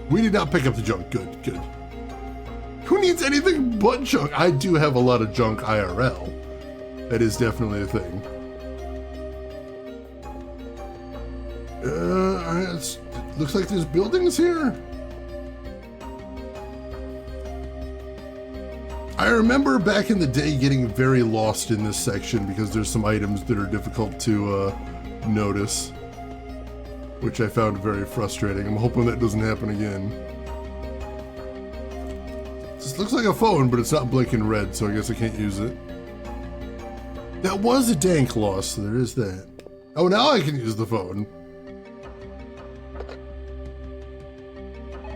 We did not pick up the junk. Good, good. Who needs anything but junk? I do have a lot of junk IRL. That is definitely a thing. It looks like there's buildings here. I remember back in the day getting very lost in this section because there's some items that are difficult to notice, which I found very frustrating. I'm hoping that doesn't happen again. This looks like a phone, but it's not blinking red, so I guess I can't use it. That was a dank loss, so there is that. Oh, now I can use the phone.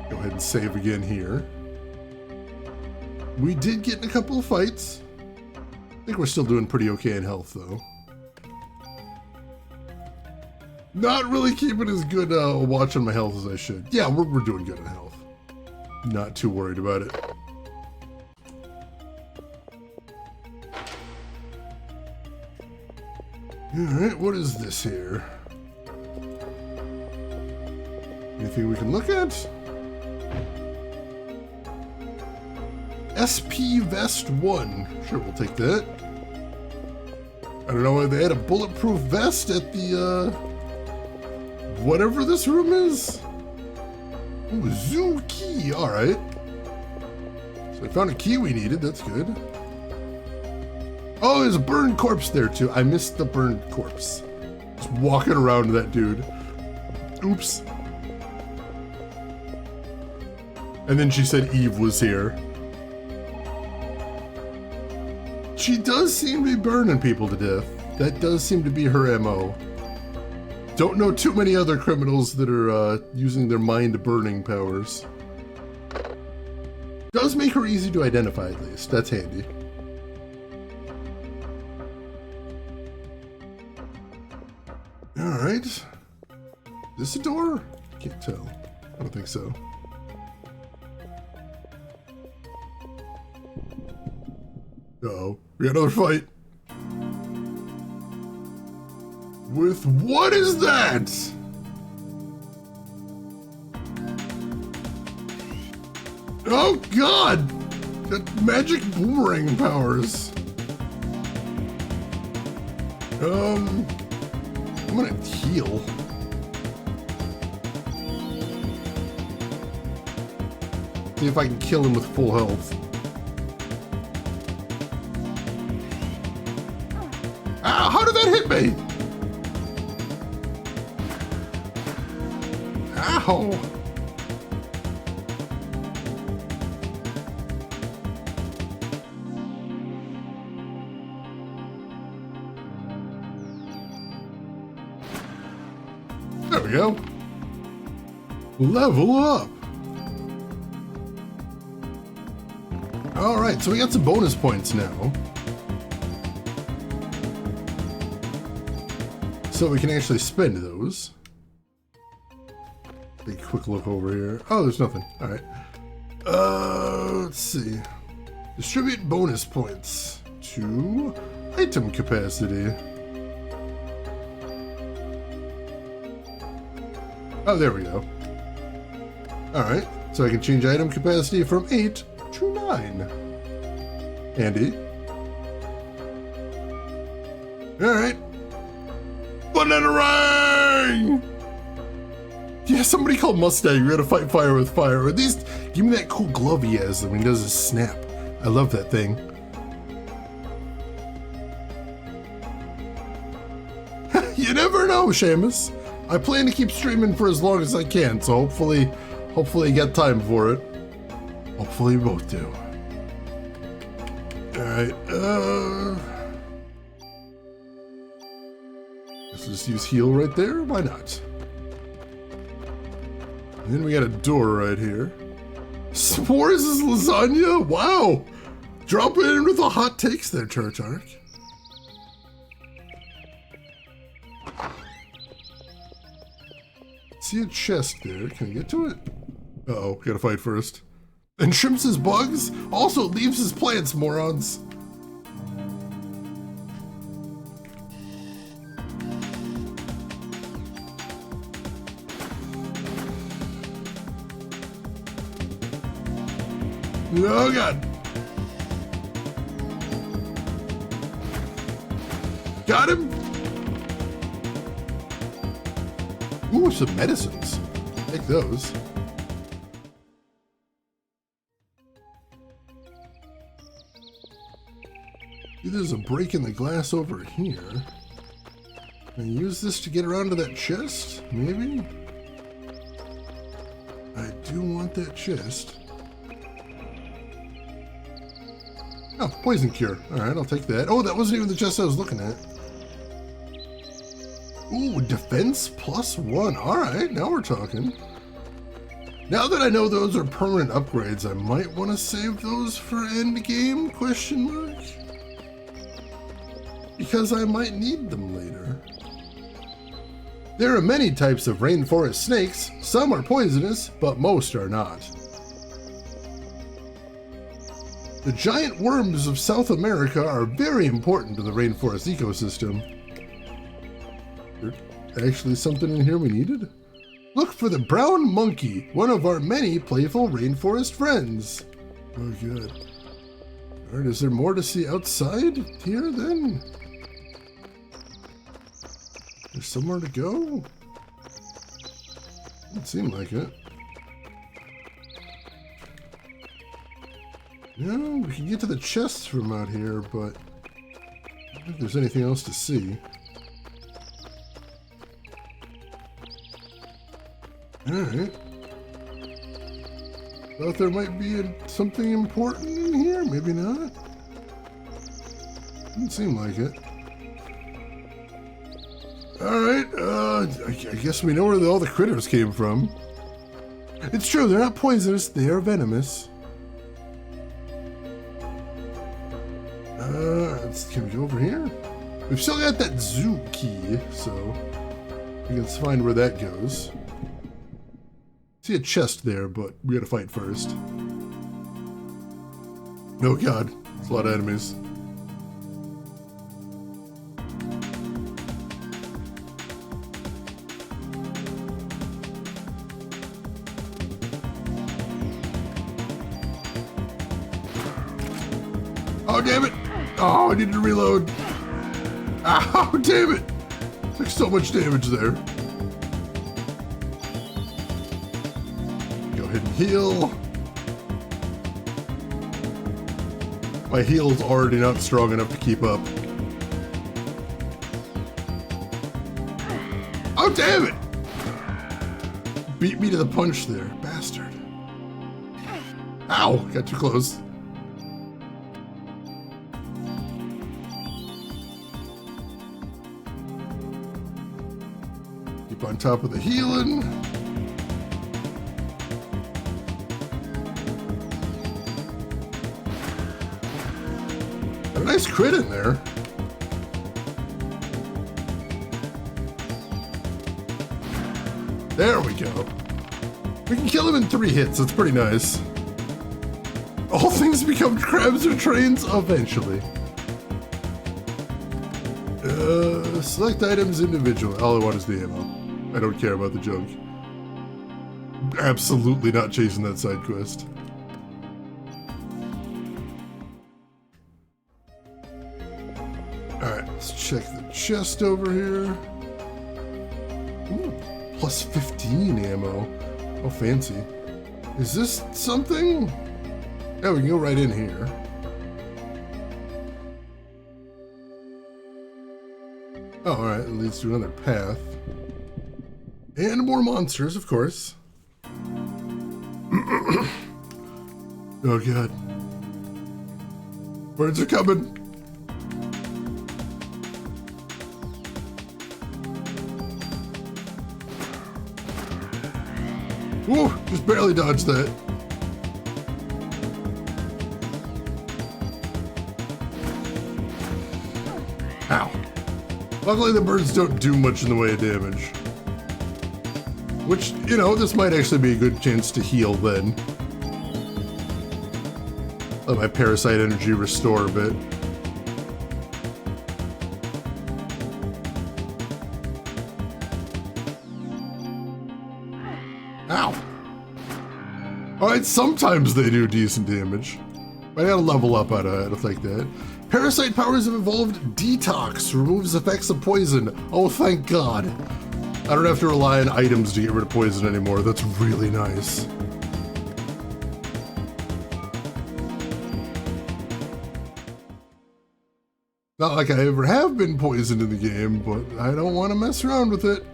Go ahead and save again here. We did get in a couple of fights. I think we're still doing pretty okay in health, though. Not really keeping as good a watch on my health as I should. Yeah, we're doing good in health. Not too worried about it. Alright, what is this here? Anything we can look at? SP Vest 1. Sure, we'll take that. I don't know why they had a bulletproof vest at the, whatever this room is. Ooh, zoo key, alright. So I found a key we needed, that's good. Oh, there's a burned corpse there too. I missed the burned corpse. Just walking around that dude. Oops. And then she said Eve was here. She does seem to be burning people to death. That does seem to be her MO. Don't know too many other criminals that are using their mind-burning powers. Does make her easy to identify at least. That's handy. Alright. Is this a door? Can't tell. I don't think so. Uh-oh. We got another fight. With what is that? Oh God! That magic boomerang powers. I'm gonna heal. See if I can kill him with full health. Ah, how did that hit me? Ow! There we go. Level up. All right, so we got some bonus points now. So we can actually spend those. Take a quick look over here. Oh, there's nothing. All right. Let's see. Distribute bonus points to item capacity. Oh, there we go. Alright, so I can change item capacity from 8 to 9. Handy. Alright. Banana ring! Yeah, somebody called Mustang. We gotta fight fire with fire. Or at least give me that cool glove he has when he does his snap. I love that thing. You never know, Seamus. I plan to keep streaming for as long as I can, so hopefully I get time for it. Hopefully we both do. Alright, let's just use heal right there, why not? And then we got a door right here. S'mores is lasagna? Wow! Drop it in with the hot takes there, Tartark. See a chest there. Can I get to it? Uh-oh, gotta fight first. And shrimps his bugs? Also leaves his plants, morons. Oh god. Got him. Ooh, some medicines. Take those. There's a break in the glass over here. Can I use this to get around to that chest? Maybe? I do want that chest. Oh, poison cure. Alright, I'll take that. Oh, that wasn't even the chest I was looking at. Ooh, defense +1. Alright, now we're talking. Now that I know those are permanent upgrades, I might want to save those for endgame, question mark? Because I might need them later. There are many types of rainforest snakes. Some are poisonous, but most are not. The giant worms of South America are very important to the rainforest ecosystem. Actually something in here we needed? Look for the brown monkey, one of our many playful rainforest friends. Oh good. Alright, is there more to see outside here then? There's somewhere to go? Doesn't seem like it. No, we can get to the chests from out here, but I don't think there's anything else to see. Alright. Thought there might be something important in here, maybe not. Doesn't seem like it. Alright, I guess we know where all the critters came from. It's true, they're not poisonous, they are venomous. Can we go over here? We've still got that zoo key, so we can find where that goes. See a chest there, but we gotta fight first. Oh god, it's a lot of enemies. Oh damn it! Oh, I need to reload. Oh damn it! Took so much damage there. Go ahead and heal. My heal's already not strong enough to keep up. Oh damn it! Beat me to the punch there, bastard. Ow! Got too close. Keep on top of the healing. Got a nice crit in there. There we go. We can kill him in 3 hits. That's pretty nice. All things become crabs or trains eventually. Select items individually. All I want is the ammo. I don't care about the junk. Absolutely not chasing that side quest. Alright, let's check the chest over here. Ooh, plus 15 ammo. Oh, fancy. Is this something? Yeah, we can go right in here. Oh, alright, it leads to another path. And more monsters, of course. Oh, God. Birds are coming. Whoa, just barely dodged that. Ow. Luckily, the birds don't do much in the way of damage. Which, you know, this might actually be a good chance to heal then. Let my parasite energy restore a bit. Ow! Alright, sometimes they do decent damage. I gotta level up out of it like that. Parasite powers have evolved Detox, removes effects of poison. Oh, thank God. I don't have to rely on items to get rid of poison anymore. That's really nice. Not like I ever have been poisoned in the game, but I don't want to mess around with it.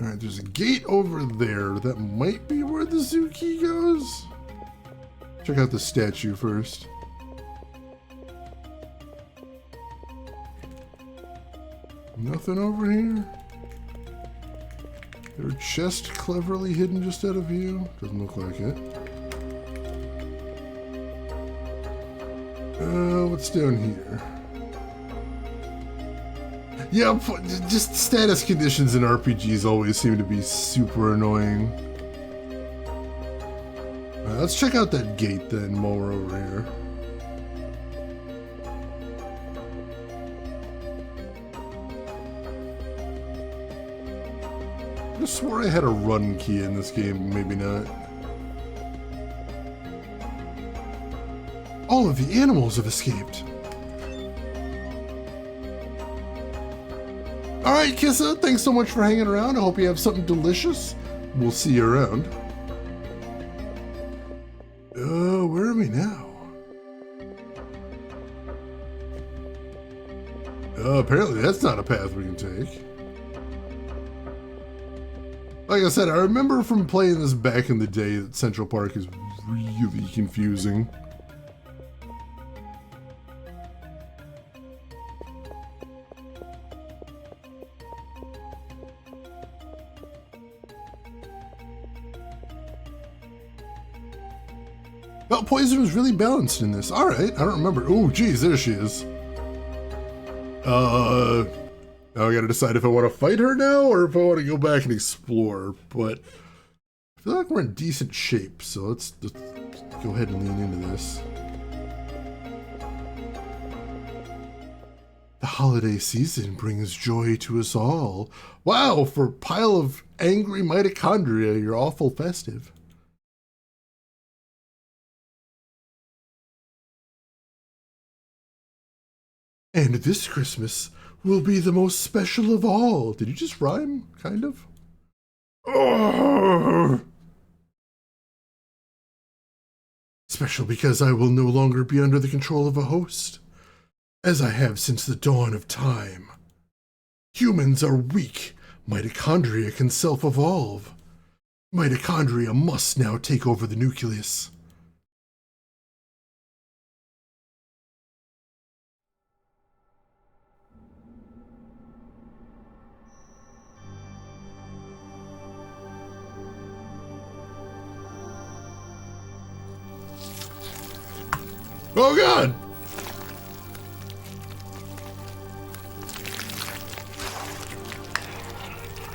Alright, there's a gate over there. That might be where the zoo key goes. Check out the statue first. Nothing over here? Their chest cleverly hidden just out of view? Doesn't look like it. What's down here? Yeah, just status conditions in RPGs always seem to be super annoying. Alright, let's check out that gate then while we're over here. I swore I had a run key in this game, maybe not. All of the animals have escaped. Alright, Kissa, thanks so much for hanging around. I hope you have something delicious. We'll see you around. Where are we now? Apparently that's not a path we can take. Like I said, I remember from playing this back in the day that Central Park is really confusing. Well, poison was really balanced in this. Alright, I don't remember. Oh, geez, there she is. Now I gotta decide if I want to fight her now or if I want to go back and explore, but I feel like we're in decent shape, so let's go ahead and lean into this. The holiday season brings joy to us all. Wow, for a pile of angry mitochondria, you're awful festive. And this Christmas will be the most special of all. Did you just rhyme, kind of? Oh. Special because I will no longer be under the control of a host, as I have since the dawn of time. Humans are weak. Mitochondria can self-evolve. Mitochondria must now take over the nucleus. Oh God!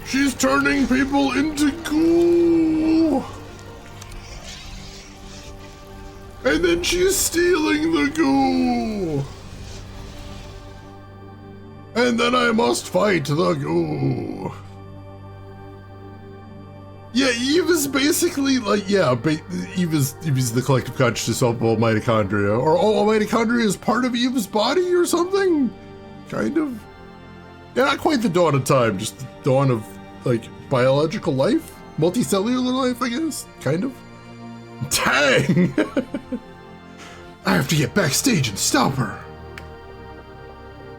She's turning people into goo! And then she's stealing the goo! And then I must fight the goo! Eve is basically like, yeah, Eve is the collective consciousness of all mitochondria, or all mitochondria is part of Eve's body or something, kind of. Yeah, not quite the dawn of time, just the dawn of like biological life, multicellular life, I guess, kind of. Dang! I have to get backstage and stop her.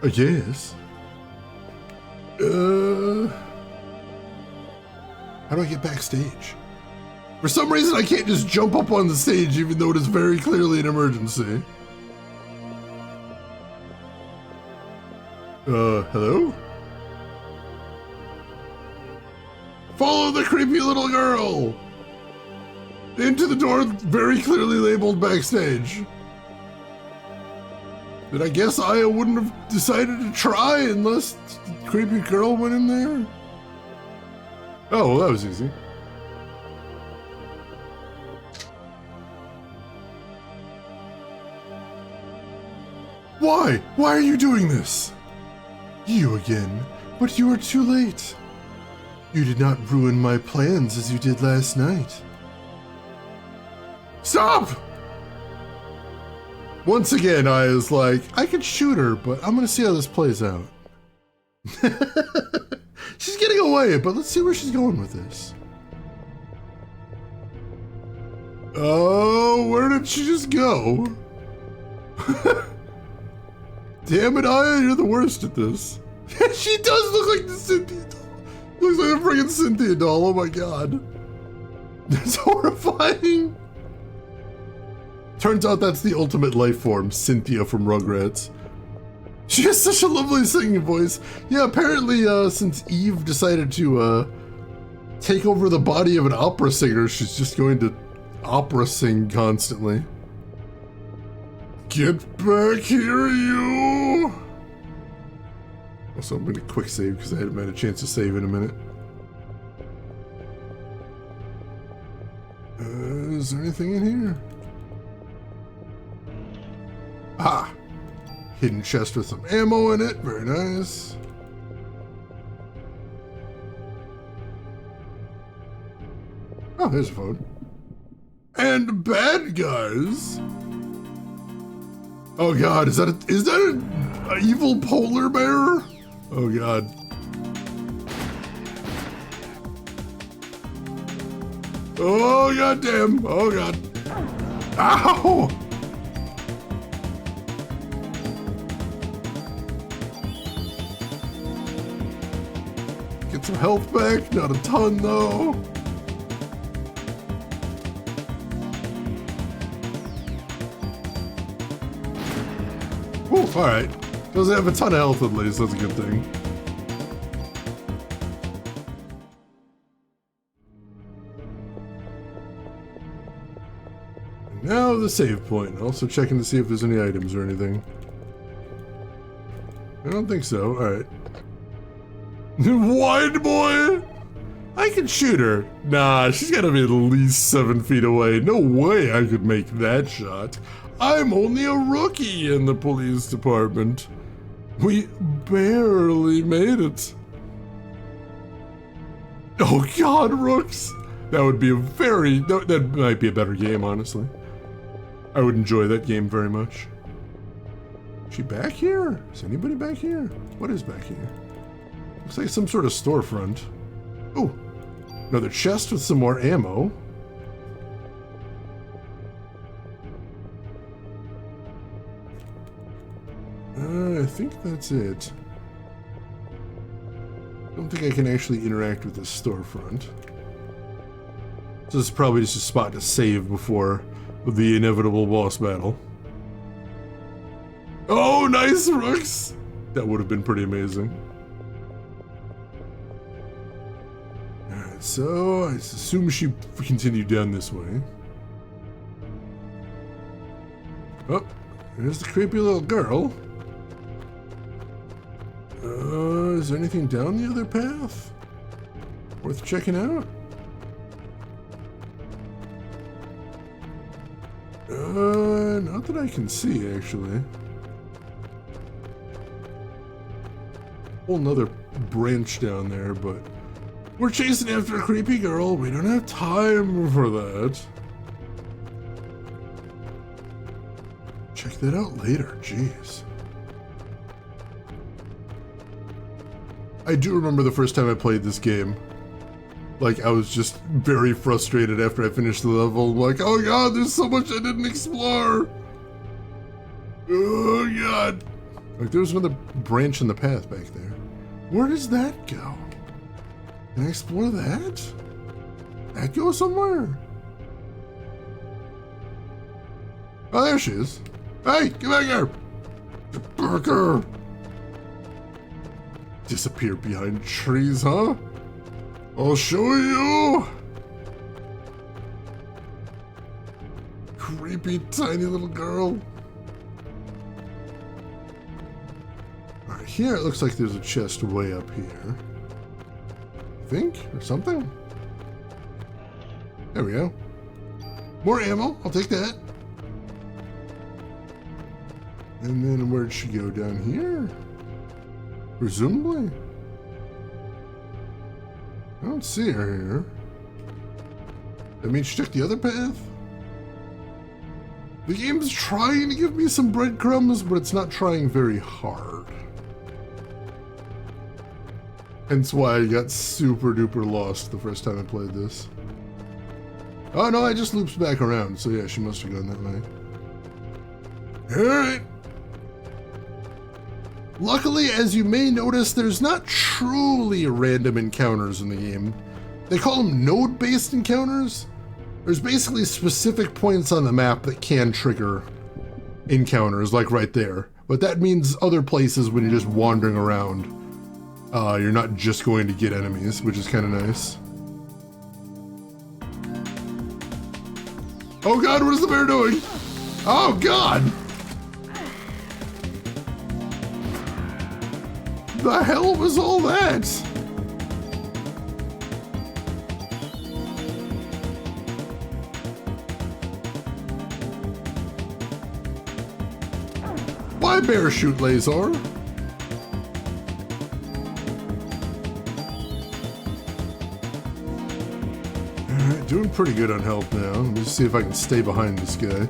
I guess. How do I get backstage? For some reason, I can't just jump up on the stage, even though it is very clearly an emergency. Hello? Follow the creepy little girl! Into the door very clearly labeled backstage. But I guess I wouldn't have decided to try unless the creepy girl went in there. Oh, well, that was easy. Why? Why are you doing this? You again, but you are too late. You did not ruin my plans as you did last night. Stop! Once again, I was like, I could shoot her, but I'm gonna see how this plays out. She's getting away, but let's see where she's going with this. Oh, where did she just go? Damn it, Aya, you're the worst at this. She does look like the Cynthia doll. Looks like a friggin' Cynthia doll, oh my god. That's horrifying. Turns out that's the ultimate life form, Cynthia from Rugrats. She has such a lovely singing voice. Yeah, apparently since Eve decided to take over the body of an opera singer, she's just going to opera sing constantly. Get back here, you! Also, I'm going to quick save because I hadn't had a chance to save in a minute. Is there anything in here? Ah! Hidden chest with some ammo in it. Very nice. Oh, there's a phone. And bad guys. Oh god, is that a evil polar bear? Oh god. Oh god damn. Oh god. Ow! Get some health back, not a ton though. Ooh, alright. Doesn't have a ton of health at least, that's a good thing. And now the save point. Also checking to see if there's any items or anything. I don't think so, alright. Wide boy! I can shoot her. Nah, she's gotta be at least 7 feet away. No way I could make that shot. I'm only a rookie in the police department. We barely made it. Oh god, Rooks! That would be that might be a better game, honestly. I would enjoy that game very much. Is she back here? Is anybody back here? What is back here? Looks like some sort of storefront. Oh, another chest with some more ammo. I think that's it. I don't think I can actually interact with this storefront. So this is probably just a spot to save before the inevitable boss battle. Oh, nice, Rooks! That would have been pretty amazing. Alright, so I assume she continued down this way. Oh, there's the creepy little girl. Is there anything down the other path worth checking out? Not that I can see, actually. Whole nother branch down there, but We're chasing after a creepy girl. We don't have time for that. Check that out later. Jeez. I do remember the first time I played this game. Like, I was just very frustrated after I finished the level. I'm like, oh god, there's so much I didn't explore. Oh god. Like, there's another branch in the path back there. Where does that go? Can I explore that? That goes somewhere? Oh, there she is. Hey, get back here! Get back here! Disappear behind trees, huh? I'll show you! Creepy tiny little girl. Alright, here it looks like there's a chest way up here. I think? Or something? There we go. More ammo, I'll take that. And then where'd she go? Down here? Presumably? I don't see her here. That means she took the other path? The game's trying to give me some breadcrumbs, but it's not trying very hard. Hence why I got super duper lost the first time I played this. Oh no, I just loops back around, so yeah, she must have gone that way. Alright. Luckily, as you may notice, there's not truly random encounters in the game. They call them node-based encounters. There's basically specific points on the map that can trigger encounters, like right there. But that means other places when you're just wandering around, you're not just going to get enemies, which is kind of nice. Oh god, what is the bear doing? Oh god! The hell was all that? Why bear shoot laser? Alright, doing pretty good on health now. Let me just see if I can stay behind this guy.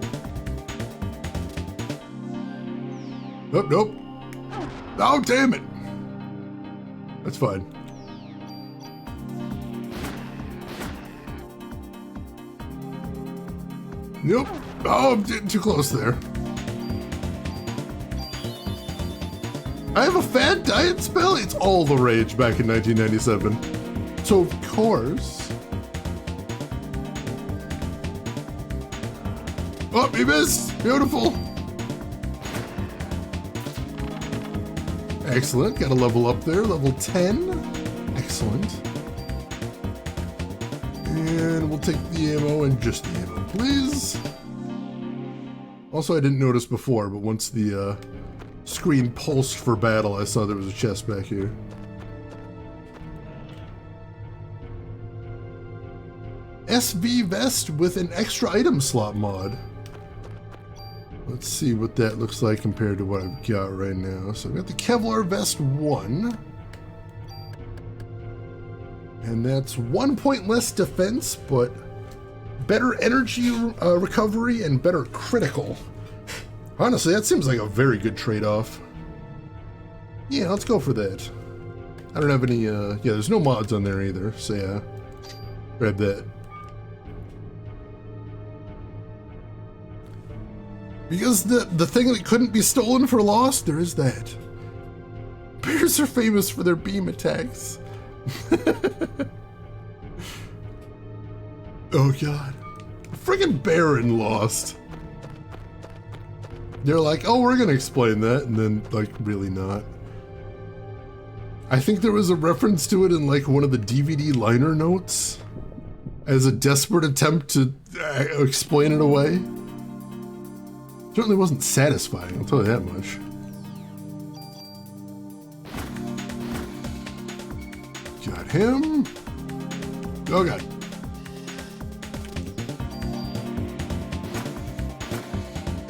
Nope, nope. Oh, damn it! That's fine. Nope. Oh, I'm getting too close there. I have a fad diet spell? It's all the rage back in 1997. So, of course... Oh, he missed! Beautiful! Excellent. Got a level up there. Level 10. Excellent. And we'll take the ammo and just the ammo, please. Also, I didn't notice before, but once the screen pulsed for battle, I saw there was a chest back here. SV vest with an extra item slot mod. Let's see what that looks like compared to what I've got right now. So I've got the Kevlar vest 1. And that's 1 point less defense, but better energy recovery and better critical. Honestly, that seems like a very good trade-off. Yeah, let's go for that. I don't have any, yeah, there's no mods on there either, so yeah. Grab that. Because the thing that couldn't be stolen for lost, there is that. Bears are famous for their beam attacks. Oh god. A friggin' bear in Lost. They're like, oh, we're gonna explain that, and then, like, really not. I think there was a reference to it in, like, one of the DVD liner notes as a desperate attempt to explain it away. Certainly wasn't satisfying, I'll tell you that much. Got him. Oh god.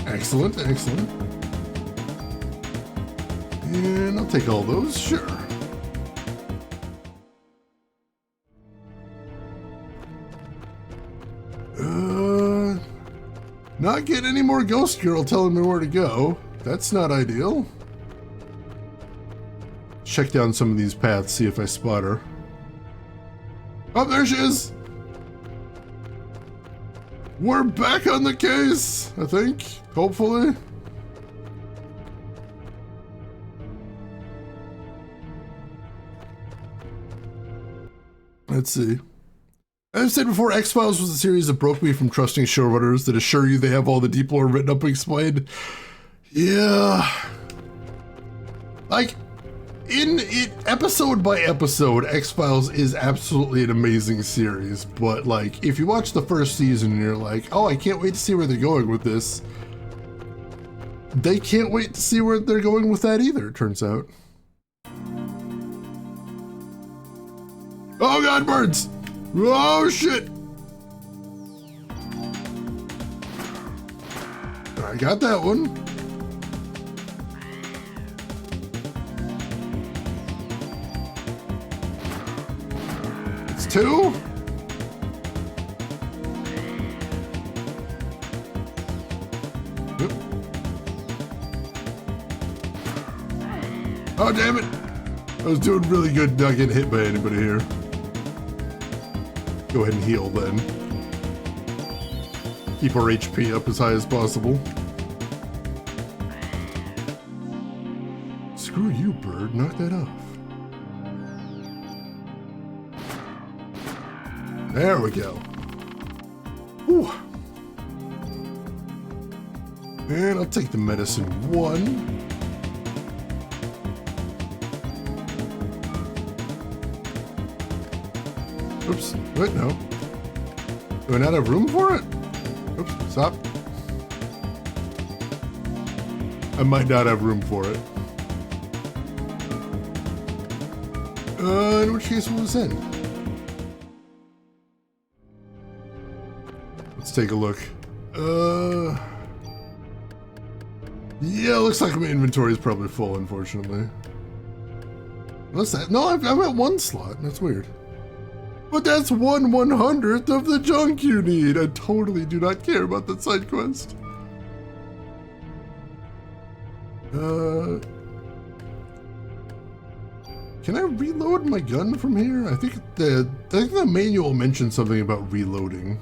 Excellent, excellent. And I'll take all those, sure. Not getting any more ghost girl telling me where to go. That's not ideal. Check down some of these paths, see if I spot her. Oh, there she is! We're back on the case, I think. Hopefully. Let's see. As I've said before, X-Files was a series that broke me from trusting showrunners that assure you they have all the deep lore written up and explained. Yeah. Like, in it, episode by episode, X-Files is absolutely an amazing series, but like, if you watch the first season and you're like, oh, I can't wait to see where they're going with this, they can't wait to see where they're going with that either, it turns out. Oh god, birds! Oh shit! I got that one. It's two. Yep. Oh damn it! I was doing really good not getting hit by anybody here. Go ahead and heal then. Keep our HP up as high as possible. Screw you, bird. Knock that off. There we go. Whew. And I'll take the medicine one. Oops, wait, no. Do I not have room for it? Oops, stop. I might not have room for it. In which case will this end? Let's take a look. Yeah, looks like my inventory is probably full, unfortunately. Unless that, no, I'm at one slot, that's weird. But that's 1/100th of the junk you need. I totally do not care about that side quest. Can I reload my gun from here? I think the manual mentioned something about reloading.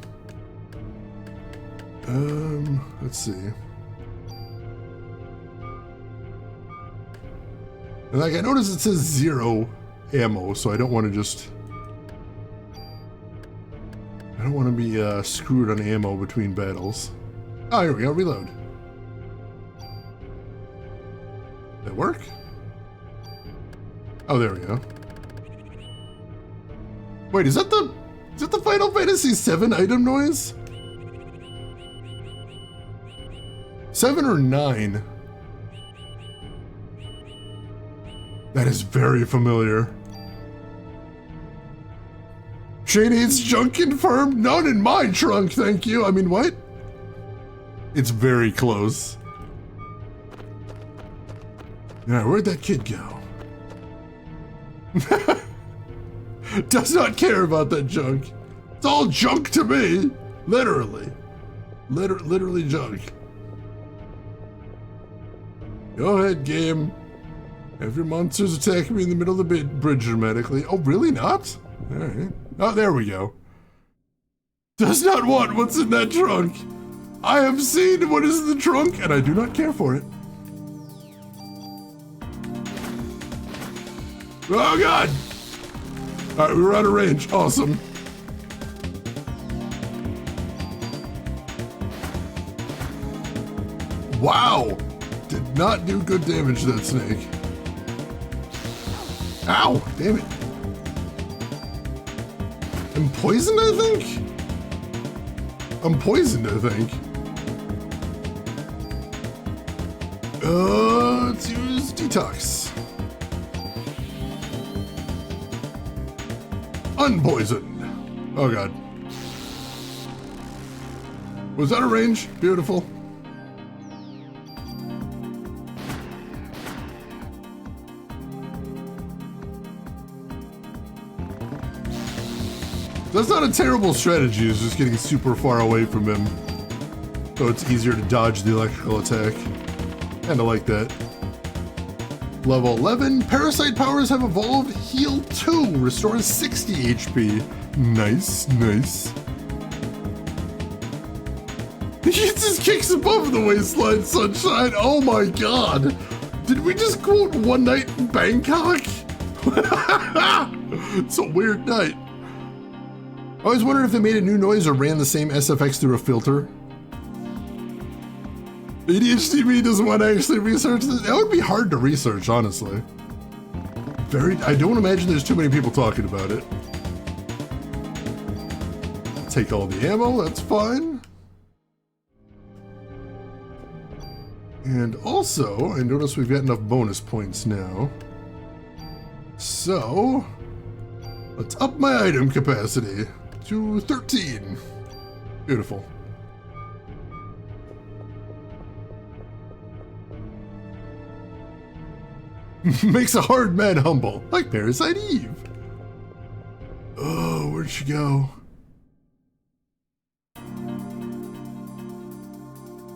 Let's see. And like I noticed it says 0 ammo, so I don't want to just. I don't want to be screwed on ammo between battles. Oh, here we go, reload. Did that work? Oh, there we go. Wait, is that the Final Fantasy VII item noise? 7 or 9? That is very familiar. Shane eats junk confirmed. None in my trunk, thank you. I mean, what? It's very close. Alright, where'd that kid go? Does not care about that junk. It's all junk to me. Literally. Literally junk. Go ahead, game. Have your monsters attack me in the middle of the bridge dramatically. Oh, really not? Alright. Oh, there we go. Does not want what's in that trunk. I have seen what is in the trunk, and I do not care for it. Oh, God! Alright, we were out of range. Awesome. Wow! Did not do good damage to that snake. Ow! Damn it. I'm poisoned, I think? I'm poisoned, I think. Let's use detox. Unpoisoned. Oh god. Was that a range? Beautiful. That's not a terrible strategy, it's just getting super far away from him. so it's easier to dodge the electrical attack. Kinda like that. Level 11, Parasite powers have evolved. Heal 2, restores 60 HP. Nice, nice. He just kicks above the waistline, sunshine. Oh my god. Did we just quote One Night in Bangkok? It's a weird night. I always wondered if they made a new noise or ran the same SFX through a filter. ADHD me doesn't want to actually research this. That would be hard to research, honestly. I don't imagine there's too many people talking about it. Take all the ammo, that's fine. And also, I notice we've got enough bonus points now. So, let's up my item capacity to 13. Beautiful. Makes a hard man humble, like Parasite Eve. Oh, where'd she go?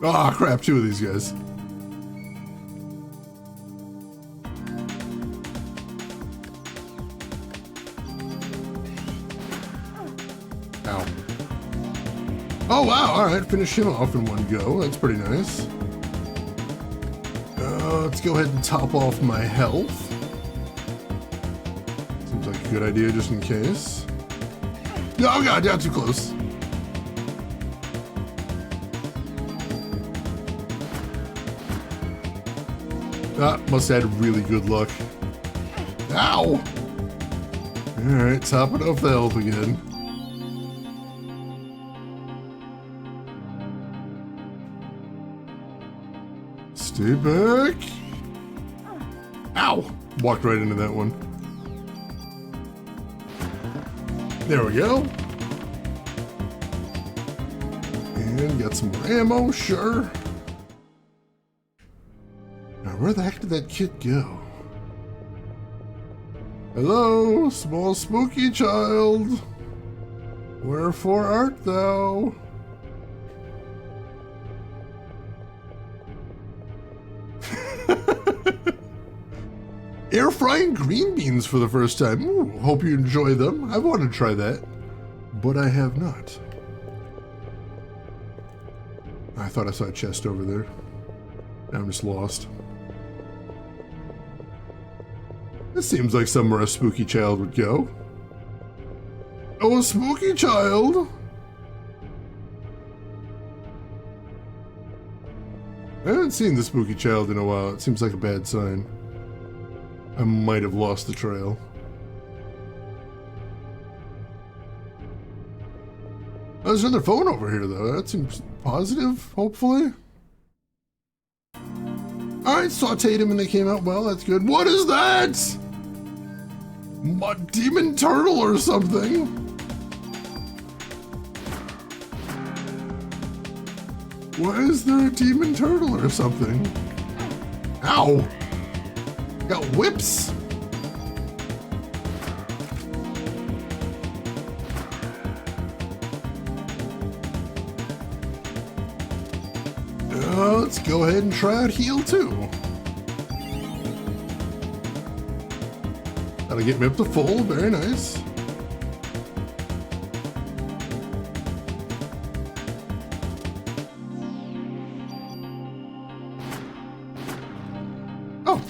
Ah, crap, 2 of these guys. Ow. Oh, wow, alright, finish him off in one go. That's pretty nice. Let's go ahead and top off my health. Seems like a good idea just in case. Oh god, yeah, too close. Ah, must have had really good luck. Ow! Alright, topping off the health again. Stay back. Ow! Walked right into that one. There we go. And got some more ammo, sure. Now, where the heck did that kid go? Hello, small spooky child. Wherefore art thou? Air frying green beans for the first time. Ooh, hope you enjoy them. I want to try that, but I have not. I thought I saw a chest over there. Now I'm just lost. This seems like somewhere a spooky child would go. Oh, a spooky child! I haven't seen the spooky child in a while. It seems like a bad sign. I might have lost the trail. Oh, there's another phone over here, though. That seems positive, hopefully. Alright, sauteed him and they came out well. That's good. What is that? A demon turtle or something? Why is there a demon turtle or something? Ow! Got whips? Let's go ahead and try out heal 2. That'll get me up to full, very nice. Oh,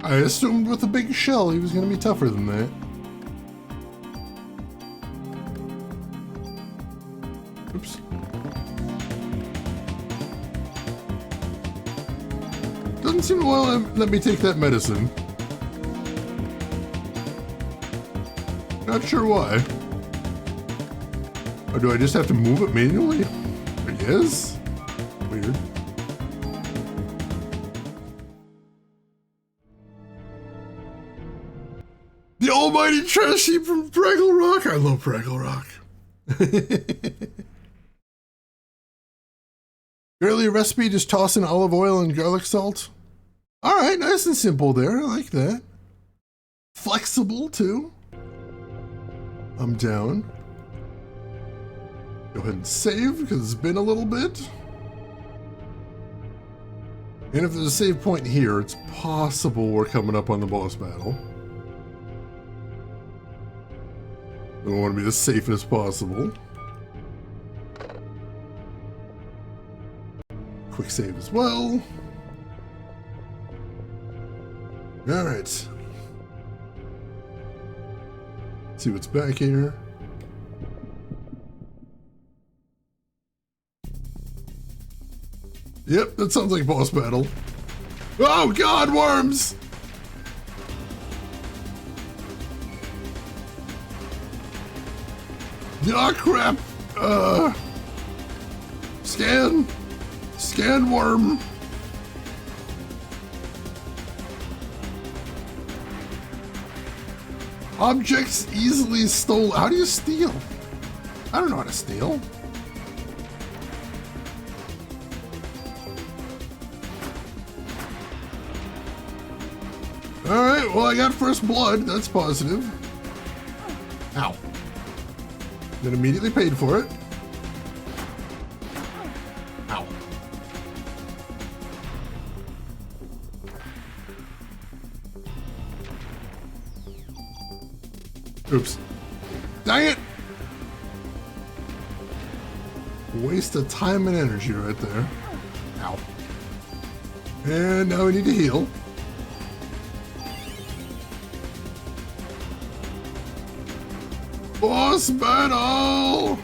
I assumed with a big shell he was going to be tougher than that. Oops. Doesn't seem to want to let me take that medicine. Not sure why. Or do I just have to move it manually? I guess? Weird. The almighty trash heap from Fraggle Rock. I love Fraggle Rock. Early recipe, just toss in olive oil and garlic salt. Alright, nice and simple there. I like that. Flexible, too. I'm down. Go ahead and save, because it's been a little bit. And if there's a save point here, it's possible we're coming up on the boss battle. I want to be as safe as possible. Quick save as well. Alright. See what's back here. Yep, that sounds like boss battle. Oh god, worms! Oh crap! Scan worm! Objects easily stolen. How do you steal? I don't know how to steal. Alright, well I got first blood, that's positive. Ow. Then immediately paid for it. Ow. Oops. Dang it! Waste of time and energy right there. Ow. And now we need to heal. Boss battle!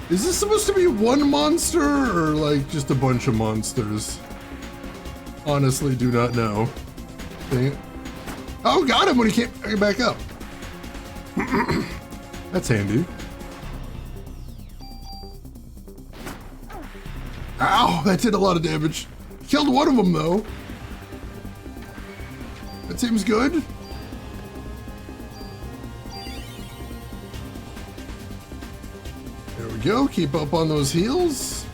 Is this supposed to be one monster or like just a bunch of monsters? Honestly, do not know. Dang it. Oh, got him when he came back up. That's handy. Ow, that did a lot of damage. Killed one of them though. That seems good. There we go, keep up on those heals.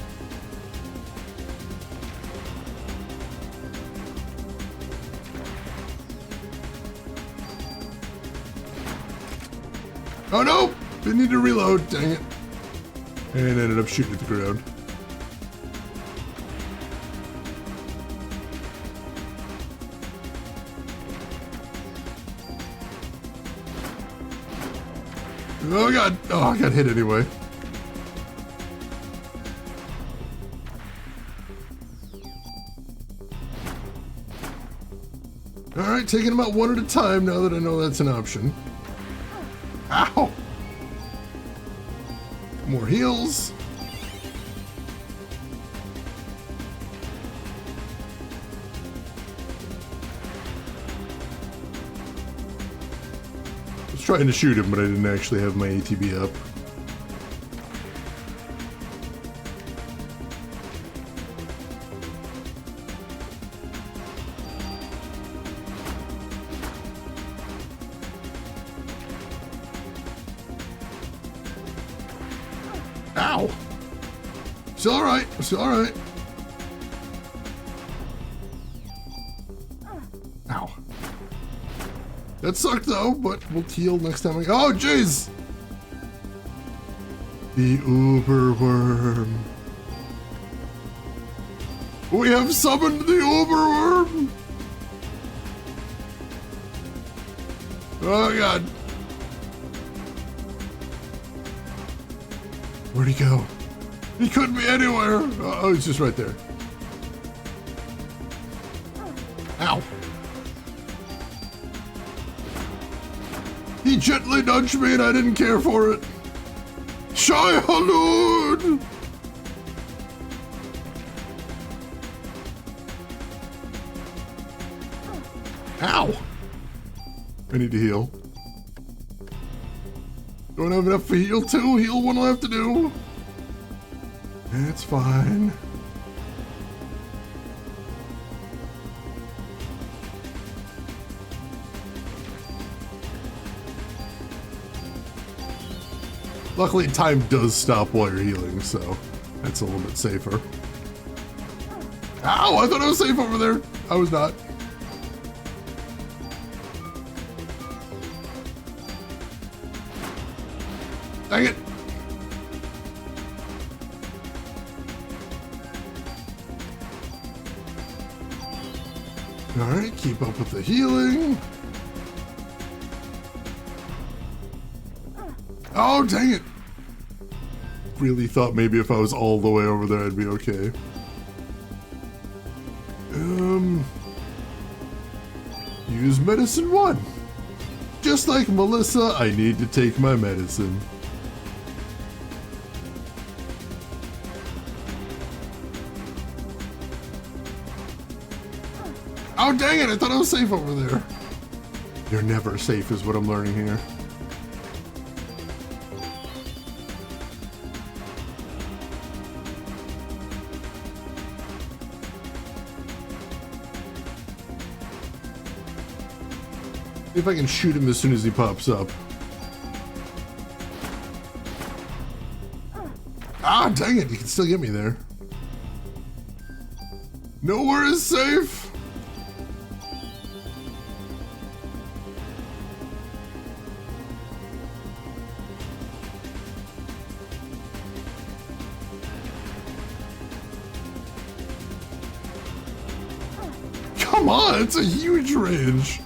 Oh no, didn't need to reload, dang it. And ended up shooting at the ground. Oh god! Oh, I got hit anyway. Alright, taking them out one at a time now that I know that's an option. Ow! More heals. Trying to shoot him, but I didn't actually have my ATB up. Ow! Still alright, still alright. Ow. That sucked though, but we'll heal next time. Oh, jeez! The Uber Worm. We have summoned the Uber Worm! Oh, God. Where'd he go? He couldn't be anywhere. Oh, he's just right there. Ow. He gently nudged me and I didn't care for it. Shy Halud! Ow! I need to heal. Don't have enough for heal 2. Heal 1 will have to do. It's fine. Luckily, time does stop while you're healing, so that's a little bit safer. Ow! I thought I was safe over there. I was not. Dang it! Alright, keep up with the healing. Oh, dang it! Really thought maybe if I was all the way over there I'd be okay. Use medicine 1. Just like Melissa, I need to take my medicine. Oh, dang it, I thought I was safe over there. You're never safe is what I'm learning here. See if I can shoot him as soon as he pops up. Ah, dang it, you can still get me there. Nowhere is safe. Come on, it's a huge range.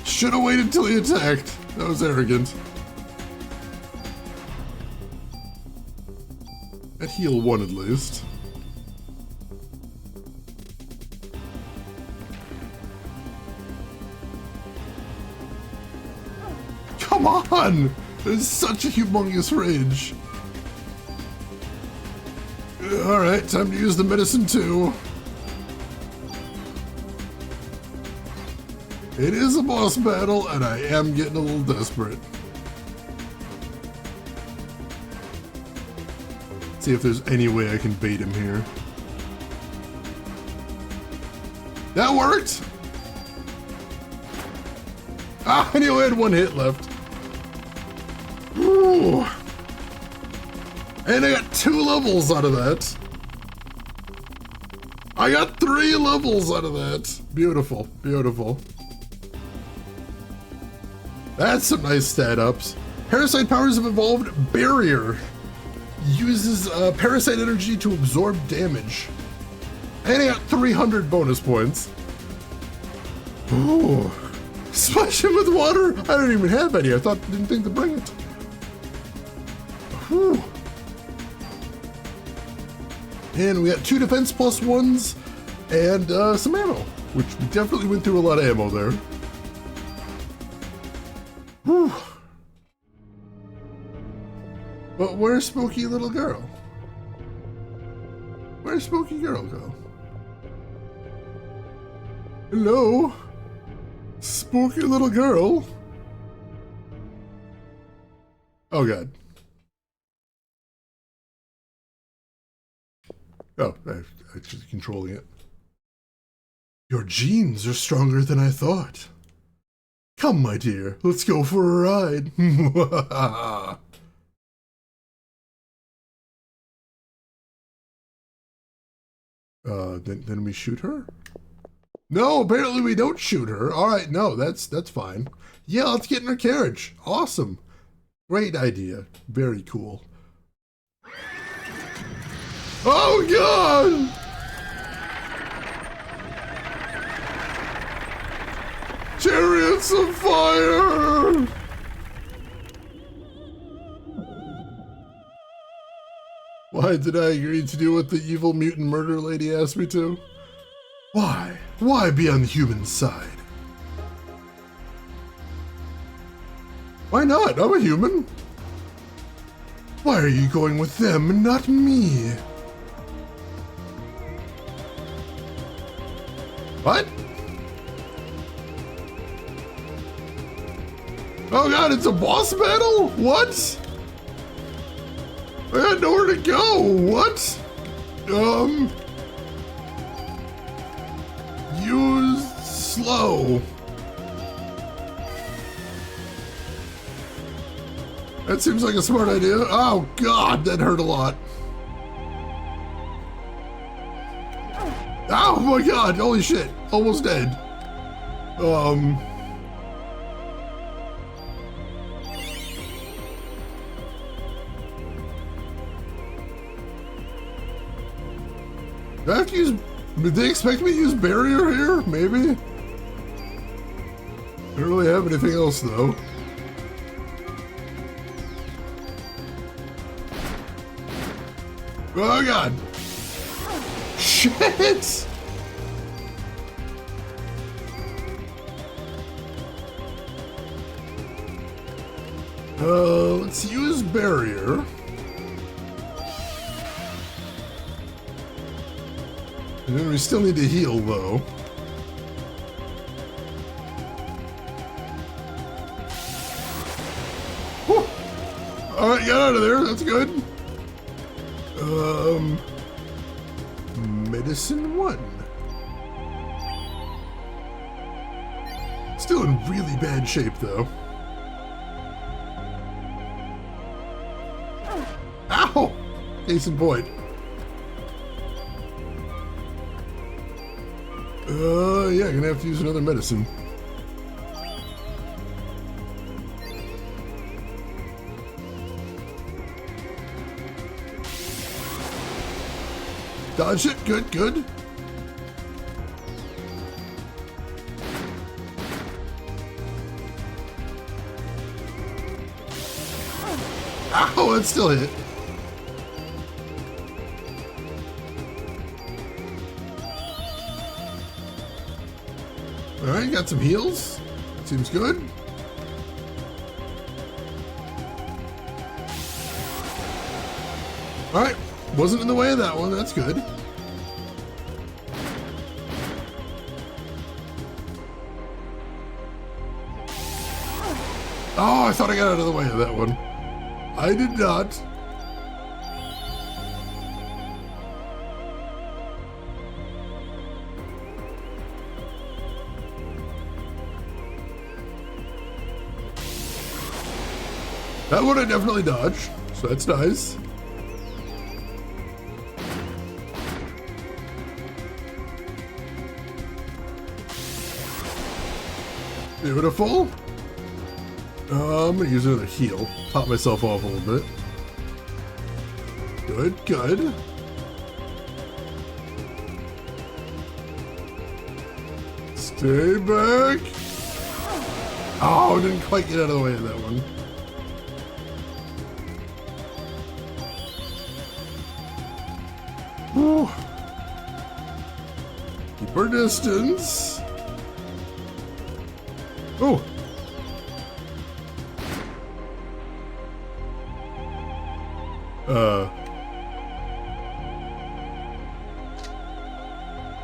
Should have waited till he attacked. That was arrogant. At heal 1 at least. Come on! There's such a humongous range. Alright, time to use the medicine 2. It is a boss battle, and I am getting a little desperate. See if there's any way I can bait him here. That worked! Ah, I only had 1 hit left. Ooh. And I got 2 levels out of that. I got 3 levels out of that. Beautiful, beautiful. That's some nice stat ups. Parasite powers have evolved. Barrier uses parasite energy to absorb damage. And I got 300 bonus points. Ooh. Splash him with water. I don't even have any. Didn't think to bring it. Whew. And we got 2 defense plus 1s and some ammo, which we definitely went through a lot of ammo there. Whew. But where's Spooky Little Girl? Where's Spooky Girl go? Hello? Spooky Little Girl? Oh god. Oh, I'm just controlling it. Your genes are stronger than I thought. Come, my dear, let's go for a ride. Then we shoot her? No, apparently we don't shoot her. All right, no, that's fine. Yeah, let's get in her carriage. Awesome. Great idea. Very cool. Oh, God! Chariots of fire! Why did I agree to do what the evil mutant murder lady asked me to? Why? Why be on the human side? Why not? I'm a human. Why are you going with them and not me? What? Oh god, it's a boss battle? What? I got nowhere to go. What? Use slow. That seems like a smart idea. Oh god, that hurt a lot. Oh my god, holy shit. Almost dead. Do I have to use... Did they expect me to use barrier here? Maybe? I don't really have anything else though. Oh god! Shit! Let's use barrier. And then we still need to heal though. Whew. Alright, got out of there, that's good. Medicine 1. Still in really bad shape though. Ow! Case in point. Yeah, gonna have to use another medicine. Dodge it, good, good. Ow, that still hit. Alright, got some heals. Seems good. Alright, wasn't in the way of that one, that's good. Oh, I thought I got out of the way of that one. I did not. That one I definitely dodged, so that's nice. Beautiful. I'm gonna use another heal. Pop myself off a little bit. Good, good. Stay back. Oh, didn't quite get out of the way of that one. Whew. Keep our distance. Oh.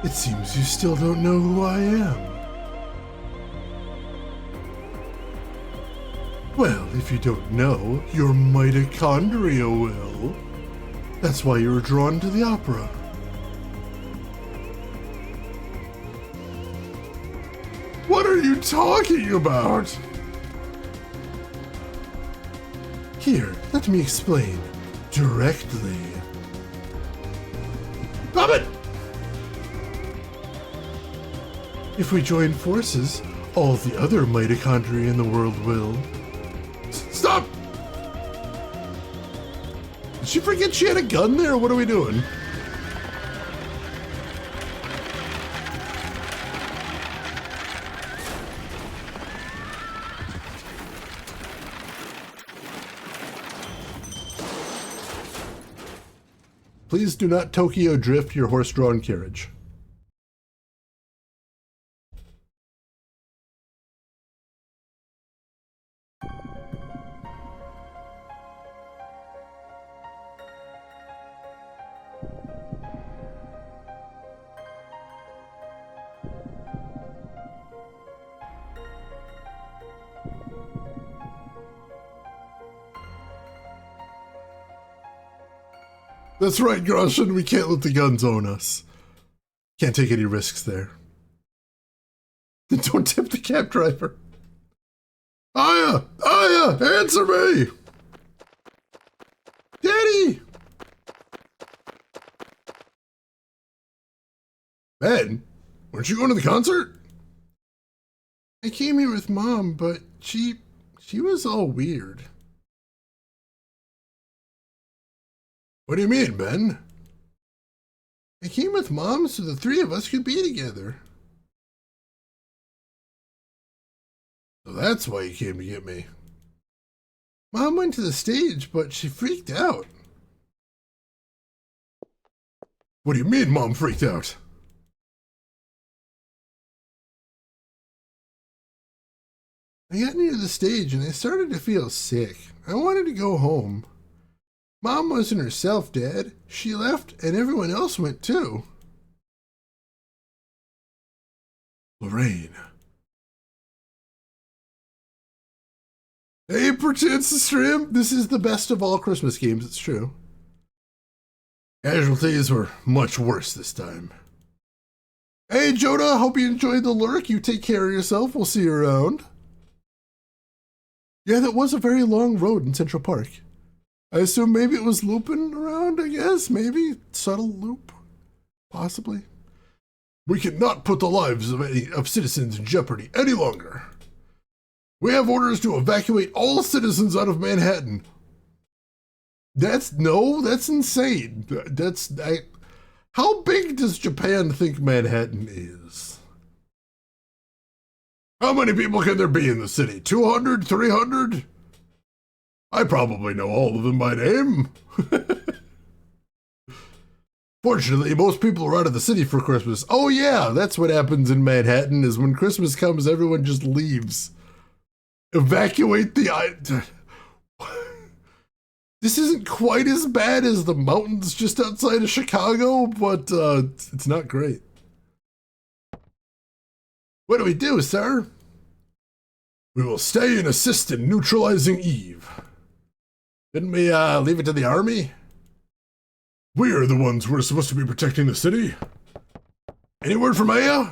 It seems you still don't know who I am. Well, if you don't know, your mitochondria will. That's why you were drawn to the opera. What are you talking about? Here, let me explain. Directly. Stop it! If we join forces, all the other mitochondria in the world will. Stop! Did she forget she had a gun there? What are we doing? Please do not Tokyo drift your horse-drawn carriage. That's right, Groshin, we can't let the guns own us. Can't take any risks there. Then don't tip the cab driver. Aya! Aya! Answer me! Ben, weren't you going to the concert? I came here with Mom, but she was all weird. What do you mean, Ben? I came with Mom so the three of us could be together. So that's why you came to get me. Mom went to the stage, but she freaked out. What do you mean, Mom freaked out? I got near the stage and I started to feel sick. I wanted to go home. Mom wasn't herself, Dad. She left and everyone else went too. Lorraine. Hey, perchance to stream. This is the best of all Christmas games, it's true. Casualties were much worse this time. Hey, Jonah, hope you enjoyed the lurk. You take care of yourself. We'll see you around. Yeah, that was a very long road in Central Park. I assume maybe it was looping around, I guess. Maybe subtle loop. Possibly. We cannot put the lives of citizens in jeopardy any longer. We have orders to evacuate all citizens out of Manhattan. That's insane. How big does Japan think Manhattan is? How many people can there be in the city? 200, 300? I probably know all of them by name. Fortunately, most people are out of the city for Christmas. Oh yeah, that's what happens in Manhattan, is when Christmas comes, everyone just leaves. Evacuate the... This isn't quite as bad as the mountains just outside of Chicago, but it's not great. What do we do, sir? We will stay and assist in neutralizing Eve. Didn't we leave it to the army? We are the ones who are supposed to be protecting the city. Any word from Aya?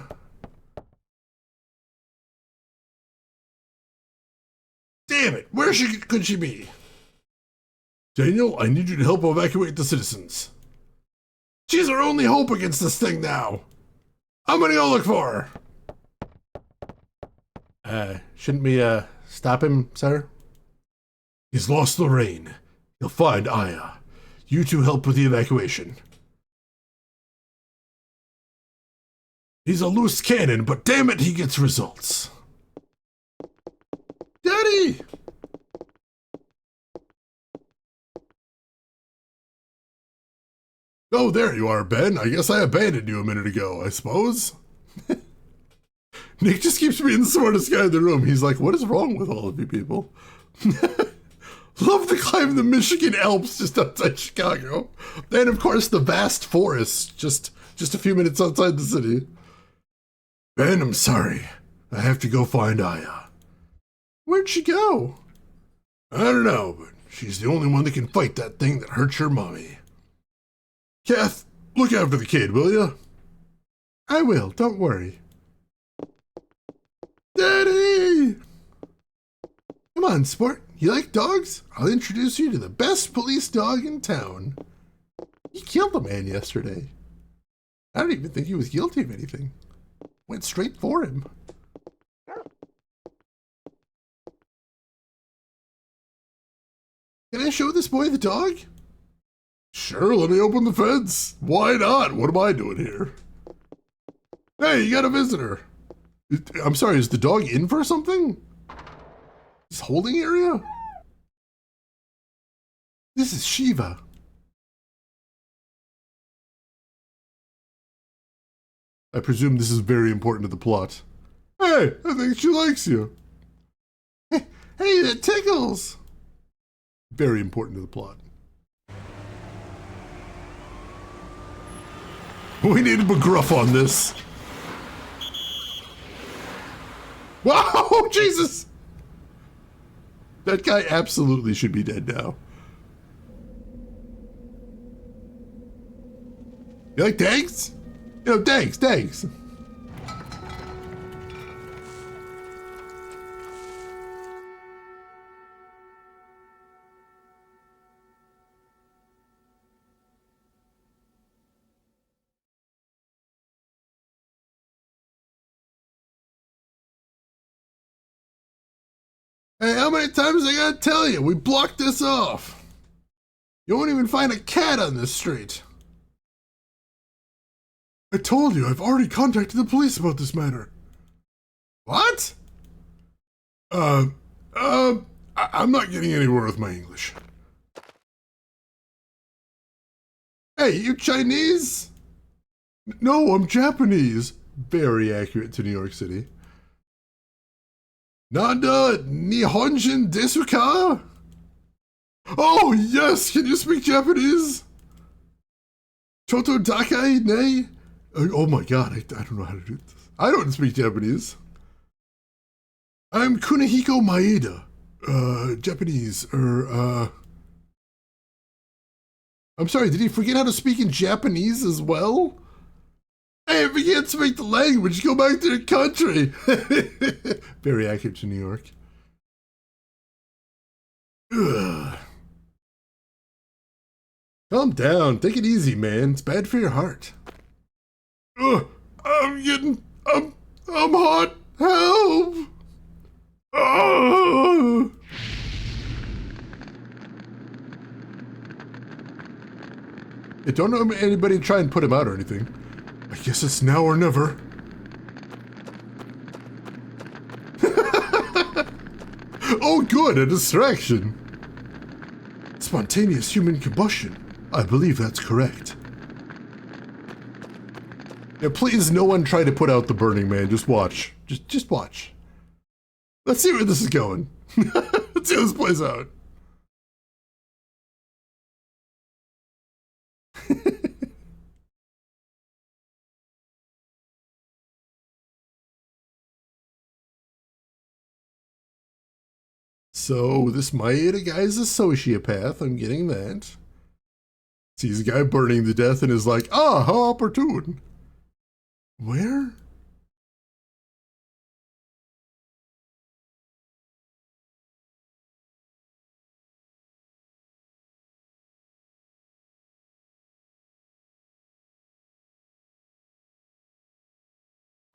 Damn it, where could she be? Daniel, I need you to help evacuate the citizens. She's our only hope against this thing now. How many y'all look for? Shouldn't we, stop him, sir? He's lost Lorraine. He'll find Aya. You two help with the evacuation. He's a loose cannon, but damn it, he gets results. Daddy! Oh, there you are, Ben. I guess I abandoned you a minute ago, I suppose. Nick just keeps being the smartest guy in the room. He's like, what is wrong with all of you people? Love to climb the Michigan Alps just outside Chicago. And of course, the vast forest just a few minutes outside the city. Ben, I'm sorry. I have to go find Aya. Where'd she go? I don't know, but she's the only one that can fight that thing that hurts your mommy. Kath, look after the kid, will you? I will, don't worry. Daddy! Come on, sport. You like dogs? I'll introduce you to the best police dog in town. He killed a man yesterday. I don't even think he was guilty of anything. Went straight for him. Can I show this boy the dog? Sure, let me open the fence. Why not? What am I doing here? Hey, you got a visitor. I'm sorry, is the dog in for something? His holding area? This is Shiva. I presume this is very important to the plot. Hey, I think she likes you. Hey, that tickles. Very important to the plot. We need McGruff on this. Wow, Jesus! That guy absolutely should be dead now. You like tanks? You know, tanks. Hey, how many times I gotta tell you? We blocked this off. You won't even find a cat on this street. I told you, I've already contacted the police about this matter. What? I'm not getting anywhere with my English. Hey, you Chinese? No, I'm Japanese. Very accurate to New York City. Nanda Nihonjin desu ka? Oh, yes, can you speak Japanese? Choto dakai ne? Oh my god, I don't know how to do this. I don't speak Japanese. I'm Kunihiko Maeda. Japanese, I'm sorry, did he forget how to speak in Japanese as well? Hey, if you can't speak the language, go back to your country. Very accurate to New York. Ugh. Calm down, take it easy, man. It's bad for your heart. Ugh, I'm hot. Help! Oh! Hey, don't know anybody try and put him out or anything. I guess it's now or never. Oh good, a distraction. Spontaneous human combustion. I believe that's correct. Yeah, please no one try to put out the Burning Man. Just watch. Just watch. Let's see where this is going. Let's see how this plays out. So this Maeda guy's a sociopath. I'm getting that. Sees a guy burning to death and is like, ah, how opportune. Where?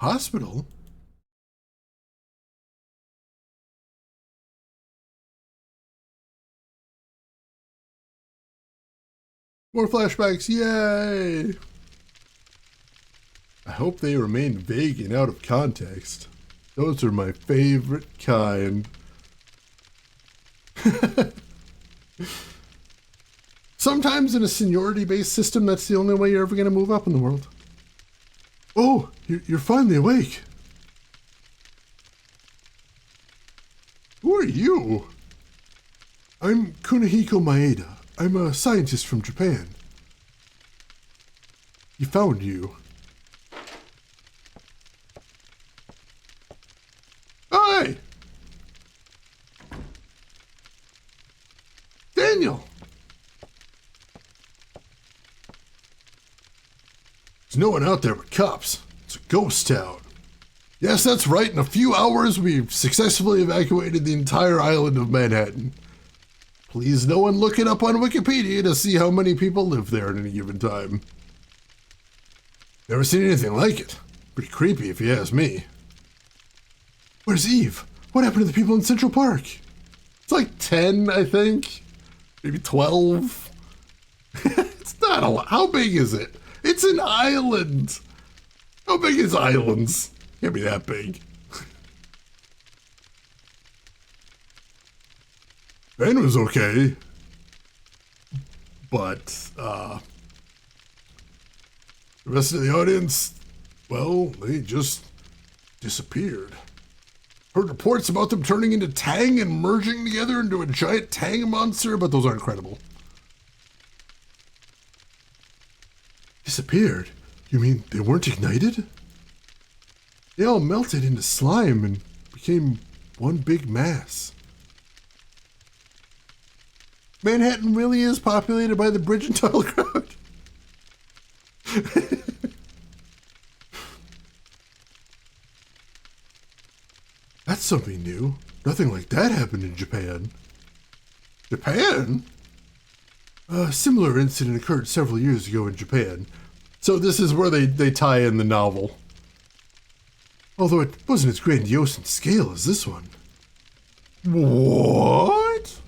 Hospital? More flashbacks, yay! I hope they remain vague and out of context. Those are my favorite kind. Sometimes in a seniority-based system, that's the only way you're ever going to move up in the world. Oh, you're finally awake. Who are you? I'm Kunihiko Maeda. I'm a scientist from Japan. He found you. Hi! Daniel! There's no one out there but cops. It's a ghost town. Yes, that's right. In a few hours, we've successfully evacuated the entire island of Manhattan. Please, no one look it up on Wikipedia to see how many people live there at any given time. Never seen anything like it. Pretty creepy if you ask me. Where's Eve? What happened to the people in Central Park? It's like 10, I think. Maybe 12. It's not a lot. How big is it? It's an island. How big is islands? Can't be that big. Ben was okay. But, the rest of the audience, well, they just disappeared. Heard reports about them turning into Tang and merging together into a giant Tang monster, but those aren't credible. Disappeared? You mean they weren't ignited? They all melted into slime and became one big mass. Manhattan really is populated by the bridge and tunnel crowd. That's something new. Nothing like that happened in Japan. Japan? A similar incident occurred several years ago in Japan. So this is where they tie in the novel. Although it wasn't as grandiose in scale as this one. What?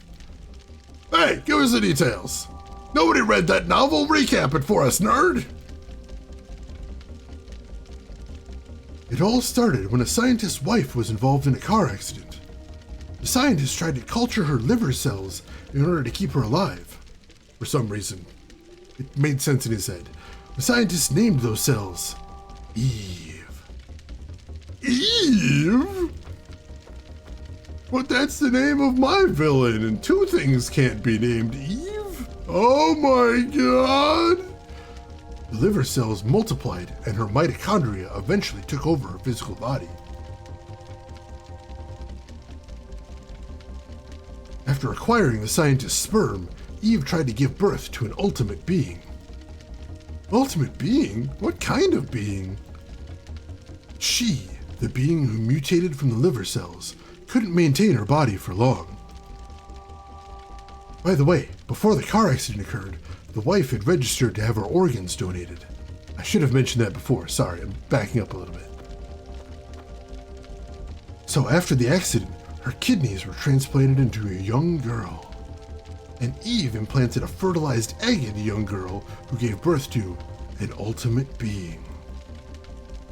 Hey, give us the details. Nobody read that novel. Recap it for us, nerd. It all started when a scientist's wife was involved in a car accident. The scientist tried to culture her liver cells in order to keep her alive. For some reason, it made sense in his head. The scientist named those cells Eve. Eve? But that's the name of my villain, and two things can't be named Eve. Oh my god! The liver cells multiplied, and her mitochondria eventually took over her physical body. After acquiring the scientist's sperm, Eve tried to give birth to an ultimate being. Ultimate being? What kind of being? She, the being who mutated from the liver cells, couldn't maintain her body for long. By the way, before the car accident occurred, the wife had registered to have her organs donated. I should have mentioned that before, sorry, I'm backing up a little bit. So after the accident, her kidneys were transplanted into a young girl. And Eve implanted a fertilized egg in the young girl who gave birth to an ultimate being.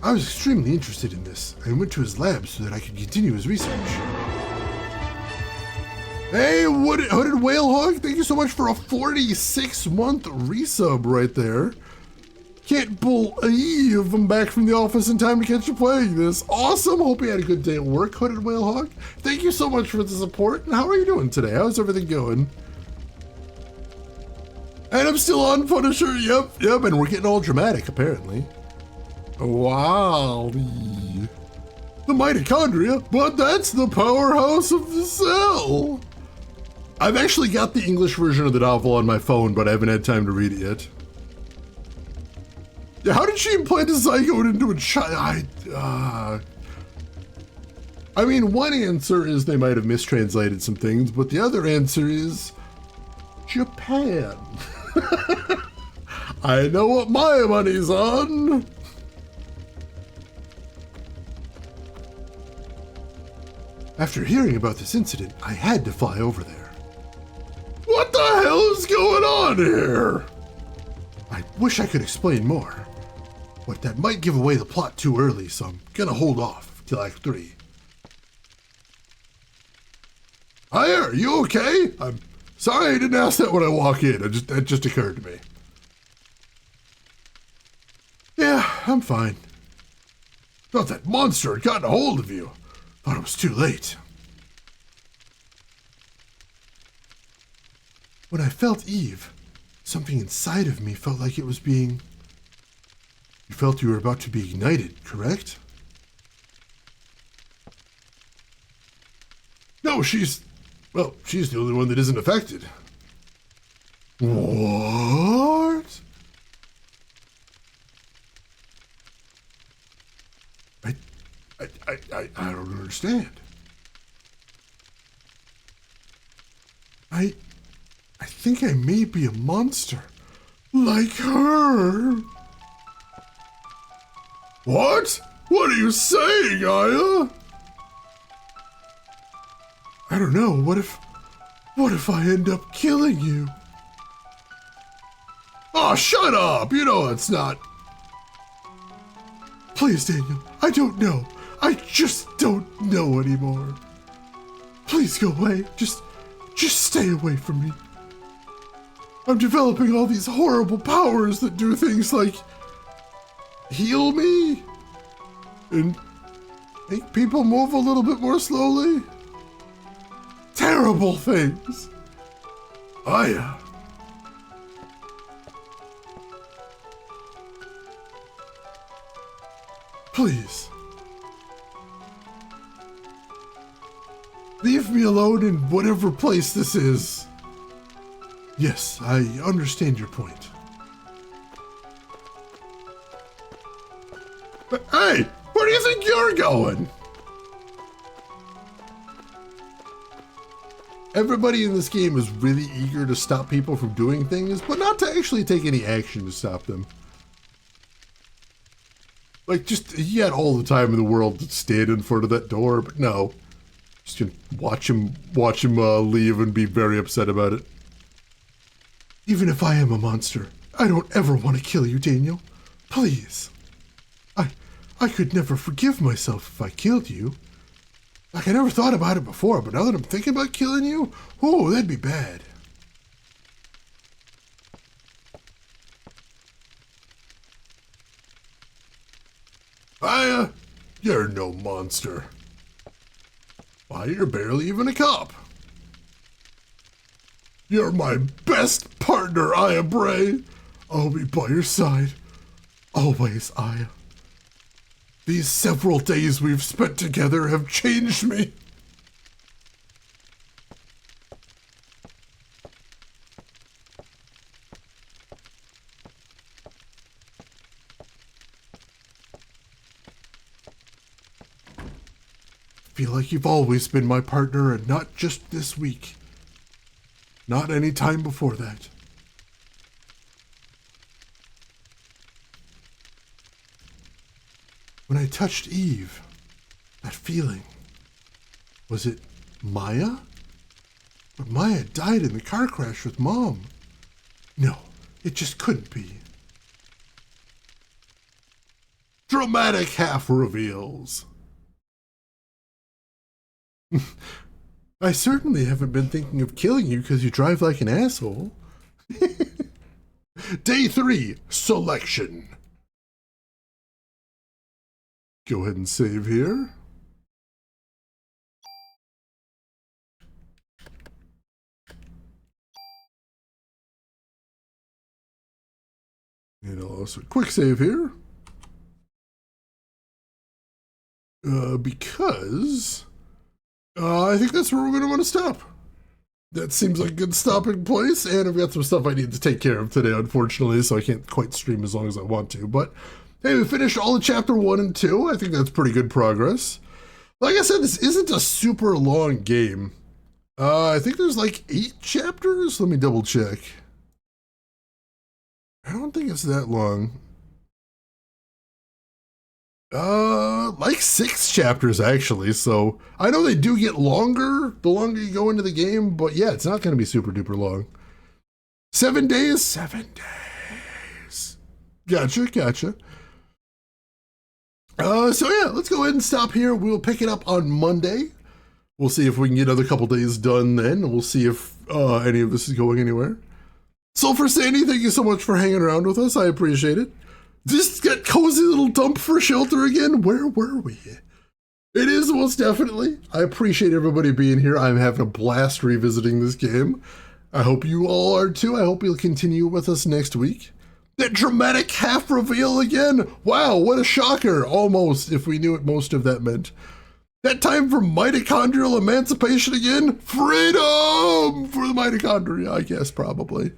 I was extremely interested in this and went to his lab so that I could continue his research. Hey, Hooded Whale Hog, thank you so much for a 46-month resub right there. Can't believe I'm back from the office in time to catch you playing this. Awesome, hope you had a good day at work, Hooded Whale Hog. Thank you so much for the support, and how are you doing today? How's everything going? And I'm still on Punisher, yep, and we're getting all dramatic, apparently. Wow. The mitochondria, but that's the powerhouse of the cell. I've actually got the English version of the novel on my phone, but I haven't had time to read it yet. Yeah, how did she implant a zygote into a child? I mean, one answer is they might have mistranslated some things, but the other answer is Japan. I know what my money's on. After hearing about this incident, I had to fly over there. What the hell is going on here? I wish I could explain more, but that might give away the plot too early, so I'm gonna hold off till Act 3. Hi, are you okay? I'm sorry I didn't ask that when I walk in. That just occurred to me. Yeah, I'm fine. Thought that monster had gotten a hold of you. Thought it was too late. When I felt Eve, something inside of me felt like it was being... You felt you were about to be ignited, correct? No, she's the only one that isn't affected. What? I don't understand. I think I may be a monster. Like her. What? What are you saying, Aya? I don't know. What if I end up killing you? Oh, shut up. You know it's not. Please, Daniel. I don't know. I just don't know anymore. Please go away. Just stay away from me. I'm developing all these horrible powers that do things like heal me and make people move a little bit more slowly. Terrible things. Aya. Please. Leave me alone in whatever place this is. Yes, I understand your point. But hey, where do you think you're going? Everybody in this game is really eager to stop people from doing things, but not to actually take any action to stop them. Like, just, he had all the time in the world to stand in front of that door, but no. Just gonna watch him leave and be very upset about it. Even if I am a monster, I don't ever want to kill you, Daniel. Please. I could never forgive myself if I killed you. Like, I never thought about it before, but now that I'm thinking about killing you, oh, that'd be bad. You're no monster. Why, you're barely even a cop. You're my best partner, Aya Bray. I'll be by your side. Always, Aya. These several days we've spent together have changed me. I feel like you've always been my partner, and not just this week. Not any time before that. When I touched Eve, that feeling, was it Maya? But Maya died in the car crash with Mom. No, it just couldn't be. Dramatic half reveals. I certainly haven't been thinking of killing you because you drive like an asshole. Day 3, selection. Go ahead and save here. And I'll also quick save here. Because I think that's where we're going to want to stop. That seems like a good stopping place, and I've got some stuff I need to take care of today, unfortunately, so I can't quite stream as long as I want to. But hey, we finished all of Chapter 1 and 2. I think that's pretty good progress. Like I said, this isn't a super long game. I think there's like 8 chapters. Let me double check. I don't think it's that long. Like 6 chapters actually, so I know they do get longer the longer you go into the game, but yeah, it's not going to be super duper long. 7 days? 7 days. Gotcha. So yeah, let's go ahead and stop here. We'll pick it up on Monday. We'll see if we can get another couple days done then, and we'll see if any of this is going anywhere. Sulfur Sandy, thank you so much for hanging around with us. I appreciate it. Just got cozy little dump for shelter again. Where were we? It is most definitely. I appreciate everybody being here. I'm having a blast revisiting this game. I hope you all are too. I hope you'll continue with us next week. That dramatic half reveal again. Wow, what a shocker. Almost, if we knew what most of that meant. That time for mitochondrial emancipation again. Freedom for the mitochondria, I guess, probably.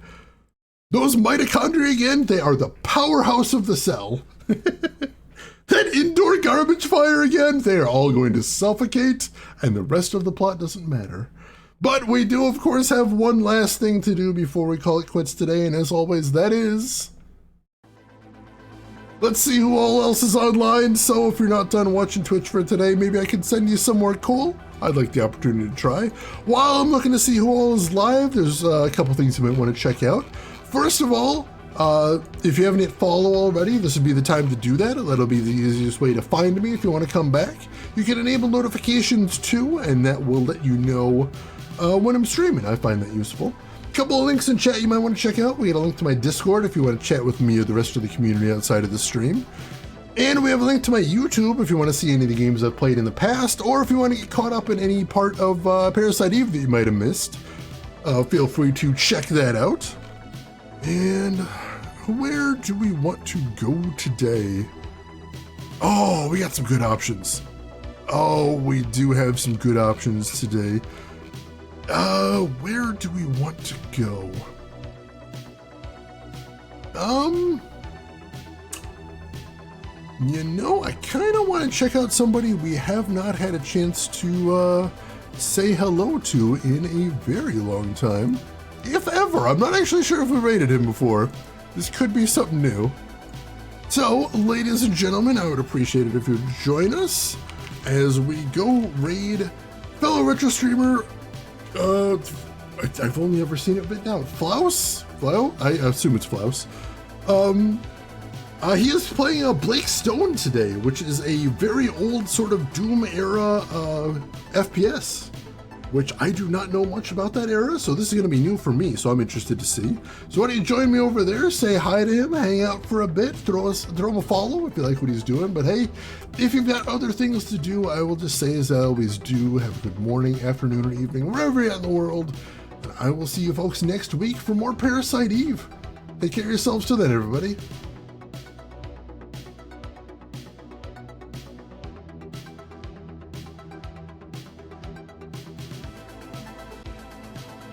Those mitochondria again, they are the powerhouse of the cell. That indoor garbage fire again, they are all going to suffocate, and the rest of the plot doesn't matter. But we do, of course, have one last thing to do before we call it quits today, and as always, that is... let's see who all else is online. So if you're not done watching Twitch for today, maybe I can send you somewhere cool. I'd like the opportunity to try. While I'm looking to see who all is live, there's a couple things you might want to check out. First of all, if you haven't hit follow already, this would be the time to do that. That'll be the easiest way to find me if you want to come back. You can enable notifications too, and that will let you know when I'm streaming. I find that useful. A couple of links in chat you might want to check out. We got a link to my Discord if you want to chat with me or the rest of the community outside of the stream. And we have a link to my YouTube if you want to see any of the games I've played in the past, or if you want to get caught up in any part of Parasite Eve that you might have missed. Feel free to check that out. And where do we want to go today? Oh, we got some good options. Oh, we do have some good options today. Where do we want to go? You know, I kind of want to check out somebody we have not had a chance to say hello to in a very long time. If ever. I'm not actually sure if we rated him before. This could be something new. So, ladies and gentlemen, I would appreciate it if you'd join us as we go raid fellow retro streamer. I've only ever seen it written down. Flaus? Flau? I assume it's Flaus. He is playing Blake Stone today, which is a very old sort of Doom era FPS, which I do not know much about that era, so this is going to be new for me, so I'm interested to see. So why don't you join me over there, say hi to him, hang out for a bit, throw him a follow if you like what he's doing. But hey, if you've got other things to do, I will just say as I always do, have a good morning, afternoon, or evening, wherever you're at in the world. And I will see you folks next week for more Parasite Eve. Take care of yourselves till then, everybody.